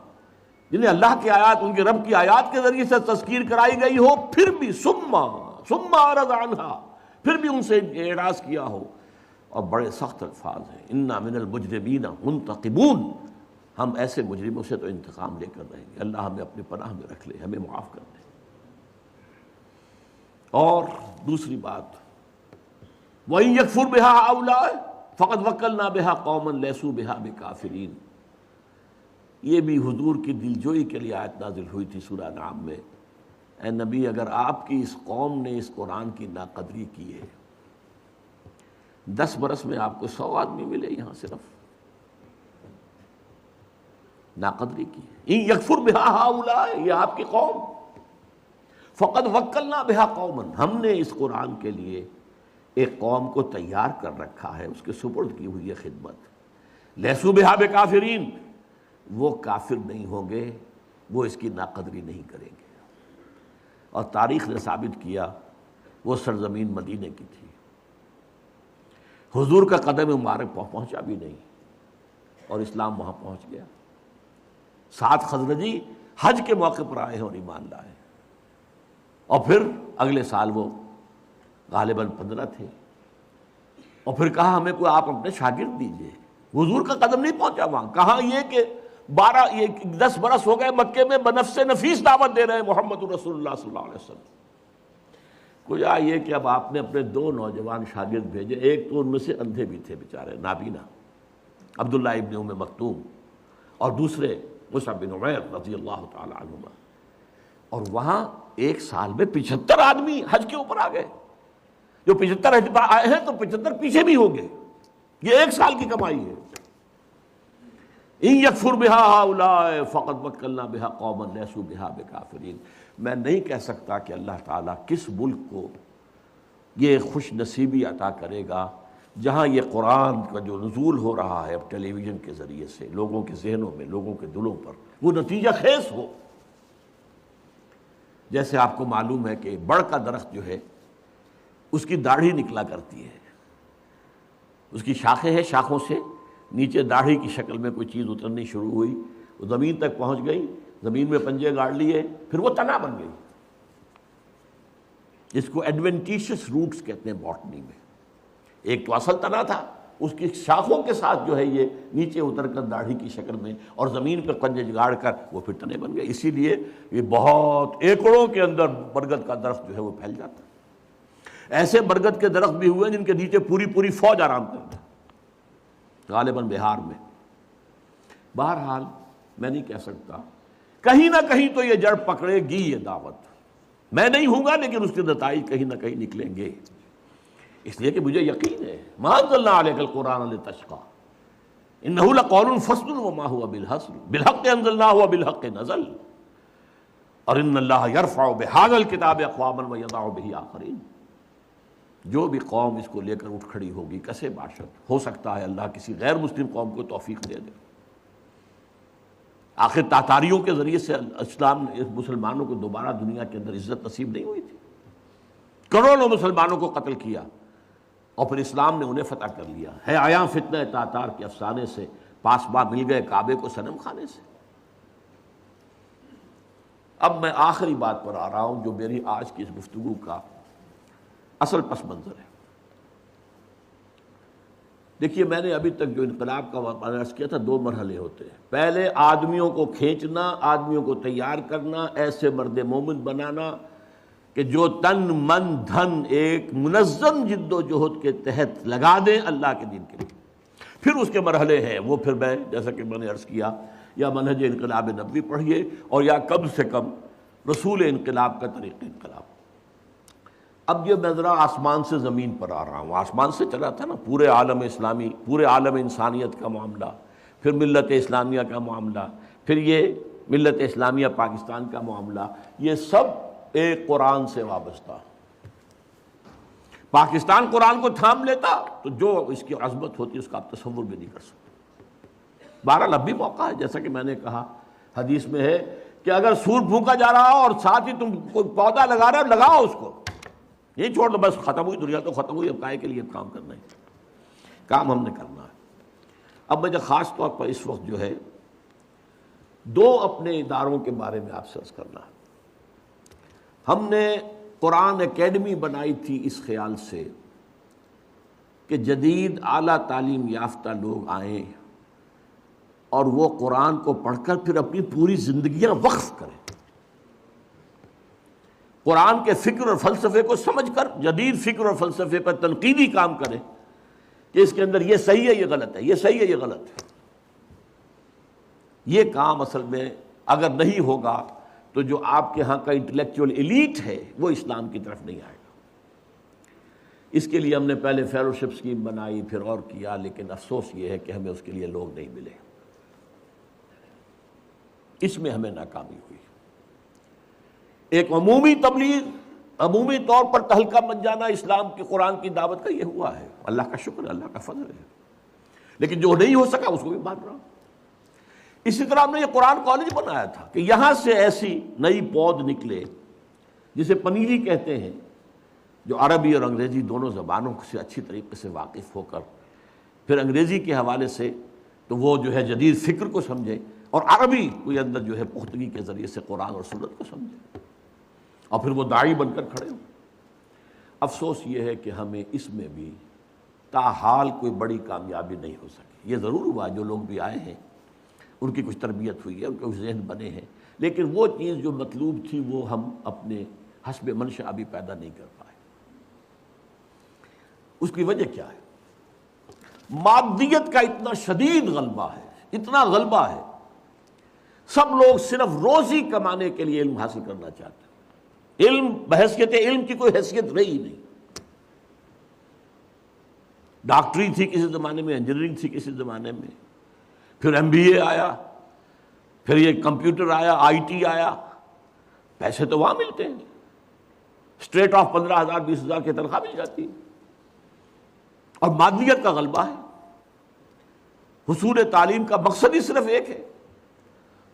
جنہیں اللہ کی آیات، ان کے رب کی آیات کے ذریعے سے تذکیر کرائی گئی ہو، پھر بھی ثم اعرض عنہا، پھر بھی ان سے اعراض کیا ہو۔ اور بڑے سخت الفاظ ہیں، انا من المجرمین منتقمون، ہم ایسے مجرموں سے تو انتقام لے کر رہیں گے۔ اللہ ہمیں اپنے پناہ میں رکھ لے، ہمیں معاف کر دے۔ اور دوسری بات، وَإِن يَكْفُرْ بِهَا هَؤُلَاءِ فَقَدْ وَكَّلْنَا بِهَا قَوْمًا لَيْسُوا بِهَا بِكَافِرِينَ۔ یہ بھی حضور کی دلجوئی کے لیے آیت نازل ہوئی تھی سورہ انعام میں، اے نبی اگر آپ کی اس قوم نے اس قرآن کی ناقدری کی ہے، 10 برس میں آپ کو 100 آدمی ملے یہاں صرف ناقدری کی ہے۔ اِن یکفر بہا ہؤلاء، یہ آپ کی قوم، فقد وکلنا بہا قوما، ہم نے اس قرآن کے لیے ایک قوم کو تیار کر رکھا ہے، اس کے سپرد کی ہوئی ہے خدمت۔ لیسوا بہا بکافرین، وہ کافر نہیں ہوں گے وہ اس کی ناقدری نہیں کریں گے۔ اور تاریخ نے ثابت کیا وہ سرزمین مدینے کی تھی، حضور کا قدم مبارک پہنچا بھی نہیں اور اسلام وہاں پہنچ گیا۔ 7 خزرجی حج کے موقع پر آئے ہیں اور ایمان لائے، اور پھر اگلے سال وہ غالباً 15 تھے، اور پھر کہا ہمیں کوئی آپ اپنے شاگرد دیجئے۔ حضور کا قدم نہیں پہنچا وہاں، کہاں یہ کہ 10 برس ہو گئے مکے میں بنفس نفیس دعوت دے رہے ہیں محمد رسول اللہ صلی اللہ علیہ وسلم۔ کجا یہ کہ اب آپ نے اپنے 2 نوجوان شاگرد بھیجے، ایک تو ان میں سے اندھے بھی تھے بیچارے، نابینا، عبداللہ ابن ام مکتوم، اور دوسرے مصعب بن عمیر رضی اللہ تعالی عنہما، اور وہاں ایک سال میں 75 آدمی حج کے اوپر آ گئے۔ جو 75 حج پر آئے ہیں تو 75 پیچھے بھی ہوں گے، یہ ایک سال کی کمائی ہے۔ ان یکفر بہا ہؤلاء فقد وکلنا بہا قوما لیسوا بہا بکافرین۔ میں نہیں کہہ سکتا کہ اللہ تعالیٰ کس ملک کو یہ خوش نصیبی عطا کرے گا جہاں یہ قرآن کا جو نزول ہو رہا ہے اب ٹیلی ویژن کے ذریعے سے لوگوں کے ذہنوں میں، لوگوں کے دلوں پر، وہ نتیجہ خیز ہو۔ جیسے آپ کو معلوم ہے کہ بڑ کا درخت جو ہے اس کی داڑھی نکلا کرتی ہے، اس کی شاخیں ہیں، شاخوں سے نیچے داڑھی کی شکل میں کوئی چیز اترنی شروع ہوئی، وہ زمین تک پہنچ گئی، زمین میں پنجے گاڑ لیے، پھر وہ تنا بن گئی۔ اس کو ایڈوینٹیشس روٹس کہتے ہیں باٹنی میں۔ ایک تو اصل تنا تھا، اس کی شاخوں کے ساتھ جو ہے یہ نیچے اتر کر داڑھی کی شکل میں اور زمین پر پنجے گاڑ کر وہ پھر تنے بن گئے۔ اسی لیے یہ بہت ایکڑوں کے اندر برگد کا درخت جو ہے وہ پھیل جاتا ہے۔ ایسے برگد کے درخت بھی ہوئے جن کے نیچے پوری فوج آرام کرتا ہے، غالباً بہار میں۔ بہرحال میں نہیں کہہ سکتا، کہیں نہ کہیں تو یہ جڑ پکڑے گی یہ دعوت، میں نہیں ہوں گا لیکن اس کے نتائج کہیں نہ کہیں نکلیں گے، اس لیے کہ مجھے یقین ہے ما انزلنا علیک القرآن لتشقی انہ لقول فصل وما هو بالحزل بالحق انزلناہ وبالحق نزل اور ان اللہ یرفع بہذا الکتاب اقواما ویضع بہ آخرین۔ جو بھی قوم اس کو لے کر اٹھ کھڑی ہوگی کسے باشد، ہو سکتا ہے اللہ کسی غیر مسلم قوم کو توفیق دے دے۔ آخر تاتاریوں کے ذریعے سے اسلام نے مسلمانوں کو دوبارہ دنیا کے اندر عزت نصیب نہیں ہوئی تھی، کروڑوں مسلمانوں کو قتل کیا اور پھر اسلام نے انہیں فتح کر لیا ہے۔ آیا فتنہ تاتار کے افسانے سے پاسباں مل گئے کعبے کو صنم خانے سے۔ اب میں آخری بات پر آ رہا ہوں جو میری آج کی اس گفتگو کا اصل پس منظر ہے۔ دیکھیے میں نے ابھی تک جو انقلاب کا عرض کیا تھا 2 مرحلے ہوتے ہیں۔ پہلے آدمیوں کو کھینچنا، آدمیوں کو تیار کرنا، ایسے مرد مومن بنانا کہ جو تن من دھن ایک منظم جد و جہد کے تحت لگا دیں اللہ کے دین کے لیے۔ پھر اس کے مرحلے ہیں وہ پھر میں جیسا کہ میں نے عرض کیا یا منہج انقلاب نبوی پڑھیے اور یا کم سے کم رسول انقلاب کا طریق انقلاب۔ اب یہ میں ذرا آسمان سے زمین پر آ رہا ہوں، آسمان سے چلا تھا نا پورے عالم اسلامی، پورے عالم انسانیت کا معاملہ، پھر ملت اسلامیہ کا معاملہ، پھر یہ ملت اسلامیہ پاکستان کا معاملہ، یہ سب ایک قرآن سے وابستہ۔ پاکستان قرآن کو تھام لیتا تو جو اس کی عظمت ہوتی اس کا آپ تصور بھی نہیں کر سکتے۔ بہرحال اب بھی موقع ہے، جیسا کہ میں نے کہا حدیث میں ہے کہ اگر سور پھونکا جا رہا ہو اور ساتھ ہی تم کوئی پودا لگا رہے ہو لگاؤ اس کو، یہ چھوڑ دو بس ختم ہوئی دنیا تو ختم ہوئی، اب کائے کے لیے کام کرنا ہے، کام ہم نے کرنا ہے۔ اب مجھے خاص طور پر اس وقت جو ہے 2 اپنے اداروں کے بارے میں آپ سے عرض کرنا ہے۔ ہم نے قرآن اکیڈمی بنائی تھی اس خیال سے کہ جدید اعلیٰ تعلیم یافتہ لوگ آئیں اور وہ قرآن کو پڑھ کر پھر اپنی پوری زندگیاں وقف کریں، قرآن کے فکر اور فلسفے کو سمجھ کر جدید فکر اور فلسفے پر تنقیدی کام کریں کہ اس کے اندر یہ صحیح ہے یہ غلط ہے، یہ صحیح ہے یہ غلط ہے۔ یہ کام اصل میں اگر نہیں ہوگا تو جو آپ کے ہاں کا انٹلیکچوئل ایلیٹ ہے وہ اسلام کی طرف نہیں آئے گا۔ اس کے لیے ہم نے پہلے فیلوشپ اسکیم بنائی، پھر اور کیا، لیکن افسوس یہ ہے کہ ہمیں اس کے لیے لوگ نہیں ملے، اس میں ہمیں ناکامی ہوئی۔ ایک عمومی تبلیغ، عمومی طور پر تہلکہ مچ جانا اسلام کی قرآن کی دعوت کا یہ ہوا ہے، اللہ کا شکر، اللہ کا فضل ہے، لیکن جو نہیں ہو سکا اس کو بھی مان رہا ہوں۔ اسی طرح ہم نے یہ قرآن کالج بنایا تھا کہ یہاں سے ایسی نئی پود نکلے جسے پنیری کہتے ہیں، جو عربی اور انگریزی دونوں زبانوں سے اچھی طریقے سے واقف ہو کر پھر انگریزی کے حوالے سے تو وہ جو ہے جدید فکر کو سمجھے، اور عربی کوئی اندر جو ہے پختگی کے ذریعے سے قرآن اور سنت کو سمجھے، اور پھر وہ داعی بن کر کھڑے ہوں۔ افسوس یہ ہے کہ ہمیں اس میں بھی تاحال کوئی بڑی کامیابی نہیں ہو سکی۔ یہ ضرور ہوا جو لوگ بھی آئے ہیں ان کی کچھ تربیت ہوئی ہے، ان کے کچھ ذہن بنے ہیں، لیکن وہ چیز جو مطلوب تھی وہ ہم اپنے حسب منشا ابھی پیدا نہیں کر پائے۔ اس کی وجہ کیا ہے؟ مادیت کا اتنا شدید غلبہ ہے، اتنا غلبہ ہے، سب لوگ صرف روزی کمانے کے لیے علم حاصل کرنا چاہتے ہیں۔ علم بحیثیت علم کی کوئی حیثیت رہی نہیں۔ ڈاکٹری تھی کسی زمانے میں، انجینئرنگ تھی کسی زمانے میں، پھر MBA آیا، پھر یہ کمپیوٹر آیا، IT آیا، پیسے تو وہاں ملتے ہیں، اسٹریٹ آف 15,000 20,000 کی تنخواہ مل جاتی ہے، اور مادیت کا غلبہ ہے۔ حصول تعلیم کا مقصد ہی صرف ایک ہے،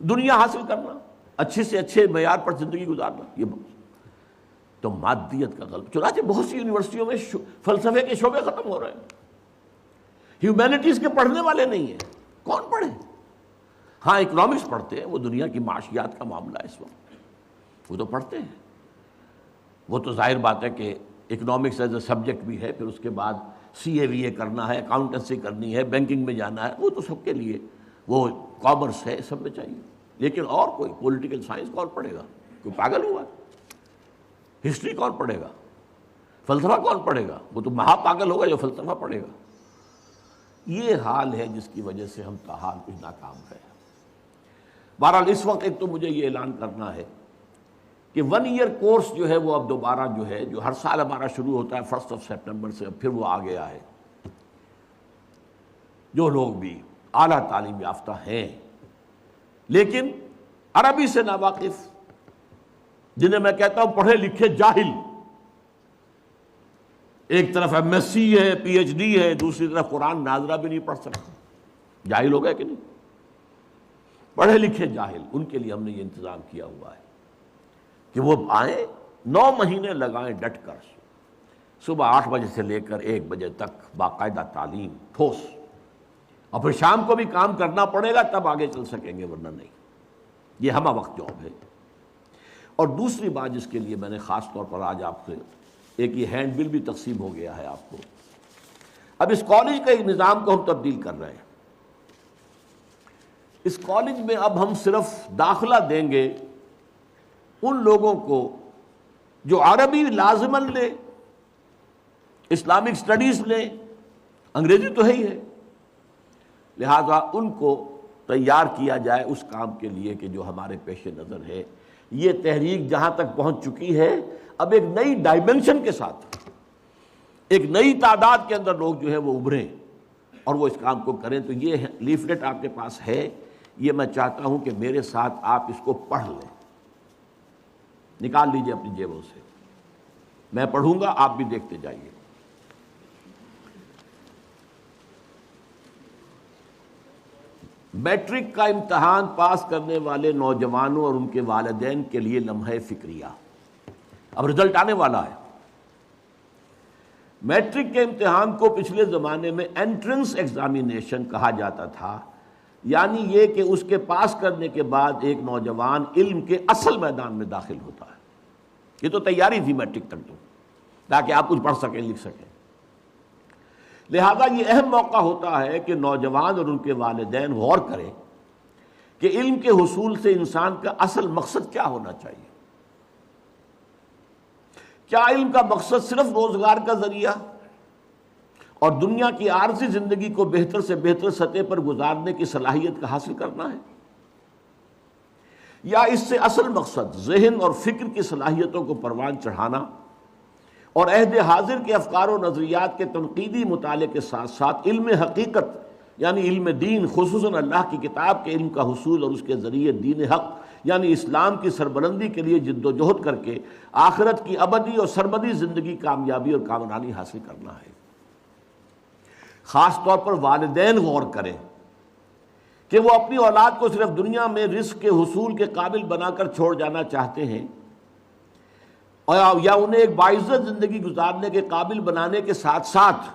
دنیا حاصل کرنا، اچھے سے اچھے معیار پر زندگی گزارنا، یہ تو مادیت کا غلبہ۔ چنانچہ بہت سی یونیورسٹیوں میں فلسفے کے شعبے ختم ہو رہے ہیں، ہیومینٹیز کے پڑھنے والے نہیں ہیں، کون پڑھے؟ ہاں اکنامکس پڑھتے ہیں، وہ دنیا کی معاشیات کا معاملہ ہے اس وقت، وہ تو پڑھتے ہیں، وہ تو ظاہر بات ہے کہ اکنامکس ایز اے سبجیکٹ بھی ہے، پھر اس کے بعد CA کرنا ہے، اکاؤنٹنسی کرنی ہے، بینکنگ میں جانا ہے، وہ تو سب کے لیے، وہ کامرس ہے، سب میں چاہیے، لیکن اور کوئی پولیٹیکل سائنس کون پڑھے گا؟ کوئی پاگل ہوا؟ ہسٹری کون پڑھے گا؟ فلسفہ کون پڑھے گا؟ وہ تو مہا پاگل ہوگا جو فلسفہ پڑھے گا۔ یہ حال ہے جس کی وجہ سے ہم تاحال کچھ ناکام ہیں۔ بہرحال اس وقت ایک تو مجھے یہ اعلان کرنا ہے کہ 1 ایئر کورس جو ہے وہ اب دوبارہ جو ہے، جو ہر سال ہمارا شروع ہوتا ہے 1 سپٹمبر سے، اب پھر وہ آ گیا ہے۔ جو لوگ بھی اعلیٰ تعلیم یافتہ ہیں لیکن عربی سے ناواقف، جنہیں میں کہتا ہوں پڑھے لکھے جاہل، ایک طرف MSc ہے، PhD ہے، دوسری طرف قرآن ناظرہ بھی نہیں پڑھ سکتے، جاہل ہو گئے کہ نہیں؟ پڑھے لکھے جاہل، ان کے لیے ہم نے یہ انتظام کیا ہوا ہے کہ وہ آئیں، 9 مہینے لگائیں ڈٹ کر، صبح 8 بجے سے لے کر 1 بجے تک باقاعدہ تعلیم ٹھوس، اور پھر شام کو بھی کام کرنا پڑے گا تب آگے چل سکیں گے، ورنہ نہیں۔ یہ ہمہ وقت جاب ہے۔ اور دوسری بات جس کے لیے میں نے خاص طور پر آج آپ سے ایک یہ ہینڈ بل بھی تقسیم ہو گیا ہے آپ کو، اب اس کالج کے نظام کو ہم تبدیل کر رہے ہیں۔ اس کالج میں اب ہم صرف داخلہ دیں گے ان لوگوں کو جو عربی لازماً لیں، اسلامک سٹڈیز لیں، انگریزی تو ہے ہی ہے، لہذا ان کو تیار کیا جائے اس کام کے لیے کہ جو ہمارے پیش نظر ہے۔ یہ تحریک جہاں تک پہنچ چکی ہے، اب ایک نئی ڈائمنشن کے ساتھ ایک نئی تعداد کے اندر لوگ جو ہے وہ ابھریں اور وہ اس کام کو کریں۔ تو یہ لیفلیٹ آپ کے پاس ہے، یہ میں چاہتا ہوں کہ میرے ساتھ آپ اس کو پڑھ لیں، نکال لیجئے اپنی جیبوں سے، میں پڑھوں گا آپ بھی دیکھتے جائیے۔ میٹرک کا امتحان پاس کرنے والے نوجوانوں اور ان کے والدین کے لیے لمحہ فکریہ۔ اب رزلٹ آنے والا ہے۔ میٹرک کے امتحان کو پچھلے زمانے میں انٹرنس ایگزامینیشن کہا جاتا تھا، یعنی یہ کہ اس کے پاس کرنے کے بعد ایک نوجوان علم کے اصل میدان میں داخل ہوتا ہے۔ یہ تو تیاری تھی میٹرک تک تو، تاکہ آپ کچھ پڑھ سکیں، لکھ سکیں۔ لہذا یہ اہم موقع ہوتا ہے کہ نوجوان اور ان کے والدین غور کریں کہ علم کے حصول سے انسان کا اصل مقصد کیا ہونا چاہیے۔ کیا علم کا مقصد صرف روزگار کا ذریعہ اور دنیا کی عارضی زندگی کو بہتر سے بہتر سطح پر گزارنے کی صلاحیت کا حاصل کرنا ہے، یا اس سے اصل مقصد ذہن اور فکر کی صلاحیتوں کو پروان چڑھانا اور عہد حاضر کے افکار و نظریات کے تنقیدی مطالعے کے ساتھ ساتھ علم حقیقت یعنی علم دین، خصوصاً اللہ کی کتاب کے علم کا حصول اور اس کے ذریعے دین حق یعنی اسلام کی سربلندی کے لیے جد و جہد کر کے آخرت کی ابدی اور سرمدی زندگی کامیابی اور کامرانی حاصل کرنا ہے۔ خاص طور پر والدین غور کریں کہ وہ اپنی اولاد کو صرف دنیا میں رزق کے حصول کے قابل بنا کر چھوڑ جانا چاہتے ہیں، یا انہیں ایک باعزت زندگی گزارنے کے قابل بنانے کے ساتھ ساتھ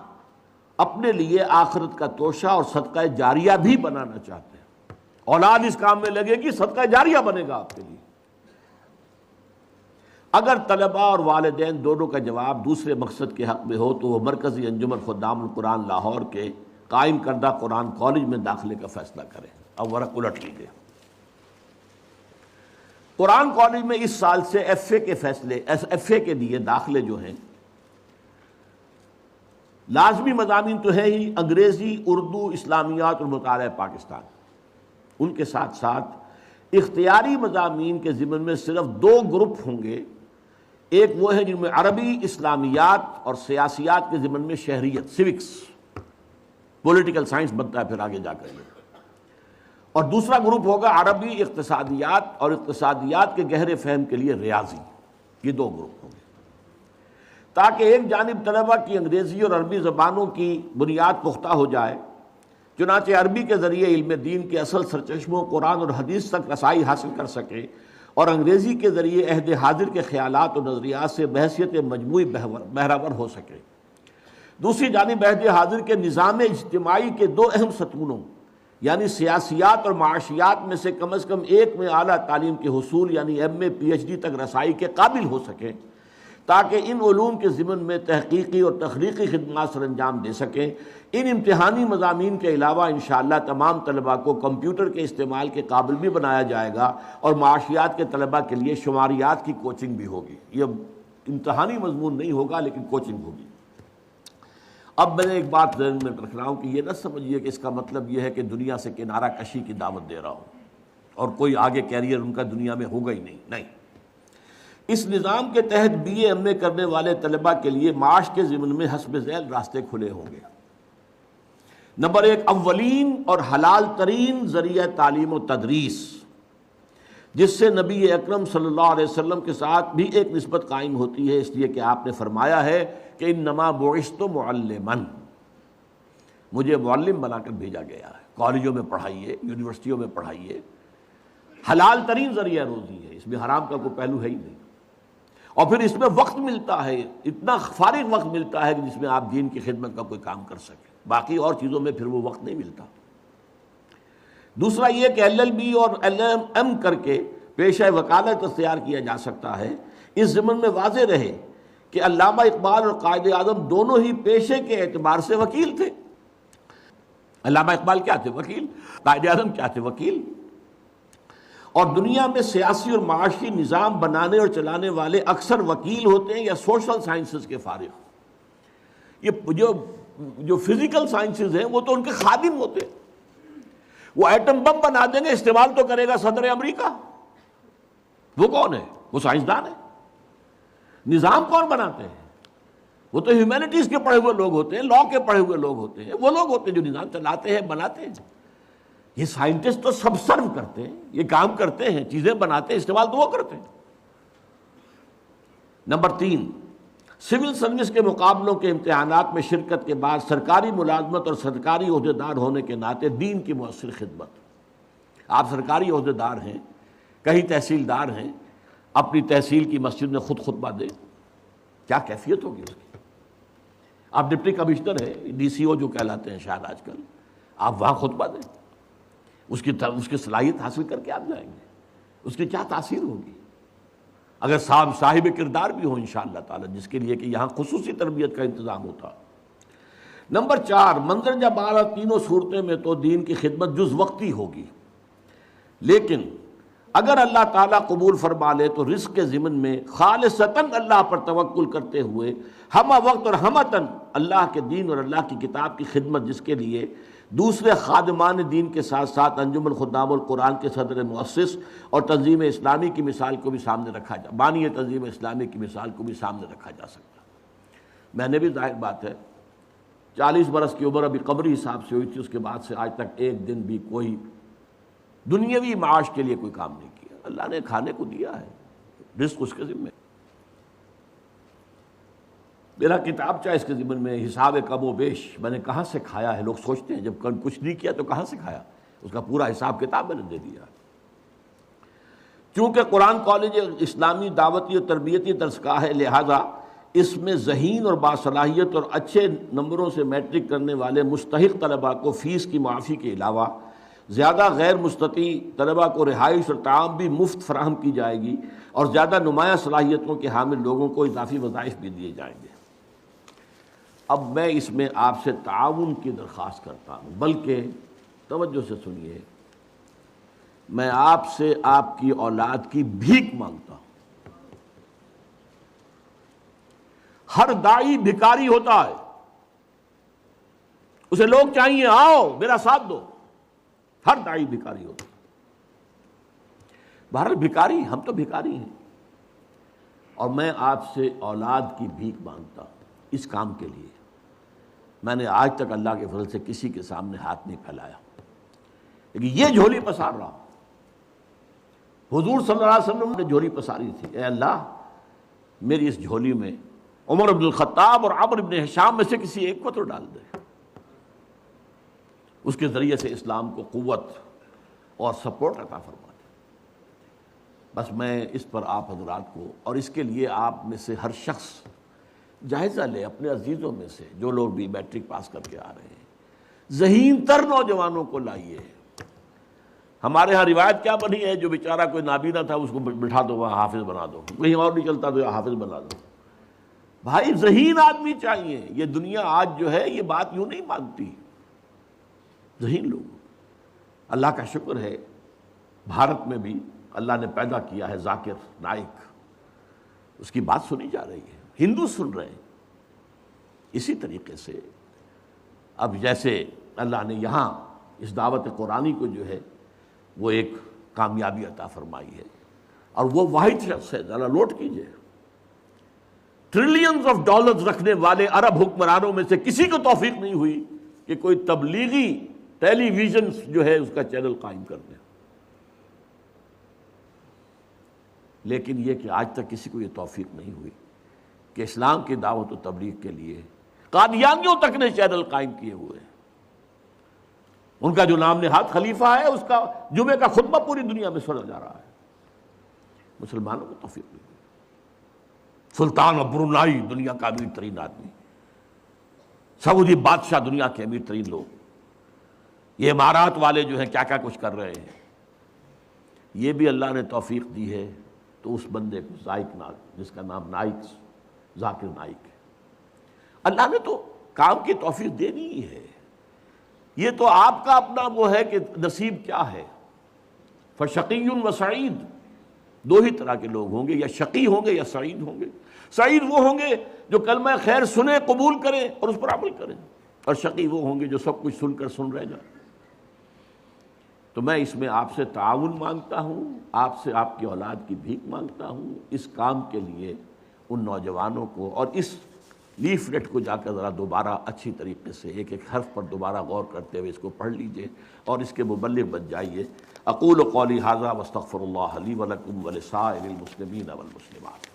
اپنے لیے آخرت کا توشہ اور صدقہ جاریہ بھی بنانا چاہتے ہیں۔ اولاد اس کام میں لگے گی، صدقہ جاریہ بنے گا آپ کے لیے۔ اگر طلباء اور والدین دونوں کا جواب دوسرے مقصد کے حق میں ہو تو وہ مرکزی انجمن خدام القرآن لاہور کے قائم کردہ قرآن کالج میں داخلے کا فیصلہ کریں۔ اب ورق الٹ لیجیے۔ قرآن کالج میں اس سال سے ایف اے کے لیے داخلے جو ہیں، لازمی مضامین تو ہے ہی انگریزی، اردو، اسلامیات اور مطالعہ پاکستان، ان کے ساتھ ساتھ اختیاری مضامین کے ضمن میں صرف 2 گروپ ہوں گے۔ ایک وہ ہے جن میں عربی، اسلامیات اور سیاسیات کے ضمن میں شہریت، سیوکس، پولیٹیکل سائنس بنتا ہے پھر آگے جا کر یہ، اور دوسرا گروپ ہوگا عربی، اقتصادیات اور اقتصادیات کے گہرے فہم کے لیے ریاضی۔ یہ 2 گروپ ہوں گے تاکہ ایک جانب طلبہ کی انگریزی اور عربی زبانوں کی بنیاد پختہ ہو جائے، چنانچہ عربی کے ذریعے علم دین کے اصل سرچشموں قرآن اور حدیث تک رسائی حاصل کر سکے، اور انگریزی کے ذریعے عہد حاضر کے خیالات اور نظریات سے بحیثیت مجموعی بہرور ہو سکے۔ دوسری جانب عہد حاضر کے نظام اجتماعی کے 2 اہم ستونوں یعنی سیاسیات اور معاشیات میں سے کم از کم ایک میں اعلیٰ تعلیم کے حصول یعنی ایم اے پی ایچ ڈی تک رسائی کے قابل ہو سکیں، تاکہ ان علوم کے ضمن میں تحقیقی اور تخلیقی خدمات سر انجام دے سکیں۔ ان امتحانی مضامین کے علاوہ انشاءاللہ تمام طلباء کو کمپیوٹر کے استعمال کے قابل بھی بنایا جائے گا، اور معاشیات کے طلباء کے لیے شماریات کی کوچنگ بھی ہوگی۔ یہ امتحانی مضمون نہیں ہوگا لیکن کوچنگ ہوگی۔ اب میں نے ایک بات ذہن میں رکھ رہا ہوں کہ یہ نہ سمجھیے کہ اس کا مطلب یہ ہے کہ دنیا سے کنارہ کشی کی دعوت دے رہا ہوں اور کوئی آگے کیریئر ان کا دنیا میں ہوگا ہی نہیں۔ اس نظام کے تحت بی اے ایم اے کرنے والے طلباء کے لیے معاش کے ضمن میں حسب ذیل راستے کھلے ہوں گے۔ نمبر 1، اولین اور حلال ترین ذریعہ تعلیم و تدریس، جس سے نبی اکرم صلی اللہ علیہ وسلم کے ساتھ بھی ایک نسبت قائم ہوتی ہے، اس لیے کہ آپ نے فرمایا ہے کہ انما بعثت معلما، مجھے معلم بنا کر بھیجا گیا ہے۔ کالجوں میں پڑھائیے، یونیورسٹیوں میں پڑھائیے، حلال ترین ذریعہ روزی ہے، اس میں حرام کا کوئی پہلو ہے ہی نہیں، اور پھر اس میں وقت ملتا ہے، اتنا فارغ وقت ملتا ہے کہ جس میں آپ دین کی خدمت کا کوئی کام کر سکیں، باقی اور چیزوں میں پھر وہ وقت نہیں ملتا۔ دوسرا یہ کہ ایل ایل بی اور ایل ایم ایم کر کے پیشہ وکالت اختیار کیا جا سکتا ہے۔ اس ضمن میں واضح رہے کہ علامہ اقبال اور قائد اعظم دونوں ہی پیشے کے اعتبار سے وکیل تھے۔ علامہ اقبال کیا تھے؟ وکیل۔ قائد اعظم کیا تھے؟ وکیل۔ اور دنیا میں سیاسی اور معاشی نظام بنانے اور چلانے والے اکثر وکیل ہوتے ہیں یا سوشل سائنسز کے فارغ۔ یہ جو فزیکل سائنسز ہیں وہ تو ان کے خادم ہوتے ہیں۔ وہ ایٹم بم بنا دیں گے، استعمال تو کرے گا صدر امریکہ، وہ کون ہے؟ وہ سائنسدان ہے۔ نظام کون بناتے ہیں؟ وہ تو ہیومینٹیز کے پڑھے ہوئے لوگ ہوتے ہیں، لاء کے پڑھے ہوئے لوگ ہوتے ہیں، وہ لوگ ہوتے ہیں جو نظام چلاتے ہیں، بناتے ہیں۔ یہ سائنٹسٹ تو سب سرو کرتے ہیں، یہ کام کرتے ہیں، چیزیں بناتے ہیں، استعمال تو وہ کرتے ہیں۔ نمبر 3، سول سروس کے مقابلوں کے امتحانات میں شرکت کے بعد سرکاری ملازمت اور سرکاری عہدیدار ہونے کے ناطے دین کی مؤثر خدمت۔ آپ سرکاری عہدیدار ہیں، کہیں تحصیلدار ہیں، اپنی تحصیل کی مسجد میں خود خطبہ دیں، کیا کیفیت ہوگی اس کی؟ آپ ڈپٹی کمشنر ہیں، ڈی سی او جو کہلاتے ہیں شاید آج کل، آپ وہاں خطبہ دیں، اس کی صلاحیت حاصل کر کے آپ جائیں گے، اس کی کیا تاثیر ہوگی؟ اگر صاحب کردار بھی ہو انشاءاللہ تعالی، جس کے لیے کہ یہاں خصوصی تربیت کا انتظام ہوتا۔ نمبر 4، مندرجہ بالا تینوں صورتیں میں تو دین کی خدمت جز وقتی ہوگی، لیکن اگر اللہ تعالیٰ قبول فرما لے تو رزق کے ضمن میں خالصتاً اللہ پر توکل کرتے ہوئے ہمہ وقت اور ہمتاً اللہ کے دین اور اللہ کی کتاب کی خدمت، جس کے لیے دوسرے خادمان دین کے ساتھ ساتھ انجمن خدام القرآن کے صدر مؤسس اور تنظیم اسلامی کی مثال کو بھی سامنے رکھا جا بانی تنظیم اسلامی کی مثال کو بھی سامنے رکھا جا سکتا۔ میں نے بھی ظاہر بات ہے 40 برس کی عمر ابھی قبری حساب سے ہوئی تھی، اس کے بعد سے آج تک ایک دن بھی کوئی دنیاوی معاش کے لیے کوئی کام نہیں کیا۔ اللہ نے کھانے کو دیا ہے، رزق اس کے ذمہ۔ میرا کتابچہ اس کے ضمن میں حساب کم و بیش، میں نے کہاں سے کھایا ہے، لوگ سوچتے ہیں جب کچھ نہیں کیا تو کہاں سے کھایا، اس کا پورا حساب کتاب میں نے دے دیا۔ چونکہ قرآن کالج اسلامی دعوتی اور تربیتی درس گاہ ہے، لہذا اس میں ذہین اور باصلاحیت اور اچھے نمبروں سے میٹرک کرنے والے مستحق طلباء کو فیس کی معافی کے علاوہ زیادہ غیر مستطیع طلباء کو رہائش اور تعام بھی مفت فراہم کی جائے گی، اور زیادہ نمایاں صلاحیتوں کے حامل لوگوں کو اضافی وظائف بھی دیے جائیں گے۔ اب میں اس میں آپ سے تعاون کی درخواست کرتا ہوں، بلکہ توجہ سے سنیے، میں آپ سے آپ کی اولاد کی بھیک مانگتا ہوں۔ ہر داعی بھکاری ہوتا ہے، اسے لوگ چاہیے آؤ میرا ساتھ دو، ہر داعی بھکاری ہوتا ہے۔ بہرحال بھکاری، ہم تو بھکاری ہیں، اور میں آپ سے اولاد کی بھیک مانگتا ہوں اس کام کے لیے۔ میں نے آج تک اللہ کے فضل سے کسی کے سامنے ہاتھ نہیں پھیلایا، لیکن یہ جھولی پسار رہا ہوں۔ حضور صلی اللہ علیہ وسلم نے جھولی پساری تھی، اے اللہ میری اس جھولی میں عمر بن الخطاب اور عمرو بن ہشام میں سے کسی ایک کو تو ڈال دے، اس کے ذریعے سے اسلام کو قوت اور سپورٹ عطا فرما دے۔ بس میں اس پر آپ حضرات کو، اور اس کے لیے آپ میں سے ہر شخص جائزہ لے اپنے عزیزوں میں سے جو لوگ بھی میٹرک پاس کر کے آ رہے ہیں، ذہین تر نوجوانوں کو لائیے۔ ہمارے ہاں روایت کیا بنی ہے، جو بیچارہ کوئی نابینا تھا اس کو بٹھا دو وہاں حافظ بنا دو، کہیں اور نہیں چلتا تو حافظ بنا دو۔ بھائی ذہین آدمی چاہیے، یہ دنیا آج جو ہے یہ بات یوں نہیں مانتی، ذہین لوگ۔ اللہ کا شکر ہے بھارت میں بھی اللہ نے پیدا کیا ہے ذاکر نائک، اس کی بات سنی جا رہی ہے، ہندو سن رہے ہیں۔ اسی طریقے سے اب جیسے اللہ نے یہاں اس دعوت قرآنی کو جو ہے وہ ایک کامیابی عطا فرمائی ہے، اور وہ واحد شخص ہے، ذرا نوٹ کیجئے، ٹریلینز آف ڈالرز رکھنے والے عرب حکمرانوں میں سے کسی کو توفیق نہیں ہوئی کہ کوئی تبلیغی ٹیلی ویژن جو ہے اس کا چینل قائم کر دے، لیکن یہ کہ آج تک کسی کو یہ توفیق نہیں ہوئی کہ اسلام کی دعوت و تبلیغ کے لیے قادیانیوں تک نے چینل قائم کیے ہوئے ہیں۔ ان کا جو نام نہاد خلیفہ ہے، اس کا جمعے کا خطبہ پوری دنیا میں سنا جا رہا ہے، مسلمانوں کو توفیق نہیں ہوئی۔ سلطان آف برونائی دنیا کا امیر ترین آدمی، سعودی بادشاہ دنیا کے امیر ترین لوگ، یہ امارات والے جو ہیں کیا کیا کچھ کر رہے ہیں، یہ بھی اللہ نے توفیق دی ہے تو اس بندے کو ذائق نائک، جس کا نام نائک ذاکر نائک ہے، اللہ نے تو کام کی توفیق دینی ہی ہے۔ یہ تو آپ کا اپنا وہ ہے کہ نصیب کیا ہے۔ فشقی و سعید، دو ہی طرح کے لوگ ہوں گے، یا شقی ہوں گے یا سعید ہوں گے۔ سعید وہ ہوں گے جو کلمہ خیر سنیں، قبول کریں اور اس پر عمل کریں، اور شقی وہ ہوں گے جو سب کچھ سن کر سن رہ جائیں۔ تو میں اس میں آپ سے تعاون مانگتا ہوں، آپ سے آپ کی اولاد کی بھیک مانگتا ہوں اس کام کے لیے۔ ان نوجوانوں کو، اور اس لیفلیٹ کو جا کر ذرا دوبارہ اچھی طریقے سے ایک ایک حرف پر دوبارہ غور کرتے ہوئے اس کو پڑھ لیجئے اور اس کے مبلغ بن جائیے۔ اقول قولی ھذا واستغفر اللہ لی ولکم ولسائر المسلمین والمسلمات۔